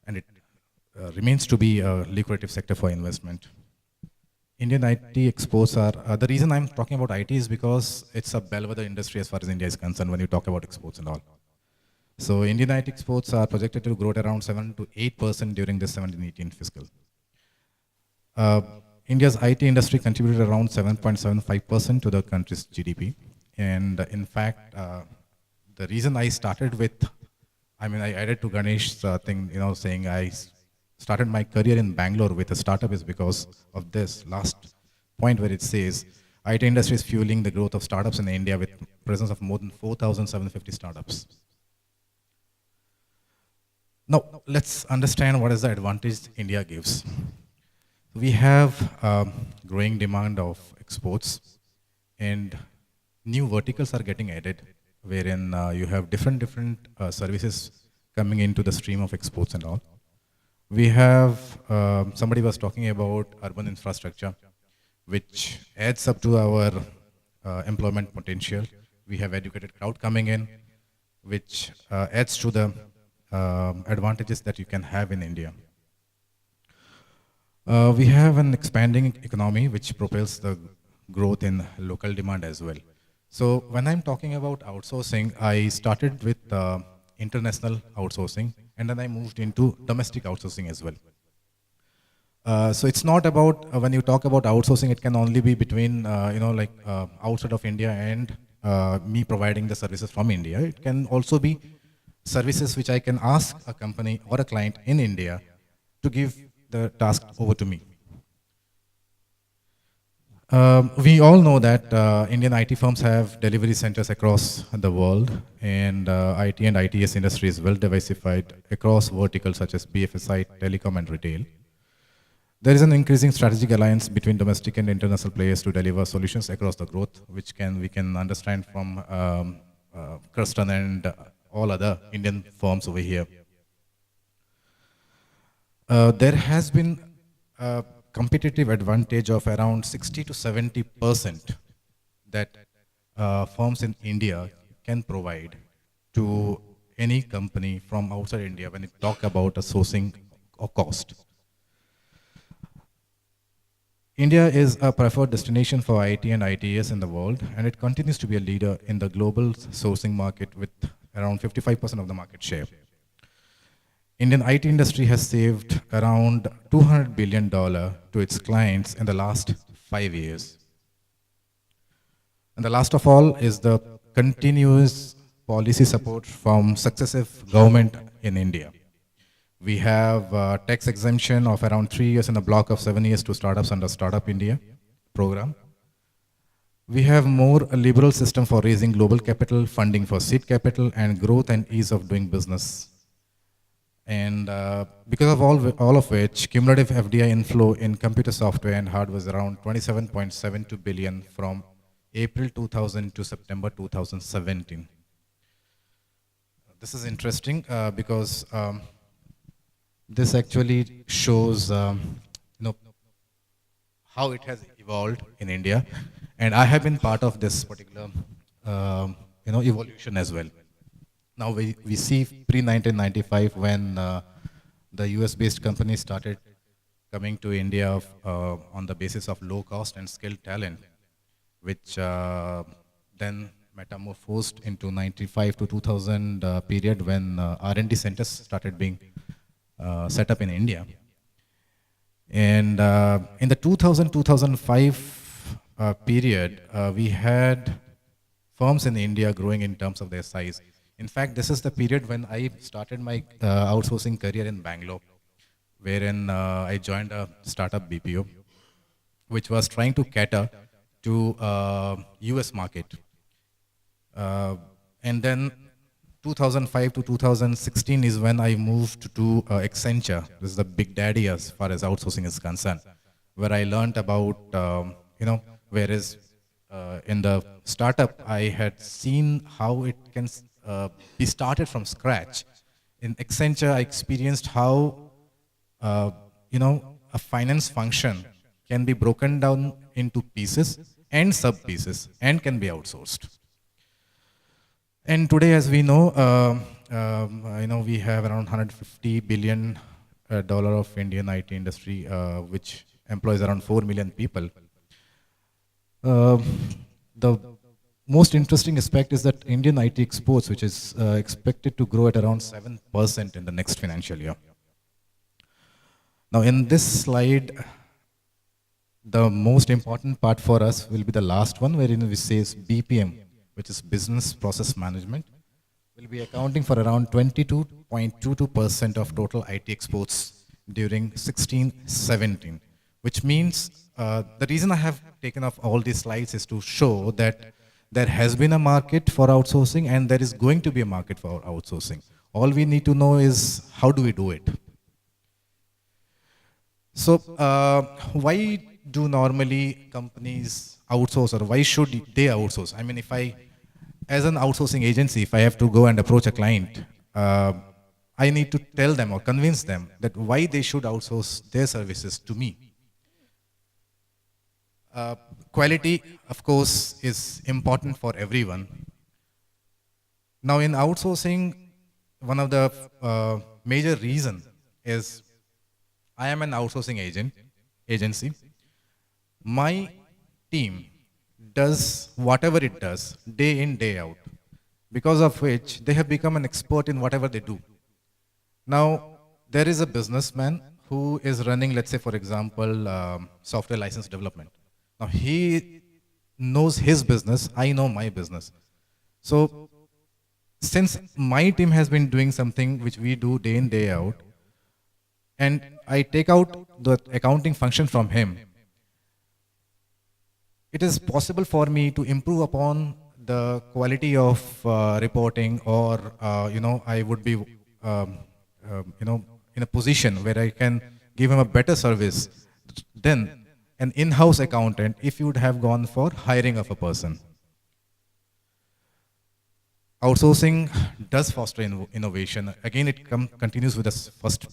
And it remains to be a lucrative sector for investment. Indian IT exports are, the reason I'm talking about IT is because it's a bellwether industry as far as India is concerned when you talk about exports and all. So Indian IT exports are projected to grow at around 7 to 8% during this 17-18 fiscal. India's IT industry contributed around 7.75% to the country's GDP. And in fact, the reason I started with, I added to Ganesh's thing, saying I started my career in Bangalore with a startup is because of this last point where it says, IT industry is fueling the growth of startups in India with presence of more than 4,750 startups. Now, let's understand what is the advantage India gives. We have growing demand of exports, and new verticals are getting added, wherein you have different services coming into the stream of exports and all. We have, somebody was talking about urban infrastructure, which adds up to our employment potential. We have educated crowd coming in, which adds to the advantages that you can have in India. We have an expanding economy which propels the growth in local demand as well. So when I'm talking about outsourcing, I started with international outsourcing, and then I moved into domestic outsourcing as well. So it's not about, when you talk about outsourcing, it can only be between, outside of India and me providing the services from India. It can also be services which I can ask a company or a client in India to give the task over to me. We all know that Indian IT firms have delivery centers across the world, and IT and ITS industry is well diversified across verticals such as BFSI, telecom, and retail. There is an increasing strategic alliance between domestic and international players to deliver solutions across the growth, which we can understand from Kirsten and all other Indian firms over here. There has been a competitive advantage of around 60 to 70% that firms in India can provide to any company from outside India when you talk about a sourcing or cost. India is a preferred destination for IT and ITS in the world, and it continues to be a leader in the global sourcing market with around 55% of the market share. Indian IT industry has saved around $200 billion to its clients in the last 5 years. And the last of all is the continuous policy support from successive government in India. We have tax exemption of around 3 years and a block of 7 years to startups under Startup India program. We have more a liberal system for raising global capital, funding for seed capital, and growth and ease of doing business. And because of all of which, cumulative FDI inflow in computer software and hardware was around 27.72 billion from April 2000 to September 2017. This is interesting because this actually shows how it has evolved in India, and I have been part of this particular evolution as well. Now we see pre-1995 when the US-based companies started coming to India on the basis of low cost and skilled talent, which then metamorphosed into 95 to 2000 period when R&D centers started being set up in India. And in the 2000-2005 period, we had firms in India growing in terms of their size. In fact, this is the period when I started my outsourcing career in Bangalore, wherein I joined a startup BPO, which was trying to cater to US market. And then 2005 to 2016 is when I moved to Accenture. This is the big daddy as far as outsourcing is concerned, where I learned about, whereas in the startup, I had seen how it can be started from scratch. In Accenture, I experienced how, a finance function can be broken down into pieces and sub-pieces and can be outsourced. And today, as we know, we have around $150 billion of Indian IT industry, which employs around 4 million people. The most interesting aspect is that Indian IT exports, which is expected to grow at around 7% in the next financial year. Now, in this slide, the most important part for us will be the last one, wherein we say BPM, which is Business Process Management, will be accounting for around 22.22% of total IT exports during 16-17, which means the reason I have taken off all these slides is to show that there has been a market for outsourcing and there is going to be a market for outsourcing. All we need to know is how do we do it. So why do normally companies outsource, or why should they outsource? I mean, as an outsourcing agency, if I have to go and approach a client, I need to tell them or convince them that why they should outsource their services to me. Quality, of course, is important for everyone. Now, in outsourcing, one of the major reasons is I am an outsourcing agency. My team does whatever it does, day in, day out, because of which they have become an expert in whatever they do. Now, there is a businessman who is running, let's say, for example, software license development. Now, he knows his business, I know my business. So, since my team has been doing something which we do day in, day out, and I take out the accounting function from him, it is possible for me to improve upon the quality of reporting, or I would be in a position where I can give him a better service than an in-house accountant if you would have gone for hiring of a person. Outsourcing does foster innovation. Again, it continues with this first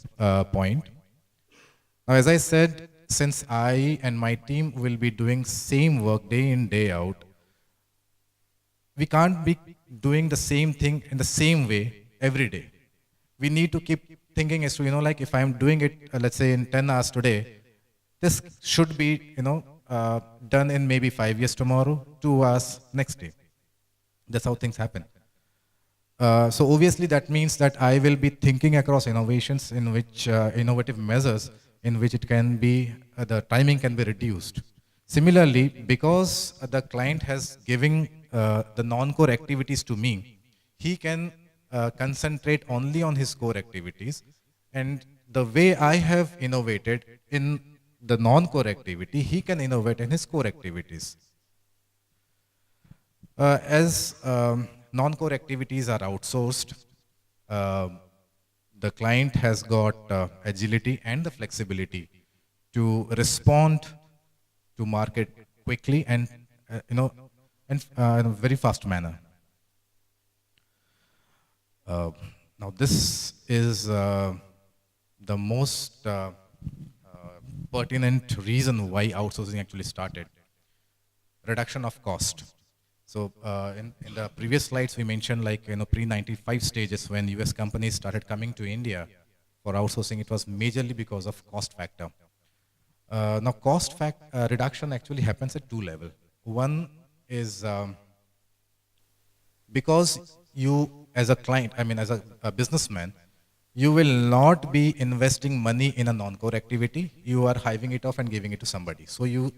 point. Now, as I said, since I and my team will be doing same work day in, day out, we can't be doing the same thing in the same way every day. We need to keep thinking as to, like if I'm doing it, let's say in 10 hours today, this should be, done in maybe 5 years tomorrow, 2 hours next day. That's how things happen. So obviously that means that I will be thinking across innovations in which, innovative measures in which it can be, the timing can be reduced. Similarly, because the client has given the non-core activities to me, he can concentrate only on his core activities. And the way I have innovated in the non-core activity, he can innovate in his core activities. As non-core activities are outsourced, the client has got agility and the flexibility to respond to market quickly and in a very fast manner. Now this is the most pertinent reason why outsourcing actually started. Reduction of cost. So in the previous slides, we mentioned like, pre-95 stages when US companies started coming to India for outsourcing, it was majorly because of cost factor. Now cost reduction actually happens at two levels. One is because you as a client, as a businessman, you will not be investing money in a non-core activity. You are hiving it off and giving it to somebody. So you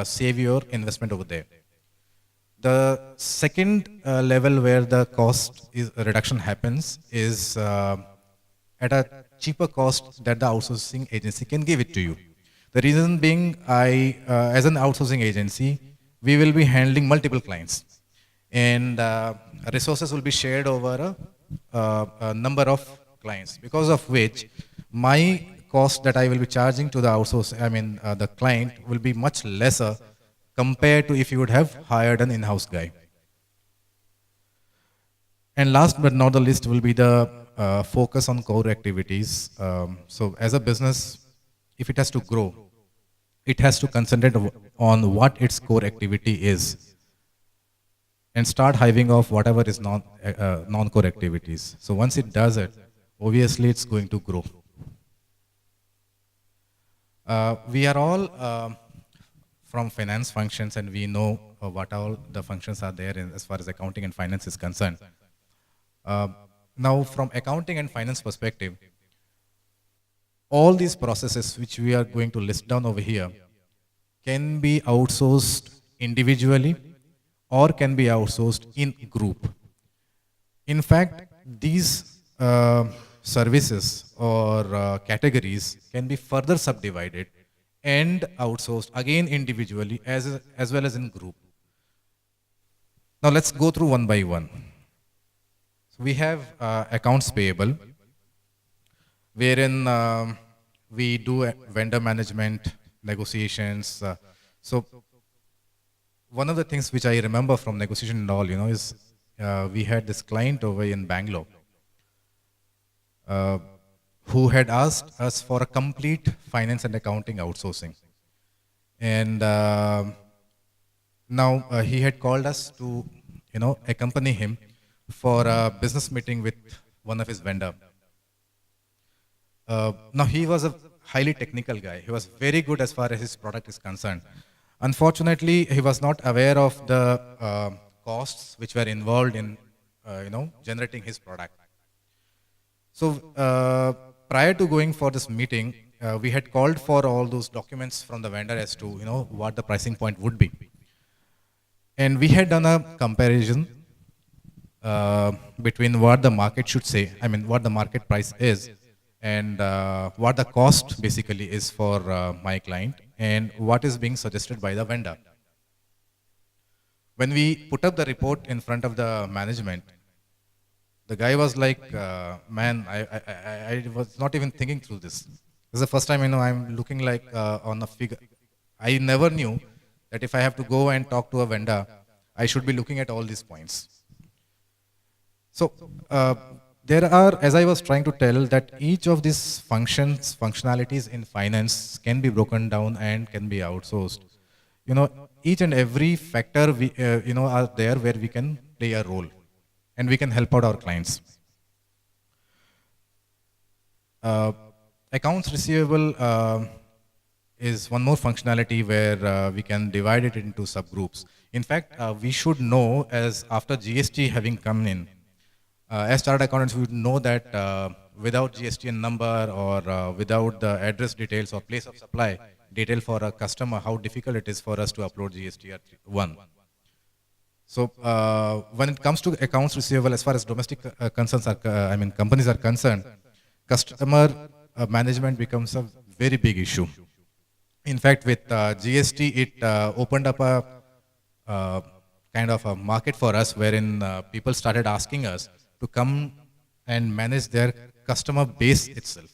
save your investment over there. The second level where the cost reduction happens is at a cheaper cost that the outsourcing agency can give it to you. The reason being, as an outsourcing agency, we will be handling multiple clients. And resources will be shared over a number of clients, because of which my cost that I will be charging to the the client will be much lesser compared to if you would have hired an in-house guy. And last but not the least will be the focus on core activities. So as a business, if it has to grow, it has to concentrate on what its core activity is and start hiving off whatever is non-core activities. So once it does it, obviously it's going to grow. We are all from finance functions, and we know what all the functions are there as far as accounting and finance is concerned. Now from accounting and finance perspective, all these processes which we are going to list down over here can be outsourced individually or can be outsourced in group. In fact, these services or categories can be further subdivided and outsourced again individually as well as in group. Now let's go through one by one. So we have accounts payable, wherein we do vendor management, negotiations. So one of the things which I remember from negotiation and all, is we had this client over in Bangalore who had asked us for a complete finance and accounting outsourcing. And now he had called us to, accompany him for a business meeting with one of his vendor. Now he was a highly technical guy. He was very good as far as his product is concerned. Unfortunately, he was not aware of the costs which were involved in, generating his product. So prior to going for this meeting, we had called for all those documents from the vendor as to, what the pricing point would be. And we had done a comparison between what the market should say, what the market price is, and what the cost basically is for my client, and what is being suggested by the vendor. When we put up the report in front of the management, the guy was like, man, I was not even thinking through this. This is the first time, I'm looking like on a figure. I never knew that if I have to go and talk to a vendor, I should be looking at all these points. So there are, as I was trying to tell, that each of these functionalities in finance can be broken down and can be outsourced. Each and every factor we, are there where we can play a role and we can help out our clients. Accounts receivable is one more functionality where we can divide it into subgroups. In fact, we should know, as after GST having come in, as chartered accountants, we would know that without GSTN number or without the address details or place of supply detail for a customer, how difficult it is for us to upload GSTR 1. So when it comes to accounts receivable, as far as domestic concerns are, companies are concerned, customer management becomes a very big issue. In fact, with GST, it opened up a kind of a market for us, wherein people started asking us to come and manage their customer base itself.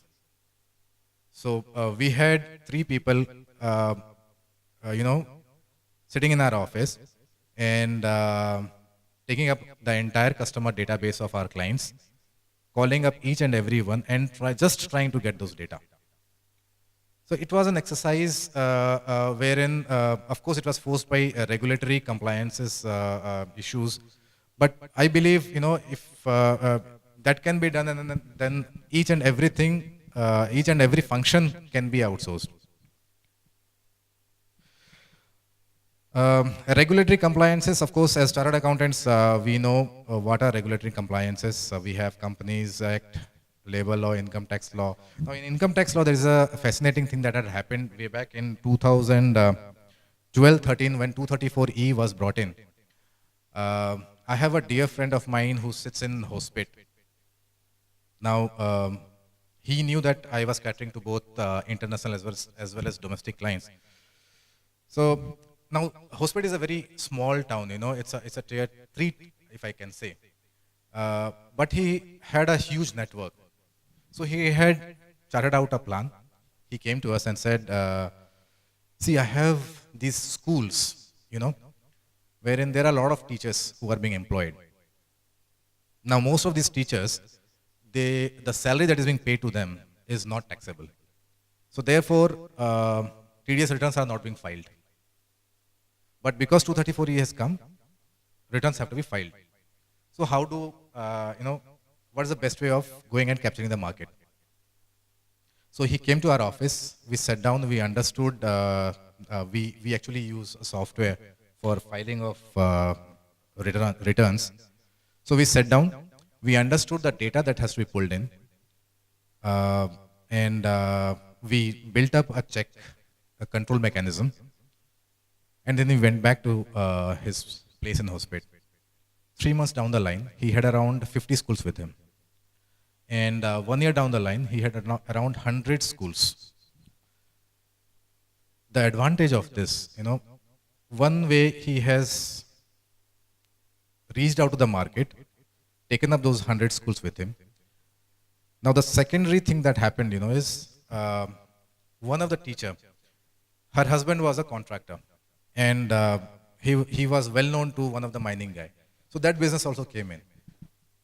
So we had 3 people, sitting in our office and taking up the entire customer database of our clients, calling up each and every one and just trying to get those data. So it was an exercise wherein, of course, it was forced by regulatory compliances issues. But I believe, if that can be done, and then each and everything, each and every function can be outsourced. Regulatory compliances, of course, as chartered accountants, we know what are regulatory compliances. We have Companies Act, labor law, income tax law. Now, in income tax law, there is a fascinating thing that had happened way back in 2012-13 when 234E was brought in. I have a dear friend of mine who sits in Hospit. Now, he knew that I was catering to both international as well as domestic clients. So now, Hospit is a very small town. It's a tier 3, if I can say. But he had a huge network. So he had charted out a plan. He came to us and said, see, I have these schools, wherein there are a lot of teachers who are being employed. Now, most of these teachers, the salary that is being paid to them is not taxable. So therefore, TDS returns are not being filed. But because 234E has come, returns have to be filed. So how do, what is the best way of going and capturing the market? So he came to our office, we sat down, we understood, we actually use a software for filing of returns. So we sat down, we understood the data that has to be pulled in, and we built up a control mechanism, and then we went back to his place in Hospit. 3 months down the line, he had around 50 schools with him. And 1 year down the line, he had around 100 schools. The advantage of this, one way he has reached out to the market, taken up those 100 schools with him. Now the secondary thing that happened, is one of the teacher, her husband was a contractor, and he was well known to one of the mining guy. So that business also came in.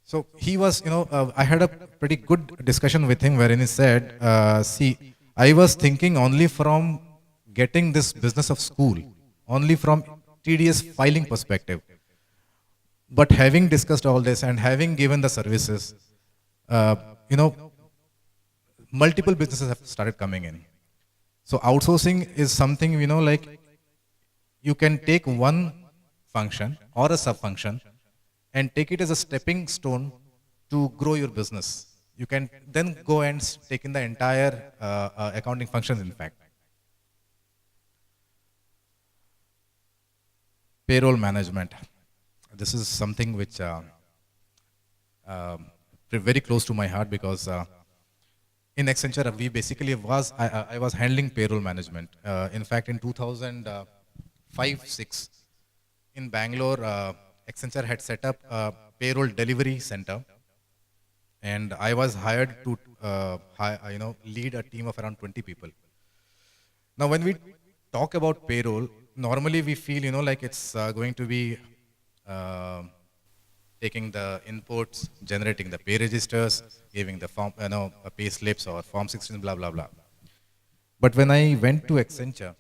So he was, I had a pretty good discussion with him wherein he said, see, I was thinking only from getting this business of school, only from TDS filing perspective. But having discussed all this and having given the services, multiple businesses have started coming in. So outsourcing is something, like you can take one function or a sub-function and take it as a stepping stone to grow your business. You can then go and take in the entire accounting functions, in fact. Payroll management. This is something which very close to my heart because in Accenture, we basically I was handling payroll management. In fact, in 2005-06, in Bangalore, Accenture had set up a payroll delivery center, and I was hired to lead a team of around 20 people. Now, when we talk about payroll, normally we feel like it's going to be taking the inputs, generating the pay registers, giving the form, pay slips or form 16, blah blah blah. But when I went to Accenture,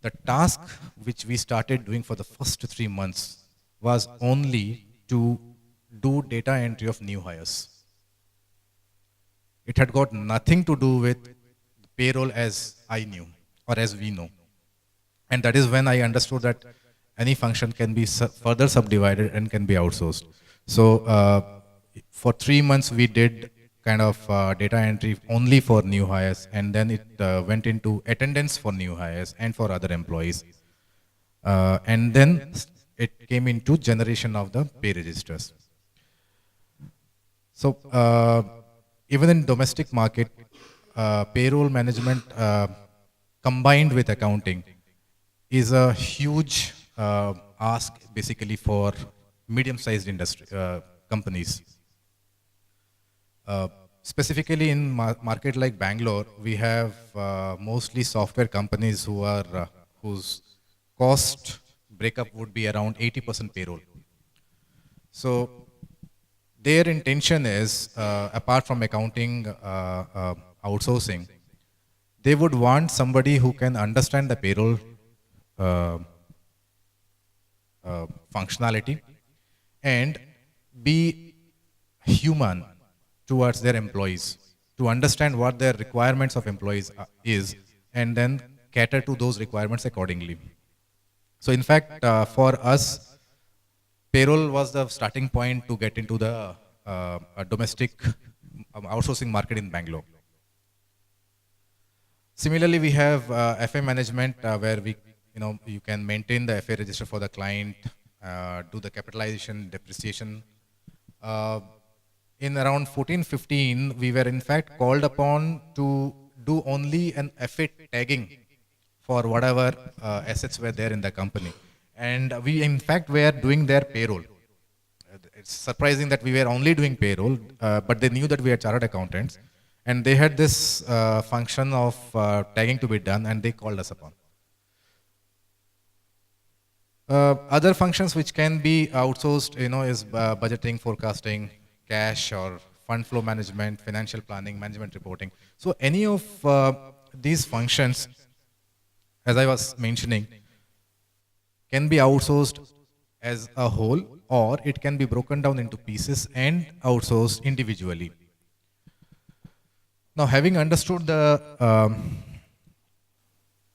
the task which we started doing for the first 3 months was only to do data entry of new hires. It had got nothing to do with payroll as I knew or as we know. And that is when I understood that any function can be further subdivided and can be outsourced. So for 3 months, we did kind of data entry only for new hires, and then it went into attendance for new hires and for other employees. And then it came into generation of the pay registers. So even in domestic market, payroll management combined with accounting is a huge ask basically for medium-sized industry companies. Specifically in market like Bangalore, we have mostly software companies who are whose cost breakup would be around 80% payroll. So their intention is, apart from accounting outsourcing, they would want somebody who can understand the payroll functionality and be human towards their employees, to understand what their requirements of employees is, and then cater to those requirements accordingly. So in fact, for us, payroll was the starting point to get into the domestic outsourcing market in Bangalore. Similarly, we have FA management where you can maintain the FA register for the client, do the capitalization, depreciation. In around 14-15, we were in fact called upon to do only an FA tagging for whatever assets were there in the company. And we in fact were doing their payroll. It's surprising that we were only doing payroll, but they knew that we are chartered accountants. And they had this function of tagging to be done, and they called us upon. Other functions which can be outsourced, is budgeting, forecasting, cash or fund flow management, financial planning, management reporting. So any of these functions, as I was mentioning, can be outsourced as a whole, or it can be broken down into pieces and outsourced individually. Now, having understood the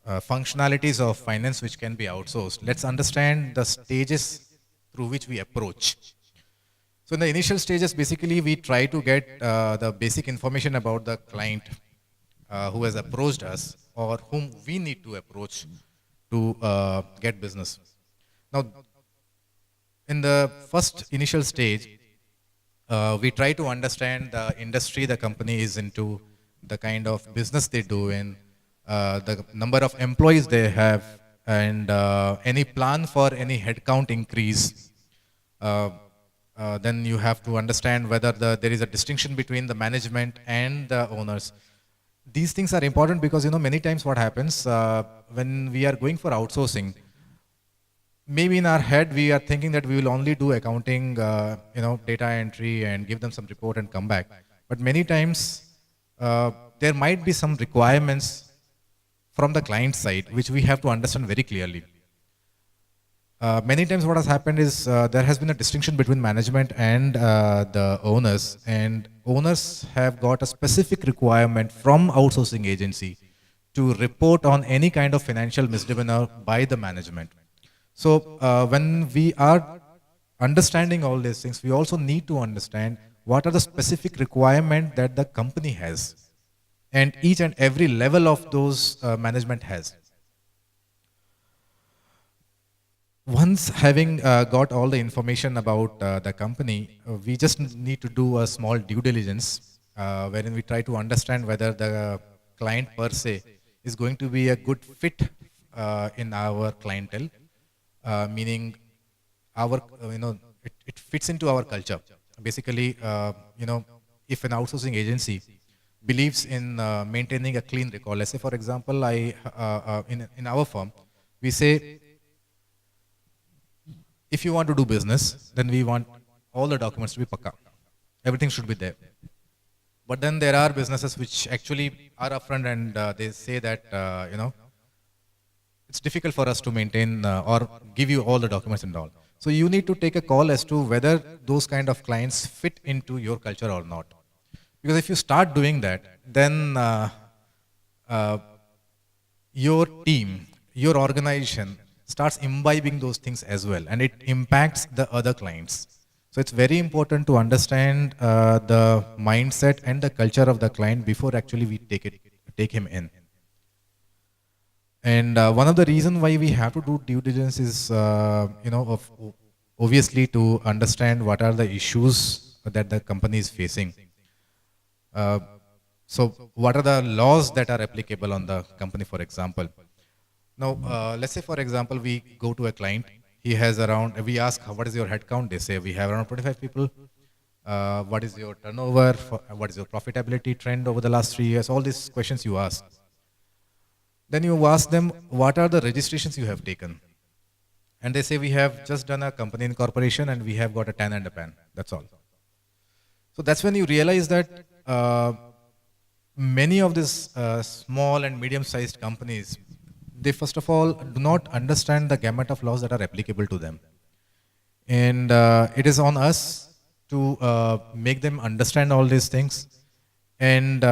functionalities of finance which can be outsourced, let's understand the stages through which we approach. So in the initial stages, basically, we try to get the basic information about the client who has approached us or whom we need to approach to get business. Now, in the first initial stage, we try to understand the industry the company is into, the kind of business they do in, the number of employees they have, and any plan for any headcount increase. Then you have to understand whether there is a distinction between the management and the owners. These things are important because, many times what happens when we are going for outsourcing, maybe in our head we are thinking that we will only do accounting, data entry and give them some report and come back. But many times there might be some requirements from the client side which we have to understand very clearly. Many times what has happened is there has been a distinction between management and the owners, and owners have got a specific requirement from outsourcing agency to report on any kind of financial misdemeanor by the management. So when we are understanding all these things, we also need to understand what are the specific requirements that the company has, and each and every level of those management has. Once having got all the information about the company, we just need to do a small due diligence wherein we try to understand whether the client per se is going to be a good fit in our clientele, meaning our, it fits into our culture. Basically, if an outsourcing agency believes in maintaining a clean record, let's say for example, in our firm, we say, if you want to do business, then we want all the documents to be pakka. Everything should be there. But then there are businesses which actually are upfront and they say that, it's difficult for us to maintain or give you all the documents and all. So you need to take a call as to whether those kind of clients fit into your culture or not. Because if you start doing that, then your team, your organization starts imbibing those things as well, and it impacts the other clients. So it's very important to understand the mindset and the culture of the client before actually we take him in. And one of the reasons why we have to do due diligence is, obviously to understand what are the issues that the company is facing. So what are the laws that are applicable on the company, for example? Now, let's say, for example, we go to a client. He has around, we ask, what is your headcount? They say, we have around 25 people. what is your turnover, what is your profitability trend over the last 3 years, all these questions you ask. Then you ask them, what are the registrations you have taken? And they say, we have just done a company incorporation and we have got a TAN and a PAN, that's all. So that's when you realize that many of these small and medium-sized companies, they first of all do not understand the gamut of laws that are applicable to them. And it is on us to make them understand all these things and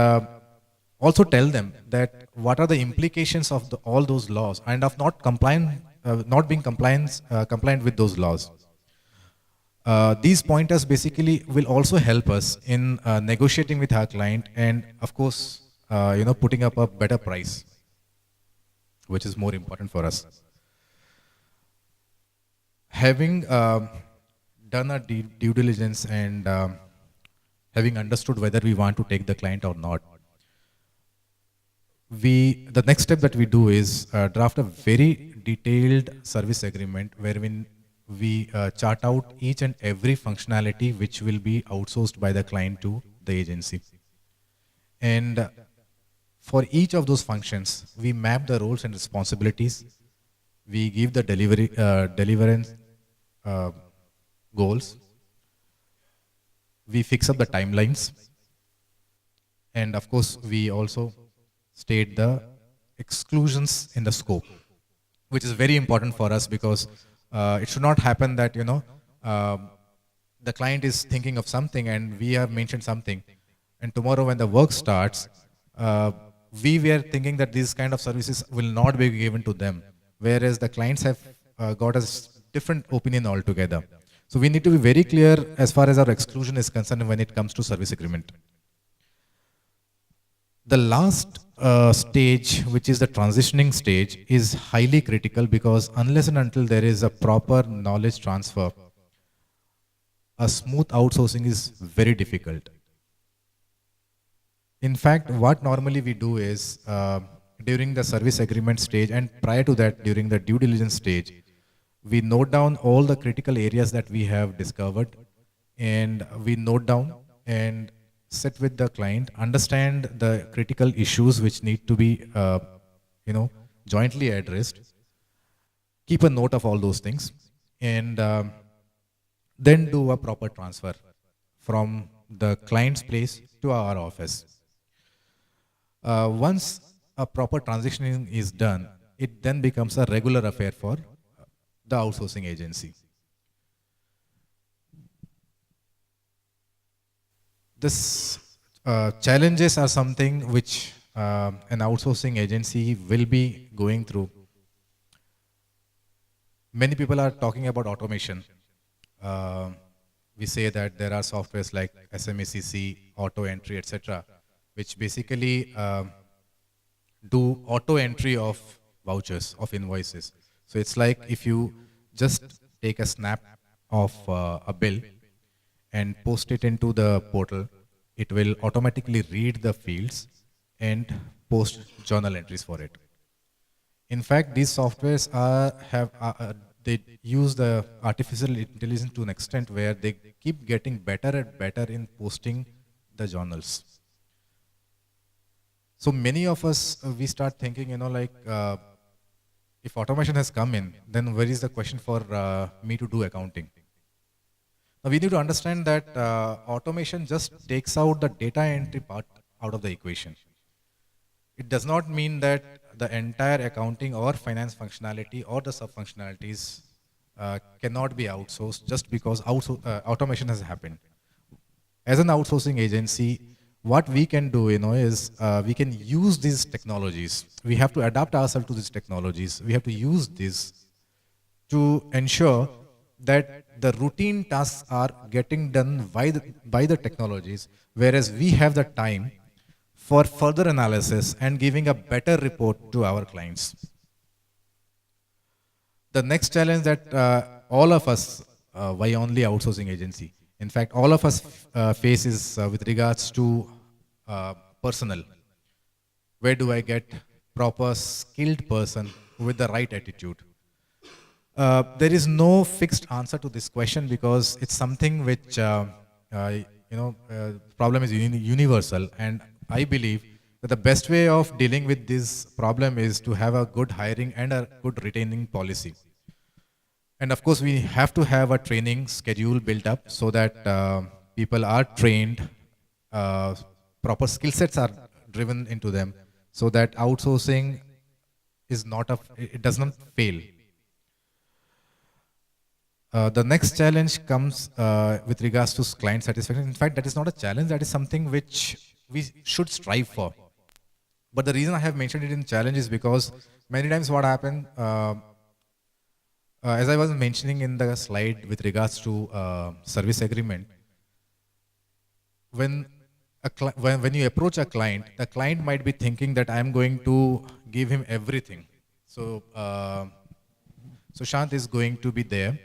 also tell them that what are the implications of all those laws and of not being compliant with those laws. These pointers basically will also help us in negotiating with our client and, of course, putting up a better price, which is more important for us. Having done a due diligence and having understood whether we want to take the client or not, the next step that we do is draft a very detailed service agreement wherein we chart out each and every functionality which will be outsourced by the client to the agency. And for each of those functions, we map the roles and responsibilities. We give the deliverance goals. We fix up the timelines. And of course, we also state the exclusions in the scope, which is very important for us because it should not happen that, the client is thinking of something and we have mentioned something. And tomorrow when the work starts, we were thinking that these kind of services will not be given to them, whereas the clients have got a different opinion altogether. So we need to be very clear as far as our exclusion is concerned when it comes to service agreement. The last stage, which is the transitioning stage, is highly critical because unless and until there is a proper knowledge transfer, a smooth outsourcing is very difficult. In fact, what normally we do is during the service agreement stage and prior to that, during the due diligence stage, we note down all the critical areas that we have discovered and we note down and sit with the client, understand the critical issues which need to be, jointly addressed, keep a note of all those things, and then do a proper transfer from the client's place to our office. Once a proper transitioning is done, it then becomes a regular affair for the outsourcing agency. This challenges are something which an outsourcing agency will be going through. Many people are talking about automation. We say that there are softwares like SMACC, auto entry, etc., which basically do auto entry of vouchers, of invoices. So it's like if you just take a snap of a bill and post it into the portal, it will automatically read the fields and post journal entries for it. In fact, these softwares they use the artificial intelligence to an extent where they keep getting better and better in posting the journals. So many of us, we start thinking, if automation has come in, then where is the question for me to do accounting? Now we need to understand that automation just takes out the data entry part out of the equation. It does not mean that the entire accounting or finance functionality or the sub-functionalities cannot be outsourced just because automation has happened. As an outsourcing agency, what we can do, is we can use these technologies. We have to adapt ourselves to these technologies. We have to use this to ensure that the routine tasks are getting done by the technologies, whereas we have the time for further analysis and giving a better report to our clients. The next challenge that all of us, why only outsourcing agency? In fact, all of us face is with regards to personnel. Where do I get proper skilled person with the right attitude? There is no fixed answer to this question because it's something which problem is universal, and I believe that the best way of dealing with this problem is to have a good hiring and a good retaining policy. And of course, we have to have a training schedule built up so that people are trained, proper skill sets are driven into them, so that outsourcing is not it does not fail. The next challenge comes with regards to client satisfaction. In fact, that is not a challenge, that is something which we should strive for. But the reason I have mentioned it in challenge is because many times what happened, as I was mentioning in the slide with regards to service agreement, when you approach a client, the client might be thinking that I am going to give him everything. So, Sushant is going to be there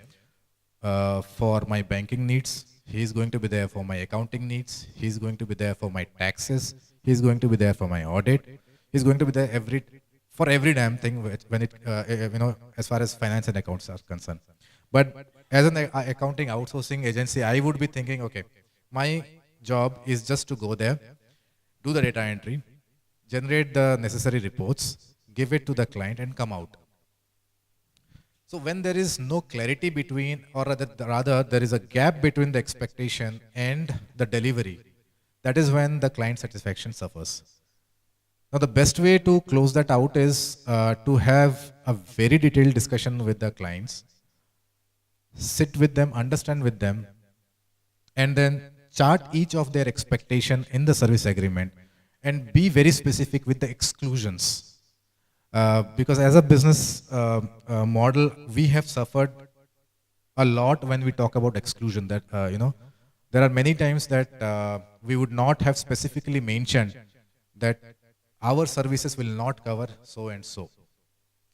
for my banking needs. He is going to be there for my accounting needs. He is going to be there for my taxes. He is going to be there for my audit. He is going to be there for every damn thing when it, as far as finance and accounts are concerned. But as an accounting outsourcing agency, I would be thinking, okay, my job is just to go there, do the data entry, generate the necessary reports, give it to the client and come out. So when there is no clarity between, or rather there is a gap between the expectation and the delivery, that is when the client satisfaction suffers. Now the best way to close that out is to have a very detailed discussion with the clients, sit with them, understand with them, and then chart each of their expectation in the service agreement and be very specific with the exclusions. Because as a business model, we have suffered a lot when we talk about exclusion. That there are many times that we would not have specifically mentioned that our services will not cover so and so,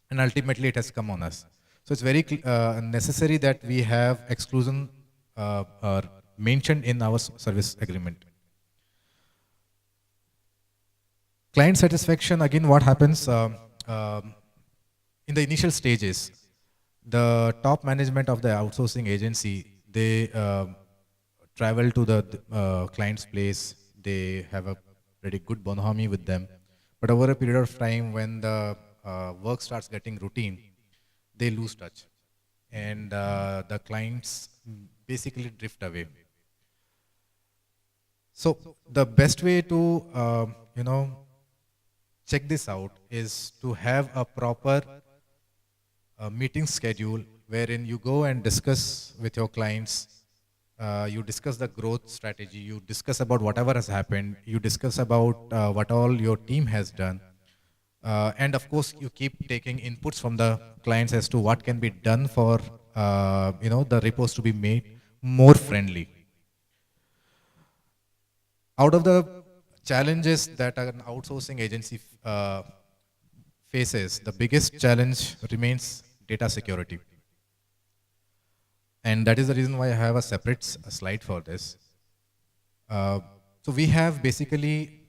and ultimately it has come on us. So it's very necessary that we have exclusion mentioned in our service agreement. Client satisfaction, again, what happens in the initial stages, the top management of the outsourcing agency, they travel to the client's place, they have a pretty good bonhomie with them. But over a period of time, when the work starts getting routine, they lose touch. And the clients basically drift away. So the best way to, check this out is to have a proper meeting schedule wherein you go and discuss with your clients, you discuss the growth strategy, you discuss about whatever has happened, you discuss about what all your team has done, and of course you keep taking inputs from the clients as to what can be done for the reports to be made more friendly. Out of the challenges that an outsourcing agency faces, the biggest challenge remains data security. And that is the reason why I have a separate slide for this. So we have basically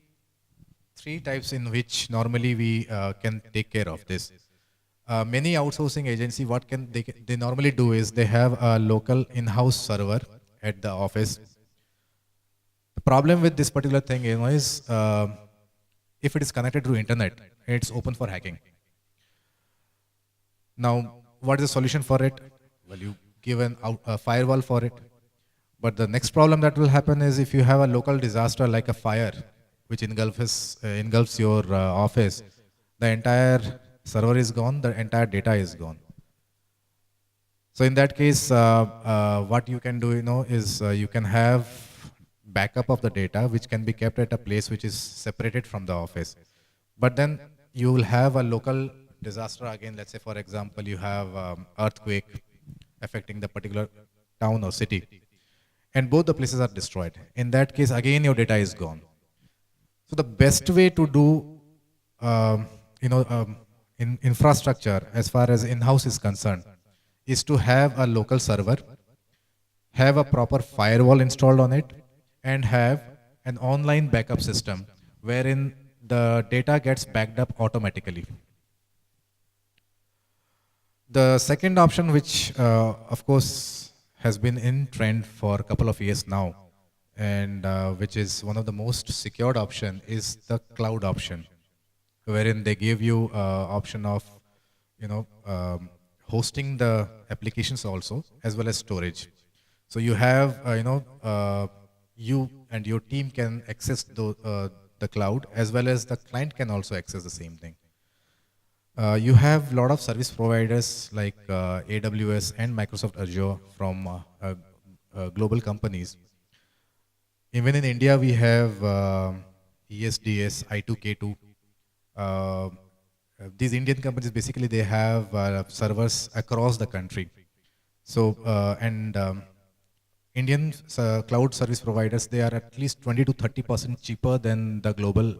3 types in which normally we can take care of this. Many outsourcing agency, what they normally do is they have a local in-house server at the office. The problem with this particular thing is if it is connected to internet, it's open for hacking. Now, what is the solution for it? Well, you give a firewall for it. But the next problem that will happen is if you have a local disaster like a fire, which engulfs your office, the entire server is gone, the entire data is gone. So in that case, what you can do, is you can have backup of the data, which can be kept at a place which is separated from the office. But then you will have a local disaster again. Let's say, for example, you have earthquake affecting the particular town or city, and both the places are destroyed. In that case, again, your data is gone. So the best way to do, in infrastructure, as far as in-house is concerned, is to have a local server, have a proper firewall installed on it, and have an online backup system wherein the data gets backed up automatically. The second option, which of course has been in trend for a couple of years now, and which is one of the most secured option, is the cloud option, wherein they give you option of, hosting the applications also, as well as storage. So you have, you and your team can access the cloud, as well as the client can also access the same thing. You have a lot of service providers like AWS and Microsoft Azure from global companies. Even in India, we have ESDS, I2K2. These Indian companies, basically, they have servers across the country. So, Indian cloud service providers, they are at least 20 to 30% cheaper than the global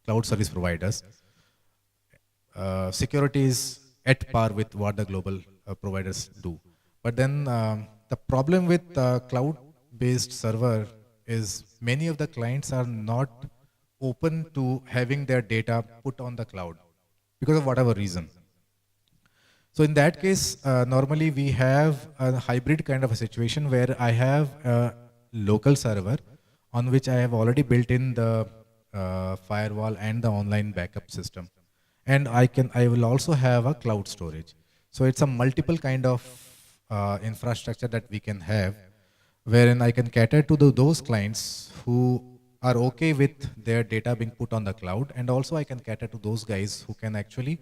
cloud service providers. Security is at par with what the global providers do. But then the problem with cloud-based server is many of the clients are not open to having their data put on the cloud because of whatever reason. So in that case, normally we have a hybrid kind of a situation where I have a local server on which I have already built in the firewall and the online backup system. And I will also have a cloud storage. So it's a multiple kind of infrastructure that we can have, wherein I can cater to those clients who are okay with their data being put on the cloud, and also I can cater to those guys who can actually,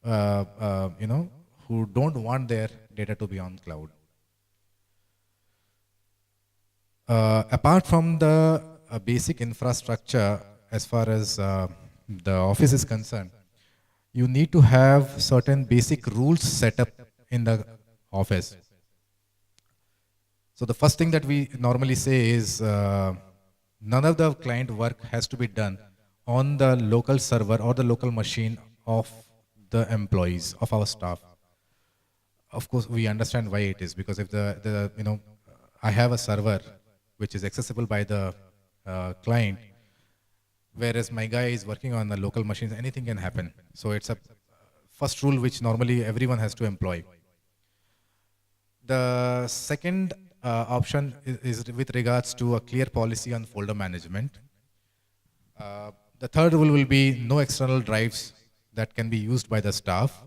who don't want their data to be on cloud. Apart from the basic infrastructure, as far as the office is concerned, you need to have certain basic rules set up in the office. So the first thing that we normally say is none of the client work has to be done on the local server or the local machine of the employees, of our staff. Of course, we understand why it is, because if I have a server which is accessible by the client, whereas my guy is working on the local machines, anything can happen. So it's a first rule which normally everyone has to employ. The second option is with regards to a clear policy on folder management. The third rule will be no external drives that can be used by the staff.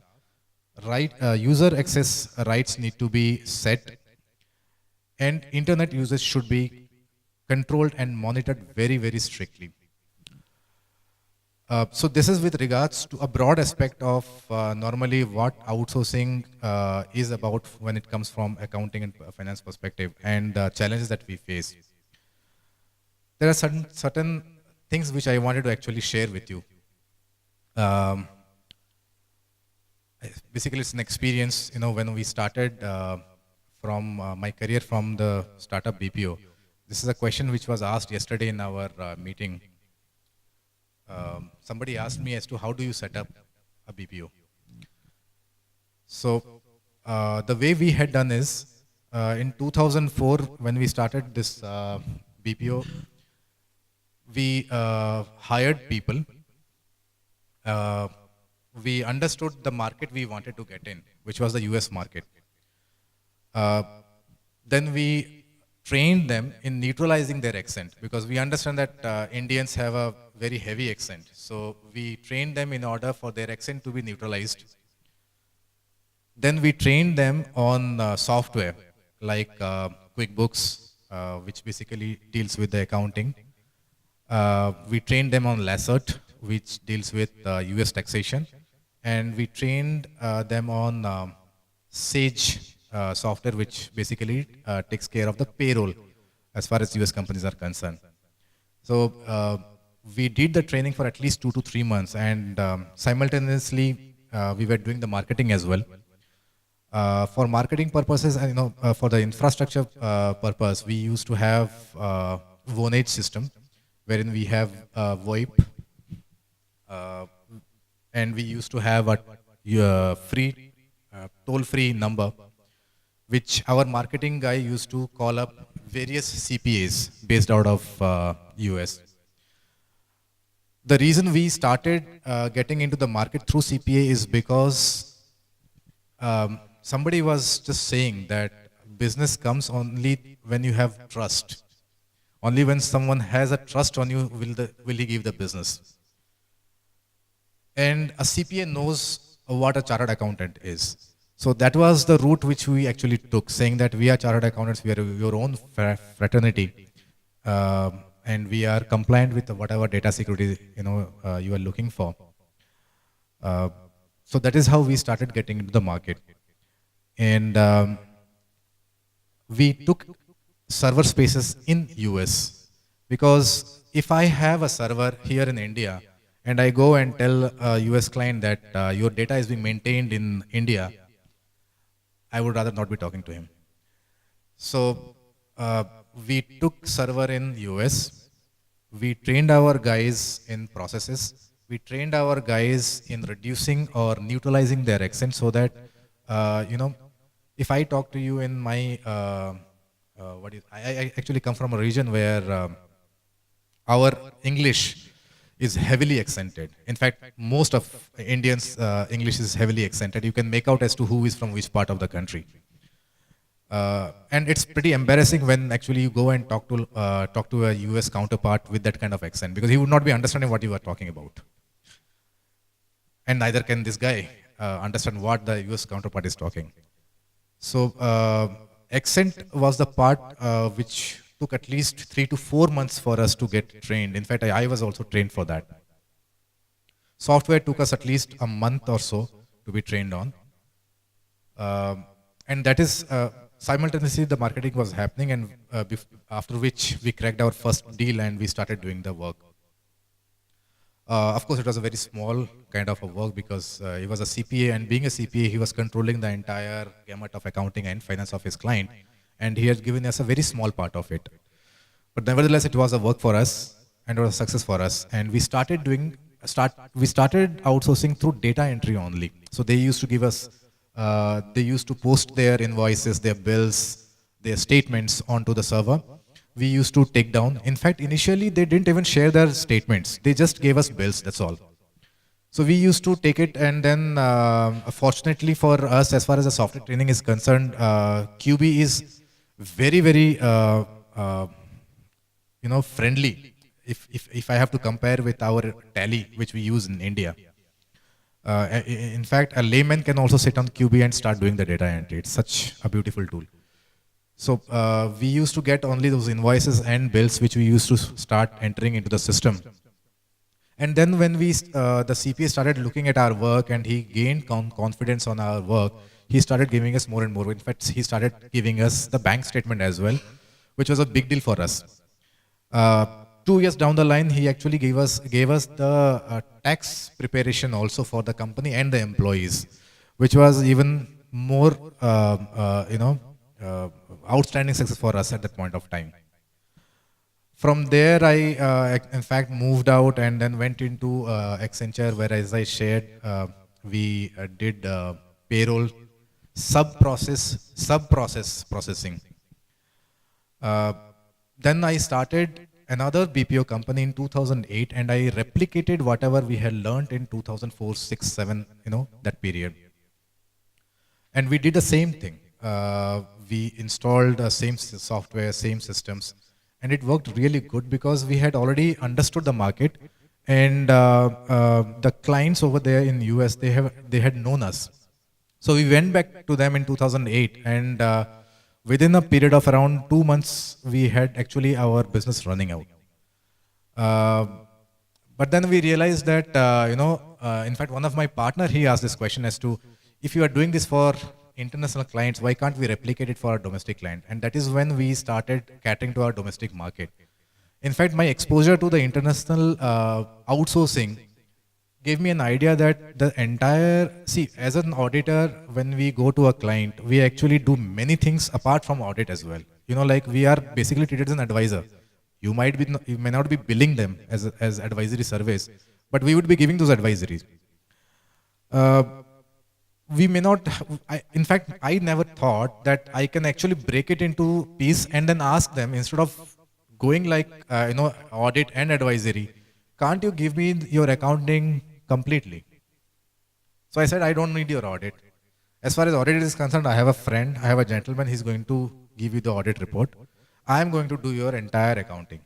User access rights need to be set, and internet usage should be controlled and monitored very, very strictly. So this is with regards to a broad aspect of normally what outsourcing is about when it comes from accounting and finance perspective, and the challenges that we face. There are certain things which I wanted to actually share with you. Basically, it's an experience, when we started from my career from the startup BPO. This is a question which was asked yesterday in our meeting. Somebody asked me as to how do you set up a BPO. So the way we had done is, in 2004, when we started this BPO, we hired people. We understood the market we wanted to get in, which was the US market. Then we trained them in neutralizing their accent, because we understand that Indians have a very heavy accent. So we trained them in order for their accent to be neutralized. Then we trained them on software like QuickBooks, which basically deals with the accounting. We trained them on Lacert, which deals with US taxation. And we trained them on Sage software, which basically takes care of the payroll as far as US companies are concerned. So we did the training for at least 2 to 3 months, and simultaneously we were doing the marketing as well. For marketing purposes, and for the infrastructure purpose, we used to have Vonage system, wherein we have VoIP, and we used to have a free toll-free number, which our marketing guy used to call up various CPAs based out of US. The reason we started getting into the market through CPA is because somebody was just saying that business comes only when you have trust. Only when someone has a trust on you will he give the business. And a CPA knows what a chartered accountant is. So that was the route which we actually took, saying that we are chartered accountants, we are your own fraternity, and we are compliant with whatever data security you are looking for. So that is how we started getting into the market. And we took server spaces in US, because if I have a server here in India and I go and tell a US client that your data is being maintained in India, I would rather not be talking to him. So we took server in US, we trained our guys in processes, we trained our guys in reducing or neutralizing their accent, so that, if I talk to you in my, I actually come from a region where our English is heavily accented. In fact, most of Indians' English is heavily accented. You can make out as to who is from which part of the country. And it's pretty embarrassing when actually you go and talk to a US counterpart with that kind of accent, because he would not be understanding what you are talking about. And neither can this guy understand what the US counterpart is talking. So accent was the part which took at least 3 to 4 months for us to get trained. In fact, I was also trained for that. Software took us at least a month or so to be trained on. And that is, simultaneously the marketing was happening, and after which we cracked our first deal and we started doing the work. Of course, it was a very small kind of a work, because he was a CPA, and being a CPA, he was controlling the entire gamut of accounting and finance of his client, and he had given us a very small part of it. But nevertheless, it was a work for us, and it was a success for us. And we started outsourcing through data entry only. So they used to give us, they used to post their invoices, their bills, their statements onto the server. We used to take down. In fact, initially, they didn't even share their statements. They just gave us bills, that's all. So we used to take it, and then fortunately for us, as far as the software training is concerned, QB is very, very friendly. If I have to compare with our Tally, which we use in India. In fact, a layman can also sit on QB and start doing the data entry. It's such a beautiful tool. So we used to get only those invoices and bills which we used to start entering into the system. And then when the CPA started looking at our work and he gained confidence on our work, he started giving us more and more. In fact, he started giving us the bank statement as well, which was a big deal for us. 2 years down the line, he actually gave us the tax preparation also for the company and the employees, which was even more, outstanding success for us at that point of time. From there, I in fact moved out and then went into Accenture, where, as I shared, we did payroll sub-process processing. Then I started another BPO company in 2008, and I replicated whatever we had learned in 2004, 6, 7, that period. And we did the same thing. We installed the same software, same systems, and it worked really good because we had already understood the market, and the clients over there in US, they had known us. So we went back to them in 2008, and within a period of around 2 months, we had actually our business running out. But then we realized that, in fact, one of my partner, he asked this question as to, if you are doing this for international clients, why can't we replicate it for our domestic client? And that is when we started catering to our domestic market. In fact, my exposure to the international outsourcing gave me an idea that the entire, as an auditor, when we go to a client, we actually do many things apart from audit as well. Like we are basically treated as an advisor. You may not be billing them as advisory service, but we would be giving those advisories. We may not, in fact, I never thought that I can actually break it into piece and then ask them, instead of going like, audit and advisory, can't you give me your accounting completely? So I said, I don't need your audit. As far as audit is concerned, I have a friend, I have a gentleman, he's going to give you the audit report. I'm going to do your entire accounting.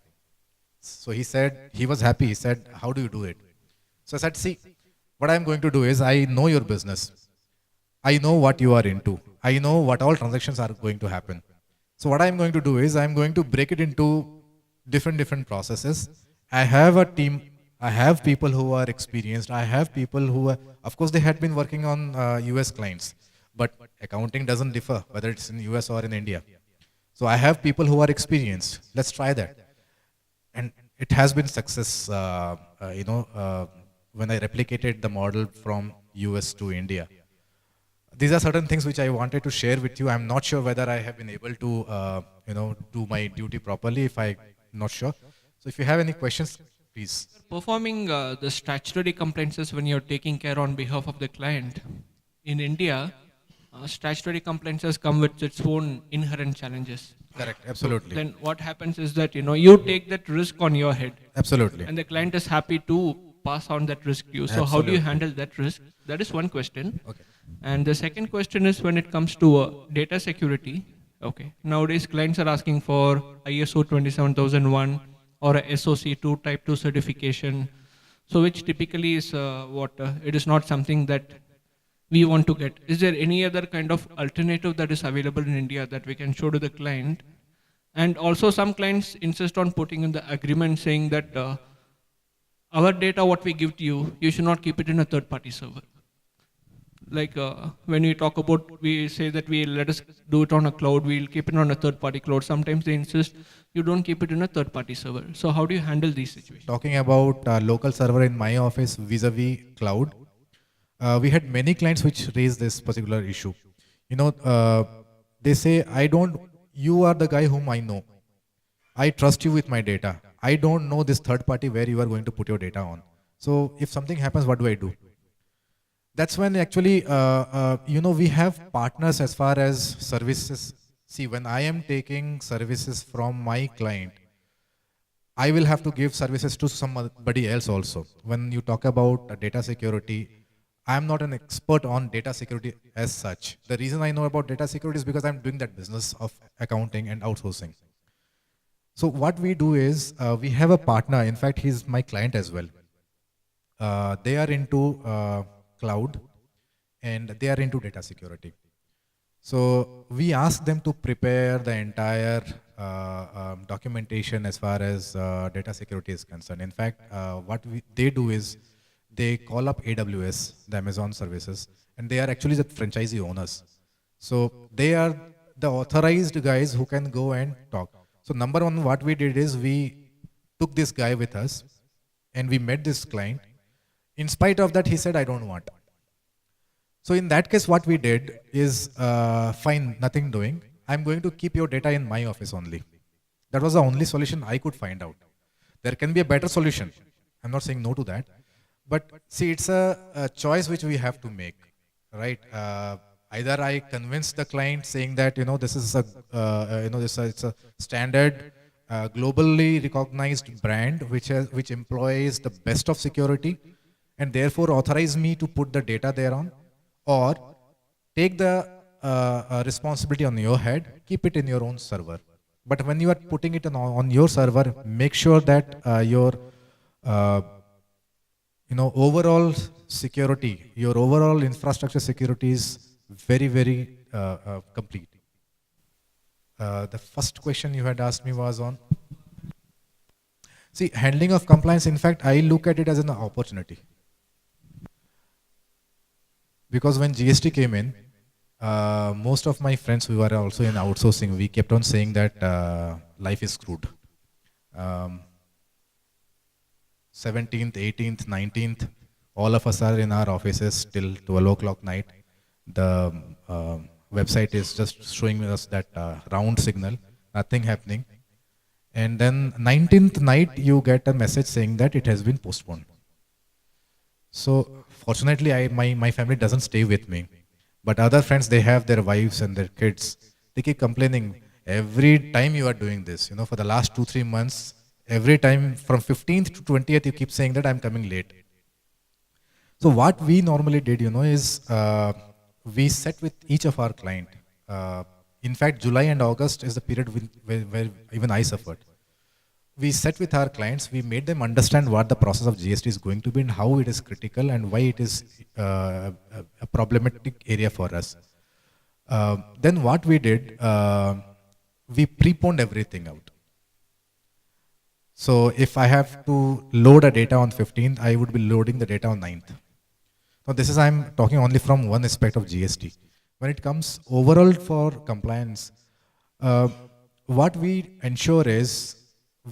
So he said, he was happy. He said, how do you do it? So I said, see, what I'm going to do is I know your business. I know what you are into. I know what all transactions are going to happen. So what I'm going to do is I'm going to break it into different processes. I have a team. I have people who are experienced. I have people who are, of course, they had been working on US clients, but accounting doesn't differ whether it's in US or in India. So I have people who are experienced. Let's try that. And it has been success, when I replicated the model from US to India. These are certain things which I wanted to share with you. I'm not sure whether I have been able to, do my duty properly. If I'm not sure. So if you have any questions, please. Performing the statutory compliances when you're taking care on behalf of the client. In India, statutory compliances come with its own inherent challenges. Correct, absolutely. So then what happens is that, you take that risk on your head. Absolutely. And the client is happy to pass on that risk to you. So how do you handle that risk? That is one question. Okay. And the second question is when it comes to data security. Okay. Nowadays, clients are asking for ISO 27001 or a SOC 2 Type 2 certification. So which typically is it is not something that we want to get. Is there any other kind of alternative that is available in India that we can show to the client? And also some clients insist on putting in the agreement saying that our data, what we give to you, you should not keep it in a third-party server. Like when we talk about, we say that let us do it on a cloud, we'll keep it on a third-party cloud. Sometimes they insist you don't keep it in a third-party server. So how do you handle these situations? Talking about local server in my office vis-a-vis cloud, we had many clients which raised this particular issue. They say, you are the guy whom I know. I trust you with my data. I don't know this third party where you are going to put your data on. So if something happens, what do I do? That's when actually, we have partners as far as services. See, when I am taking services from my client, I will have to give services to somebody else also. When you talk about data security, I'm not an expert on data security as such. The reason I know about data security is because I'm doing that business of accounting and outsourcing. So what we do is, we have a partner, in fact, he's my client as well. They are into cloud and they are into data security. So we ask them to prepare the entire documentation as far as data security is concerned. In fact, what they do is, they call up AWS, the Amazon services, and they are actually the franchisee owners. So they are the authorized guys who can go and talk. So number one, what we did is we took this guy with us and we met this client. In spite of that, he said, I don't want. So in that case, what we did is, fine, nothing doing. I'm going to keep your data in my office only. That was the only solution I could find out. There can be a better solution. I'm not saying no to that. But see, it's a choice which we have to make, right? Either I convince the client saying that, this is it's a standard, globally recognized brand which employs the best of security and therefore authorize me to put the data there on, or take the responsibility on your head, keep it in your own server. But when you are putting it on your server, make sure that your overall security, your overall infrastructure security is very, very complete. The first question you had asked me was on, see, handling of compliance. In fact, I look at it as an opportunity. Because when GST came in, most of my friends who are also in outsourcing, we kept on saying that life is screwed. 17th, 18th, 19th, all of us are in our offices till 12 o'clock night. The website is just showing us that round signal, nothing happening. And then 19th night, you get a message saying that it has been postponed. So fortunately, my family doesn't stay with me. But other friends, they have their wives and their kids. They keep complaining every time you are doing this. For the last 2-3 months, every time from 15th to 20th, you keep saying that I'm coming late. So what we normally did, is we sat with each of our client. In fact, July and August is the period where even I suffered. We sat with our clients, we made them understand what the process of GST is going to be and how it is critical and why it is a problematic area for us. Then what we did, we preponed everything out. So if I have to load a data on 15th, I would be loading the data on 9th. Now this is, I'm talking only from one aspect of GST. When it comes overall for compliance, what we ensure is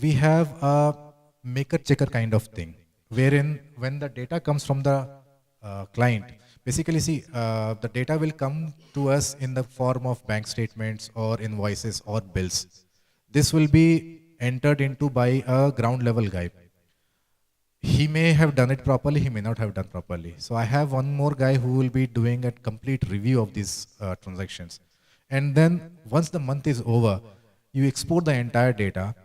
we have a maker-checker kind of thing, wherein when the data comes from the client, basically see, the data will come to us in the form of bank statements or invoices or bills. This will be entered into by a ground level guy. He may have done it properly, he may not have done properly. So I have one more guy who will be doing a complete review of these transactions. And then once the month is over, you export the entire data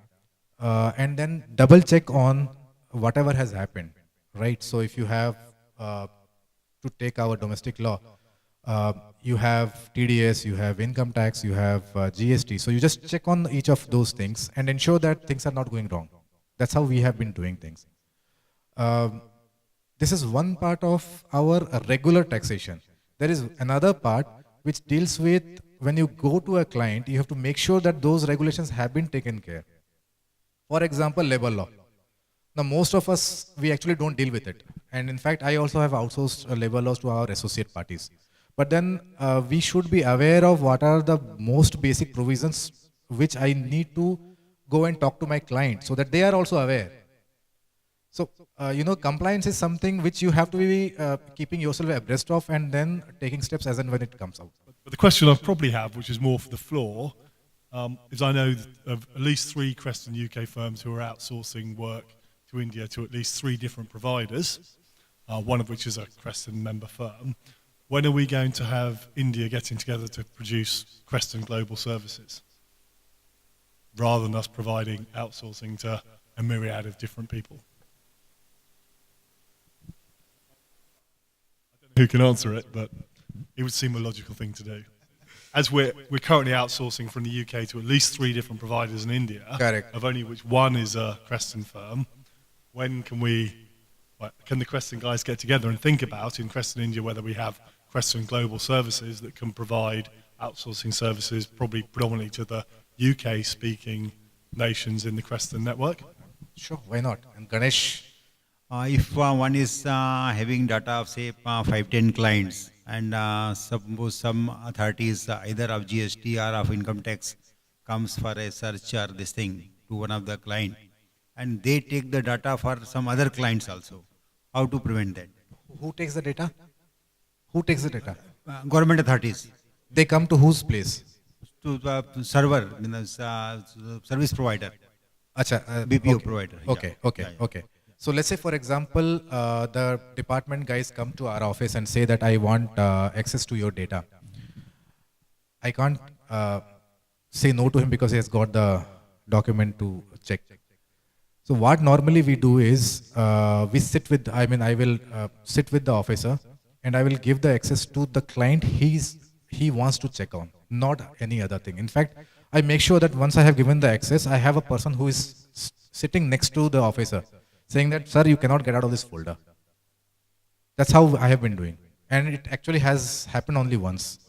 and then double check on whatever has happened, right? So if you have, to take our domestic law, you have TDS, you have income tax, you have GST. So you just check on each of those things and ensure that things are not going wrong. That's how we have been doing things. This is one part of our regular taxation. There is another part which deals with when you go to a client, you have to make sure that those regulations have been taken care. For example, labor law. Now, most of us, we actually don't deal with it. And in fact, I also have outsourced labor laws to our associate parties. But then we should be aware of what are the most basic provisions which I need to go and talk to my client so that they are also aware. So, compliance is something which you have to be keeping yourself abreast of and then taking steps as and when it comes out. But the question I probably have, which is more for the floor, is I know of at least 3 Creston UK firms who are outsourcing work to India to at least 3 different providers, one of which is a Creston member firm. When are we going to have India getting together to produce Creston Global Services, rather than us providing outsourcing to a myriad of different people? Who can answer it, but it would seem a logical thing to do. As we're currently outsourcing from the UK to at least 3 different providers in India, correct, of only which one is a Creston firm, when can the Creston guys get together and think about in Creston India whether we have Creston Global Services that can provide outsourcing services probably predominantly to the UK-speaking nations in the Creston network? Sure, why not? And Ganesh? If one is having data of say 5-10 clients and suppose some authorities either of GST or of income tax comes for a search or this thing to one of the client and they take the data for some other clients also, how to prevent that? Who takes the data? Who takes the data? Government authorities. They come to whose place? To the server, service provider. Acha, BPO okay. provider. Okay, yeah. okay, Yeah, yeah. okay. So let's say, for example, the department guys come to our office and say that I want access to your data. I can't say no to him because he has got the document to check. So what normally we do is we sit with, I will sit with the officer and I will give the access to the client he wants to check on, not any other thing. In fact, I make sure that once I have given the access, I have a person who is sitting next to the officer saying that, sir, you cannot get out of this folder. That's how I have been doing. And it actually has happened only once.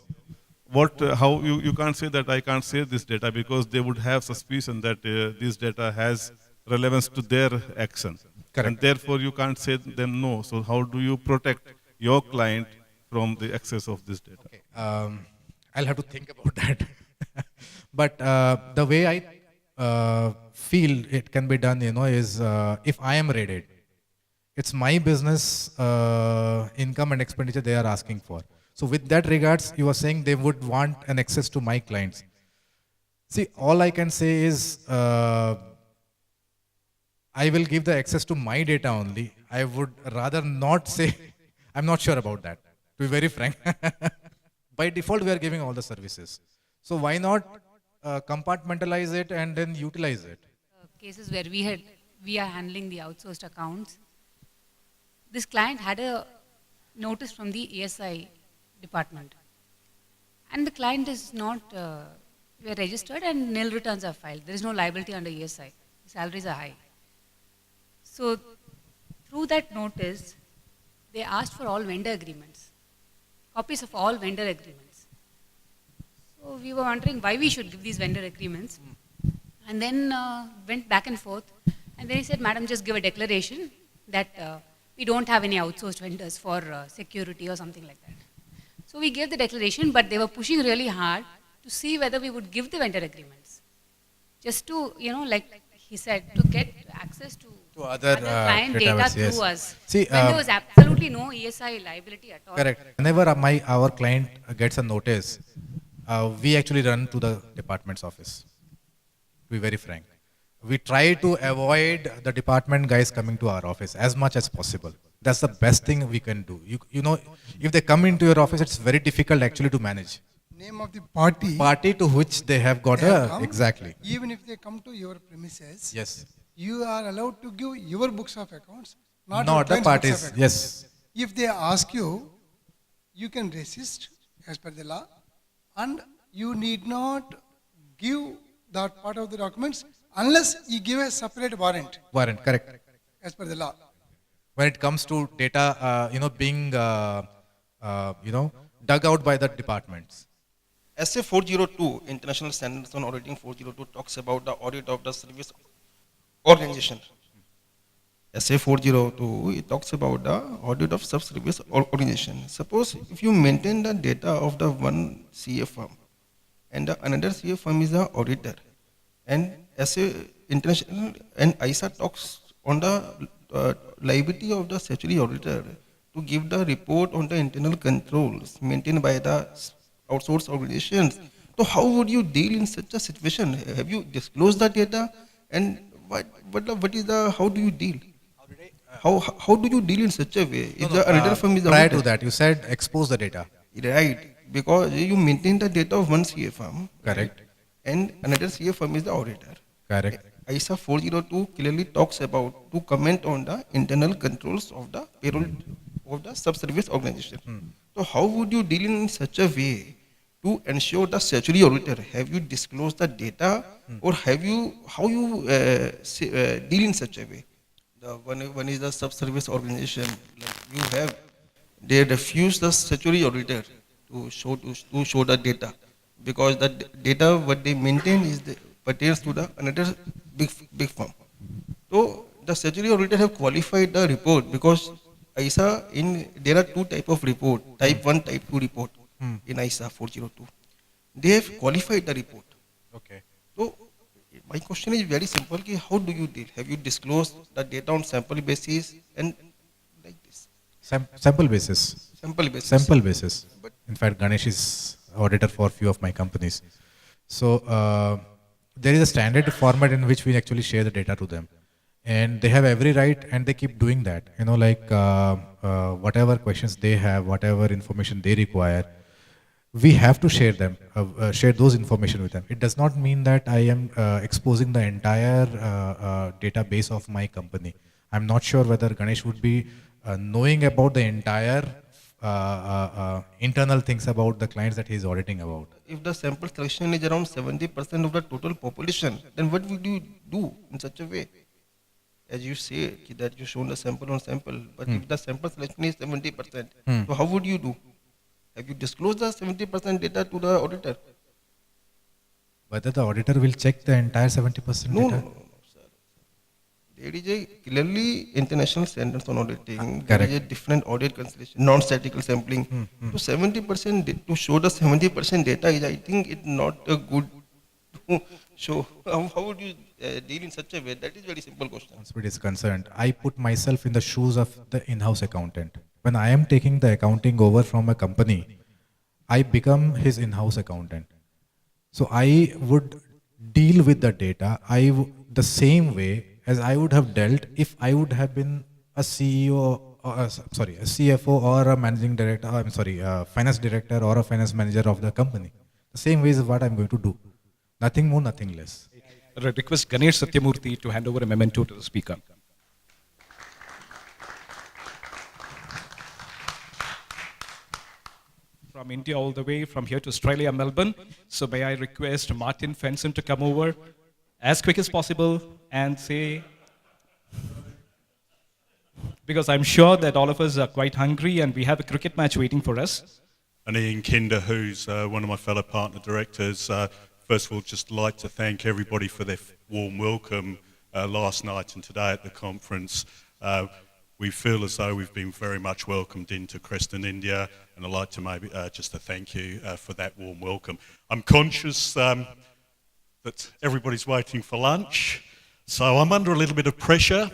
How you can't say that I can't save this data because they would have suspicion that this data has relevance to their action. Correct. And therefore you can't say them no. So how do you protect your client from the access of this data? Okay. I'll have to think about that. But the way I feel it can be done, is if I am raided, it's my business income and expenditure they are asking for. So with that regards, you are saying they would want an access to my clients. See, all I can say is I will give the access to my data only. I would rather not say, I'm not sure about that, to be very frank. By default, we are giving all the services. So why not compartmentalize it and then utilize it? Cases where we are handling the outsourced accounts. This client had a notice from the ESI department. And the client is not We are registered and nil returns are filed. There is no liability under ESI. Salaries are high. So through that notice, they asked for all vendor agreements, copies of all vendor agreements. So we were wondering why we should give these vendor agreements. And then went back and forth. And then he said, Madam, just give a declaration that we don't have any outsourced vendors for security or something like that. So we gave the declaration, but they were pushing really hard to see whether we would give the vendor agreements. Just to, like he said, to get access to other client data database, through yes. us. See, when there was absolutely no ESI liability at all. Correct. Whenever our client gets a notice, we actually run to the department's office. To be very frank, we try to avoid the department guys coming to our office as much as possible. That's the best thing we can do. You know, if they come into your office, it's very difficult actually to manage. Name of the party To which they have got exactly. Even if they come to your premises, Yes. you are allowed to give your books of accounts, not Not your the client's parties, books of accounts. yes. If they ask you, you can resist as per the law, and you need not give that part of the documents unless you give a separate warrant Warrant, correct. as per the law. When it comes to data, being, dug out by the departments. SA 402, International Standards on Auditing 402, talks about the audit of the service organization. SA 402, it talks about the audit of sub-service organization. Suppose if you maintain the data of the one CA firm and the another CA firm is the auditor, and SA International and ISA talks on the liability of the statutory auditor to give the report on the internal controls maintained by the outsourced organizations. So how would you deal in such a situation? Have you disclosed the data, and how do you deal? How do you deal in such a way? If the another firm is prior auditor? to that, you said expose the data. Right, because you maintain the data of one CA firm. Correct. Right? And another CA firm is the auditor. Correct. ISA 402 clearly talks about to comment on the internal controls of the payroll of the sub-service organization. So how would you deal in such a way to ensure the statutory auditor? Have you disclosed the data, or how you deal in such a way? The one is the sub-service organization. Like they refuse the statutory auditor to show the data, because the data what they maintain pertains to the another big firm. So the statutory auditor have qualified the report, because ISA there are two type of report, type 1, type 2 report in ISA 402. They have qualified the report. Okay. So my question is very simple: how do you deal? Have you disclosed the data on sample basis and like this? Sample basis. Sample basis. Sample basis. In fact, Ganesh is auditor for a few of my companies. So there is a standard format in which we actually share the data to them. And they have every right, and they keep doing that. Whatever questions they have, whatever information they require, we have to share them, share those information with them. It does not mean that I am exposing the entire database of my company. I'm not sure whether Ganesh would be knowing about the entire internal things about the clients that he is auditing about. If the sample selection is around 70% of the total population, then what would you do in such a way? As you say that you shown the sample on sample, but if the sample selection is 70%, so how would you do? Have you disclosed the 70% data to the auditor? Whether the auditor will check the entire 70% No, data? no, sir. There is a clearly international standards on auditing. Correct. There is a different audit constellation, non-statical sampling. So 70% to show the 70% data is, I think, it's not a good to show. How would you deal in such a way? That is very simple question. As far as it is concerned, I put myself in the shoes of the in-house accountant. When I am taking the accounting over from a company, I become his in-house accountant. So I would deal with the data the same way as I would have dealt if I would have been a CEO, or a CFO or a managing director, finance director or a finance manager of the company. The same way is what I'm going to do. Nothing more, nothing less. I request Ganesh Satyamurthy to hand over a memento to the speaker. From from India all the way from here to Australia, Melbourne. So may I request Martin Fenson to come over as quick as possible and say, because I'm sure that all of us are quite hungry and we have a cricket match waiting for us. And Ian Kinder, who's one of my fellow partner directors, first of all, just like to thank everybody for their warm welcome last night and today at the conference. We feel as though we've been very much welcomed into Creston, India, and I'd like to maybe just to thank you for that warm welcome. I'm conscious that everybody's waiting for lunch, so I'm under a little bit of pressure,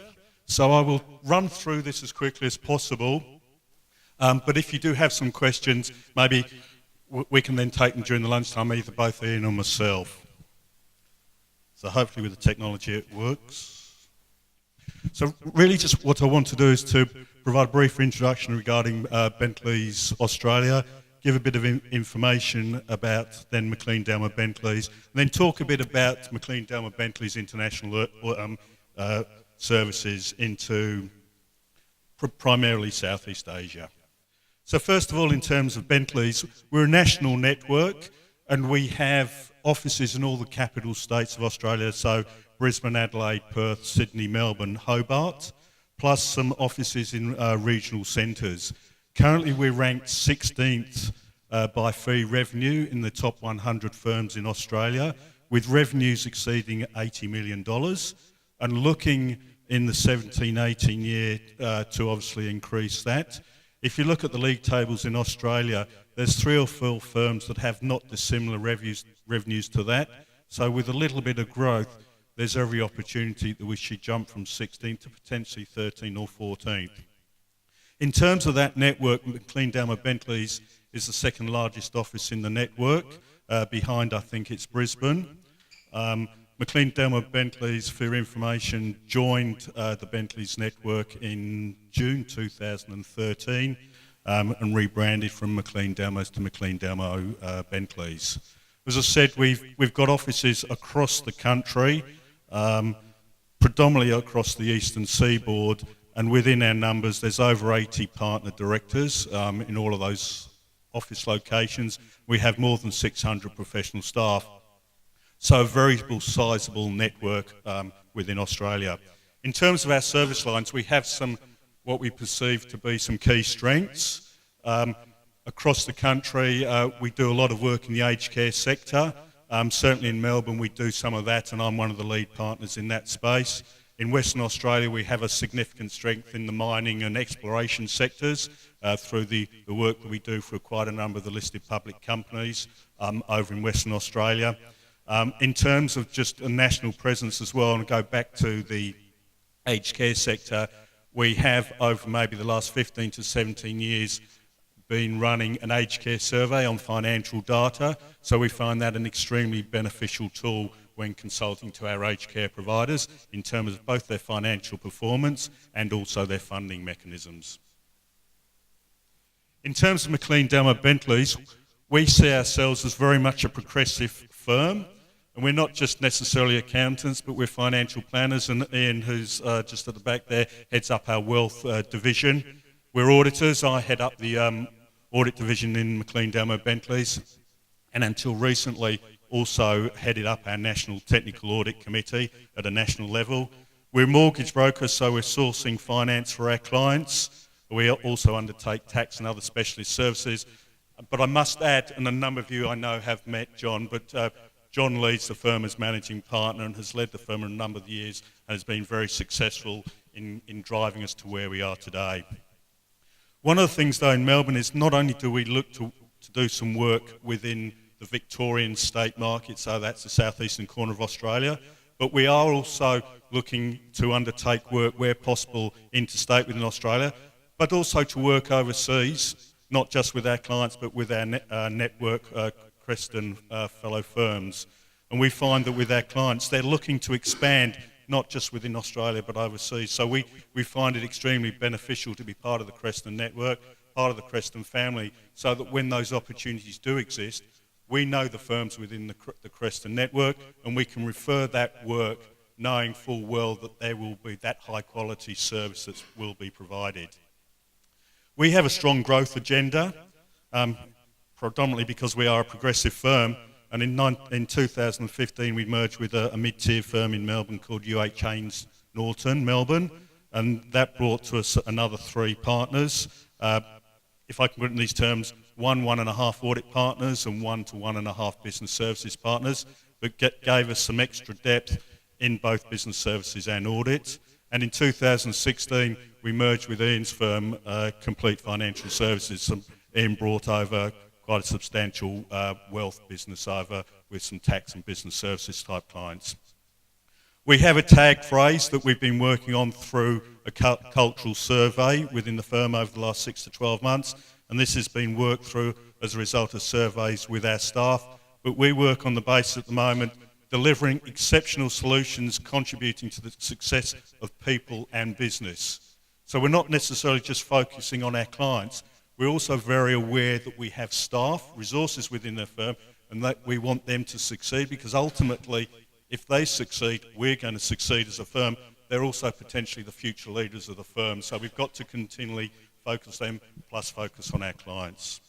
so I will run through this as quickly as possible. But if you do have some questions, maybe we can then take them during the lunchtime, either both Ian or myself. So hopefully with the technology it works. So really just what I want to do is to provide a brief introduction regarding Bentley's Australia, give a bit of information about then McLean Delmer Bentley's, and then talk a bit about McLean Delmer Bentley's international services into primarily Southeast Asia. So first of all, in terms of Bentley's, we're a national network and we have offices in all the capital states of Australia, so Brisbane, Adelaide, Perth, Sydney, Melbourne, Hobart, plus some offices in regional centres. Currently we're ranked 16th by fee revenue in the top 100 firms in Australia, with revenues exceeding $80 million, and looking in the 17-18 year to obviously increase that. If you look at the league tables in Australia, there's 3 or 4 firms that have not dissimilar revenues to that. So with a little bit of growth, there's every opportunity that we should jump from 16th to potentially 13th or 14th. In terms of that network, McLean Delmer Bentley's is the second largest office in the network, behind I think it's Brisbane. McLean Delmer Bentley's, for your information, joined the Bentley's network in June 2013 and rebranded from McLean Delmer's to McLean Delmer Bentley's. As I said, we've got offices across the country, predominantly across the eastern seaboard, and within our numbers there's over 80 partner directors in all of those office locations. We have more than 600 professional staff. So a very sizable network within Australia. In terms of our service lines, we have some, what we perceive to be some key strengths. Across the country, we do a lot of work in the aged care sector. Certainly in Melbourne, we do some of that, and I'm one of the lead partners in that space. In Western Australia, we have a significant strength in the mining and exploration sectors through the work that we do for quite a number of the listed public companies over in Western Australia. In terms of just a national presence as well, and go back to the aged care sector, we have over maybe the last 15 to 17 years been running an aged care survey on financial data, so we find that an extremely beneficial tool when consulting to our aged care providers in terms of both their financial performance and also their funding mechanisms. In terms of McLean Delmer Bentley's, we see ourselves as very much a progressive firm, and we're not just necessarily accountants, but we're financial planners, and Ian, who's just at the back there, heads up our wealth division. We're auditors. I head up the audit division in McLean Delmer Bentley's, and until recently also headed up our National Technical Audit Committee at a national level. We're mortgage brokers, so we're sourcing finance for our clients. We also undertake tax and other specialist services. But I must add, and a number of you I know have met John, but John leads the firm as managing partner and has led the firm a number of years and has been very successful in driving us to where we are today. One of the things though in Melbourne is not only do we look to do some work within the Victorian state market, so that's the southeastern corner of Australia, but we are also looking to undertake work where possible interstate within Australia, but also to work overseas, not just with our clients but with our network Creston fellow firms. And we find that with our clients they're looking to expand not just within Australia but overseas. So we find it extremely beneficial to be part of the Creston network, part of the Creston family, so that when those opportunities do exist, we know the firms within the Creston network and we can refer that work knowing full well that there will be that high quality service that will be provided. We have a strong growth agenda. predominantly because we are a progressive firm. And in 2015, we merged with a mid-tier firm in Melbourne called UH Haynes Norton, Melbourne, and that brought to us another 3 partners. If I can put it in these terms, 1.5 audit partners and 1 to 1.5 business services partners, but gave us some extra depth in both business services and audit. And in 2016, we merged with Ian's firm, Complete Financial Services. Ian brought over quite a substantial wealth business over with some tax and business services type clients. We have a tag phrase that we've been working on through a cultural survey within the firm over the last 6 to 12 months, and this has been worked through as a result of surveys with our staff. But we work on the basis at the moment delivering exceptional solutions contributing to the success of people and business. So we're not necessarily just focusing on our clients, we're also very aware that we have staff, resources within the firm, and that we want them to succeed, because ultimately, if they succeed, we're going to succeed as a firm. They're also potentially the future leaders of the firm, so we've got to continually focus them, plus focus on our clients.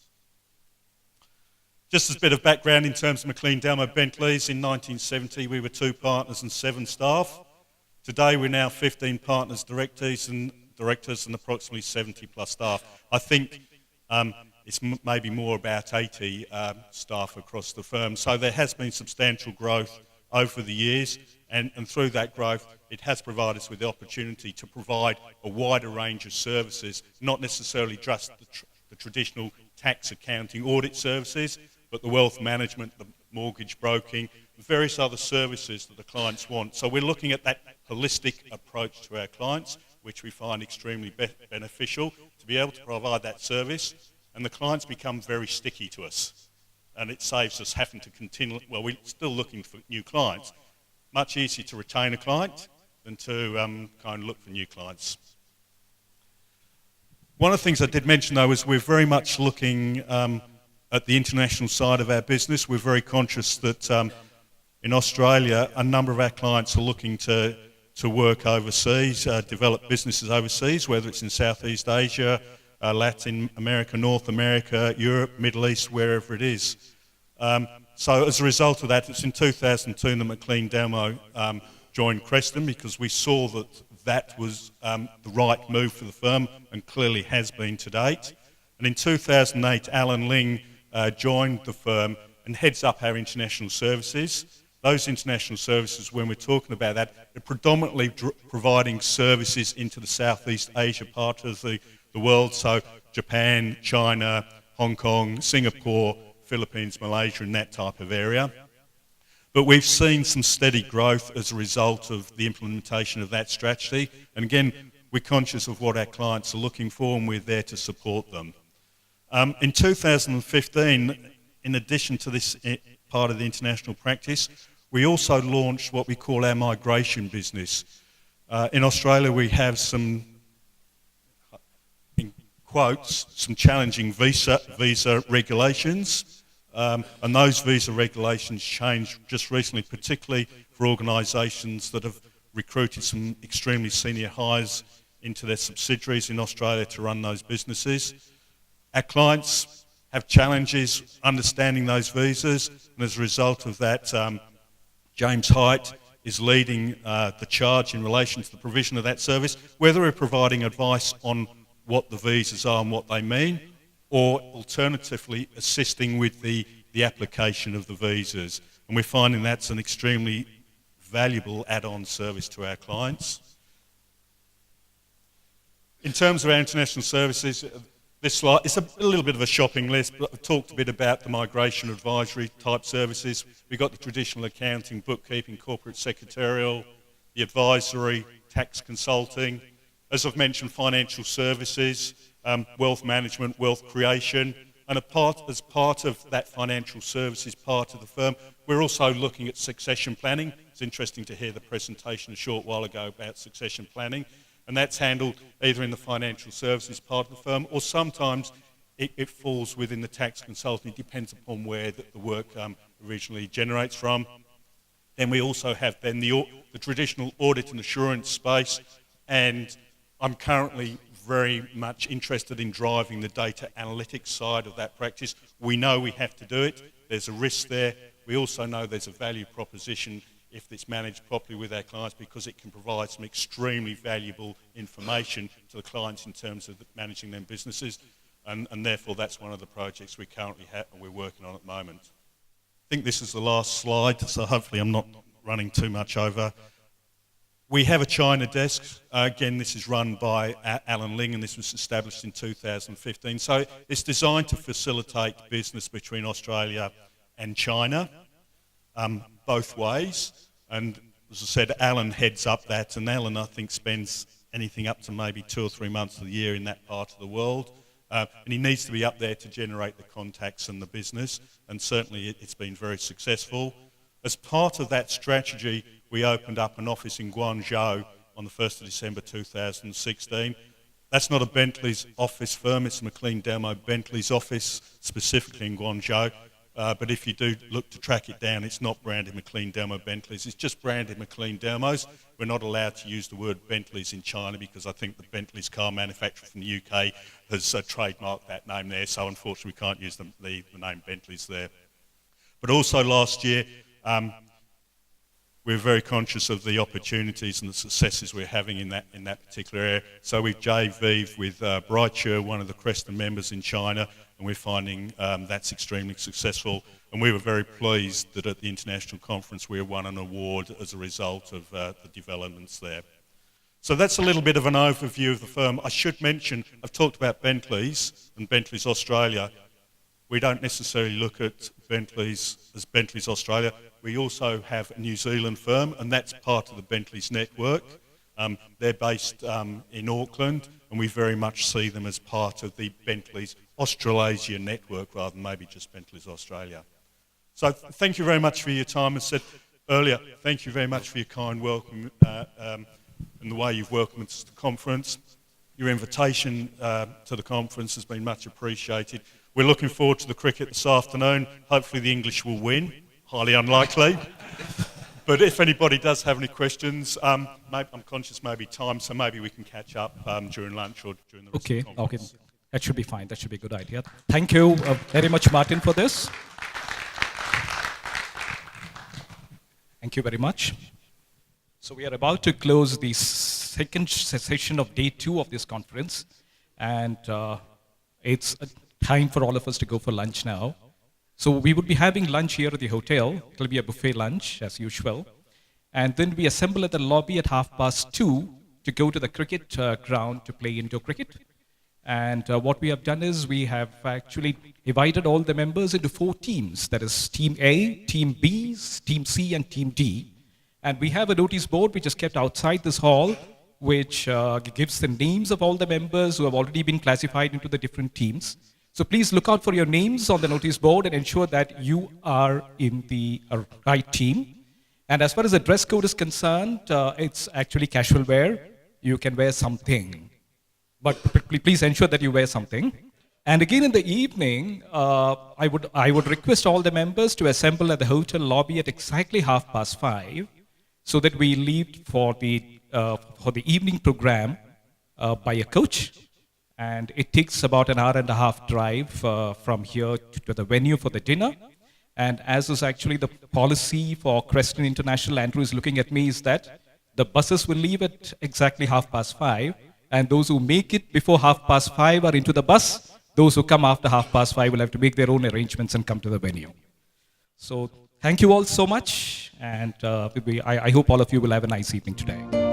Just as a bit of background in terms of McLean Delmo Bentleys, in 1970 we were 2 partners and 7 staff. Today we're now 15 partners, directors and approximately 70 plus staff. I think it's maybe more about 80 staff across the firm. So there has been substantial growth over the years, and through that growth it has provided us with the opportunity to provide a wider range of services, not necessarily just the traditional tax, accounting, audit services, but the wealth management, the mortgage broking, various other services that the clients want. So we're looking at that holistic approach to our clients, which we find extremely beneficial to be able to provide that service, and the clients become very sticky to us. And it saves us having to continue, well, we're still looking for new clients. Much easier to retain a client than to kind of look for new clients. One of the things I did mention, though, is we're very much looking at the international side of our business. We're very conscious that in Australia, a number of our clients are looking to work overseas, develop businesses overseas, whether it's in Southeast Asia, Latin America, North America, Europe, Middle East, wherever it is. So as a result of that, it's in 2002 that McLean Delmo joined Creston, because we saw that that was the right move for the firm, and clearly has been to date. And in 2008, Alan Ling joined the firm and heads up our international services. Those international services, when we're talking about that, are predominantly providing services into the Southeast Asia part of the world, so Japan, China, Hong Kong, Singapore, Philippines, Malaysia, and that type of area. But we've seen some steady growth as a result of the implementation of that strategy. And again, we're conscious of what our clients are looking for, and we're there to support them. In 2015, in addition to this part of the international practice, we also launched what we call our migration business. In Australia, we have some, in quotes, some challenging visa regulations. And those visa regulations changed just recently, particularly for organisations that have recruited some extremely senior hires into their subsidiaries in Australia to run those businesses. Our clients have challenges understanding those visas, and as a result of that, James Height is leading the charge in relation to the provision of that service, whether we're providing advice on what the visas are and what they mean, or alternatively assisting with the application of the visas. And we're finding that's an extremely valuable add-on service to our clients. In terms of our international services, this slide, it's a little bit of a shopping list, but I've talked a bit about the migration advisory type services. We've got the traditional accounting, bookkeeping, corporate secretarial, the advisory, tax consulting. As I've mentioned, financial services, wealth management, wealth creation, and as part of that financial services part of the firm, we're also looking at succession planning. It's interesting to hear the presentation a short while ago about succession planning, and that's handled either in the financial services part of the firm, or sometimes it falls within the tax consulting. It depends upon where the work originally generates from. Then we also have then the traditional audit and assurance space, and I'm currently very much interested in driving the data analytics side of that practice. We know we have to do it. There's a risk there. We also know there's a value proposition if it's managed properly with our clients, because it can provide some extremely valuable information to the clients in terms of managing their businesses. And therefore, that's one of the projects we currently have and we're working on at the moment. I think this is the last slide, so hopefully I'm not running too much over. We have a China desk. Again, this is run by Alan Ling, and this was established in 2015. So it's designed to facilitate business between Australia and China, both ways. And as I said, Alan heads up that, and Alan, I think, spends anything up to maybe 2 or 3 months of the year in that part of the world. And he needs to be up there to generate the contacts and the business, and certainly it's been very successful. As part of that strategy, we opened up an office in Guangzhou on the 1st of December 2016. That's not a Bentley's office firm, it's a McLean Demo Bentley's office, specifically in Guangzhou. But if you do look to track it down, it's not branded McLean Demo Bentleys, it's just branded McLean Demos. We're not allowed to use the word Bentleys in China because I think the Bentley's car manufacturer from the UK has trademarked that name there, so unfortunately we can't use the name Bentleys there. But also last year, we're very conscious of the opportunities and the successes we're having in that particular area. So we've JV'd with Brightsure, one of the Creston members in China, and we're finding that's extremely successful. And we were very pleased that at the international conference we won an award as a result of the developments there. So that's a little bit of an overview of the firm. I should mention, I've talked about Bentley's and Bentley's Australia. We don't necessarily look at Bentley's as Bentley's Australia. We also have a New Zealand firm, and that's part of the Bentley's network. They're based in Auckland, and we very much see them as part of the Bentley's Australasia network rather than maybe just Bentley's Australia. So thank you very much for your time. As I said earlier, thank you very much for your kind welcome and the way you've welcomed us to the conference. Your invitation to the conference has been much appreciated. We're looking forward to the cricket this afternoon. Hopefully the English will win. Highly unlikely. But if anybody does have any questions, I'm conscious maybe time, so maybe we can catch up during lunch or during the rest of the conference. Okay. That should be fine. That should be a good idea. Thank you very much, Martin, for this. Thank you very much. So we are about to close the second session of day 2 of this conference, and it's time for all of us to go for lunch now. So we would be having lunch here at the hotel. It'll be a buffet lunch, as usual. And then we assemble at the lobby at 2:30 to go to the cricket ground to play indoor cricket. And what we have done is we have actually divided all the members into 4 teams. That is Team A, Team B, Team C, and Team D. And we have a notice board which is kept outside this hall, which gives the names of all the members who have already been classified into the different teams. So please look out for your names on the notice board and ensure that you are in the right team. And as far as the dress code is concerned, it's actually casual wear. You can wear something, but please ensure that you wear something. And again in the evening, I would request all the members to assemble at the hotel lobby at exactly 5:30, so that we leave for the evening program by a coach. And it takes about an hour and a half drive from here to the venue for the dinner. And as is actually the policy for Creston International, Andrew is looking at me, is that the buses will leave at exactly 5:30, and those who make it before 5:30 are into the bus. Those who come after 5:30 will have to make their own arrangements and come to the venue. So thank you all so much, and I hope all of you will have a nice evening today.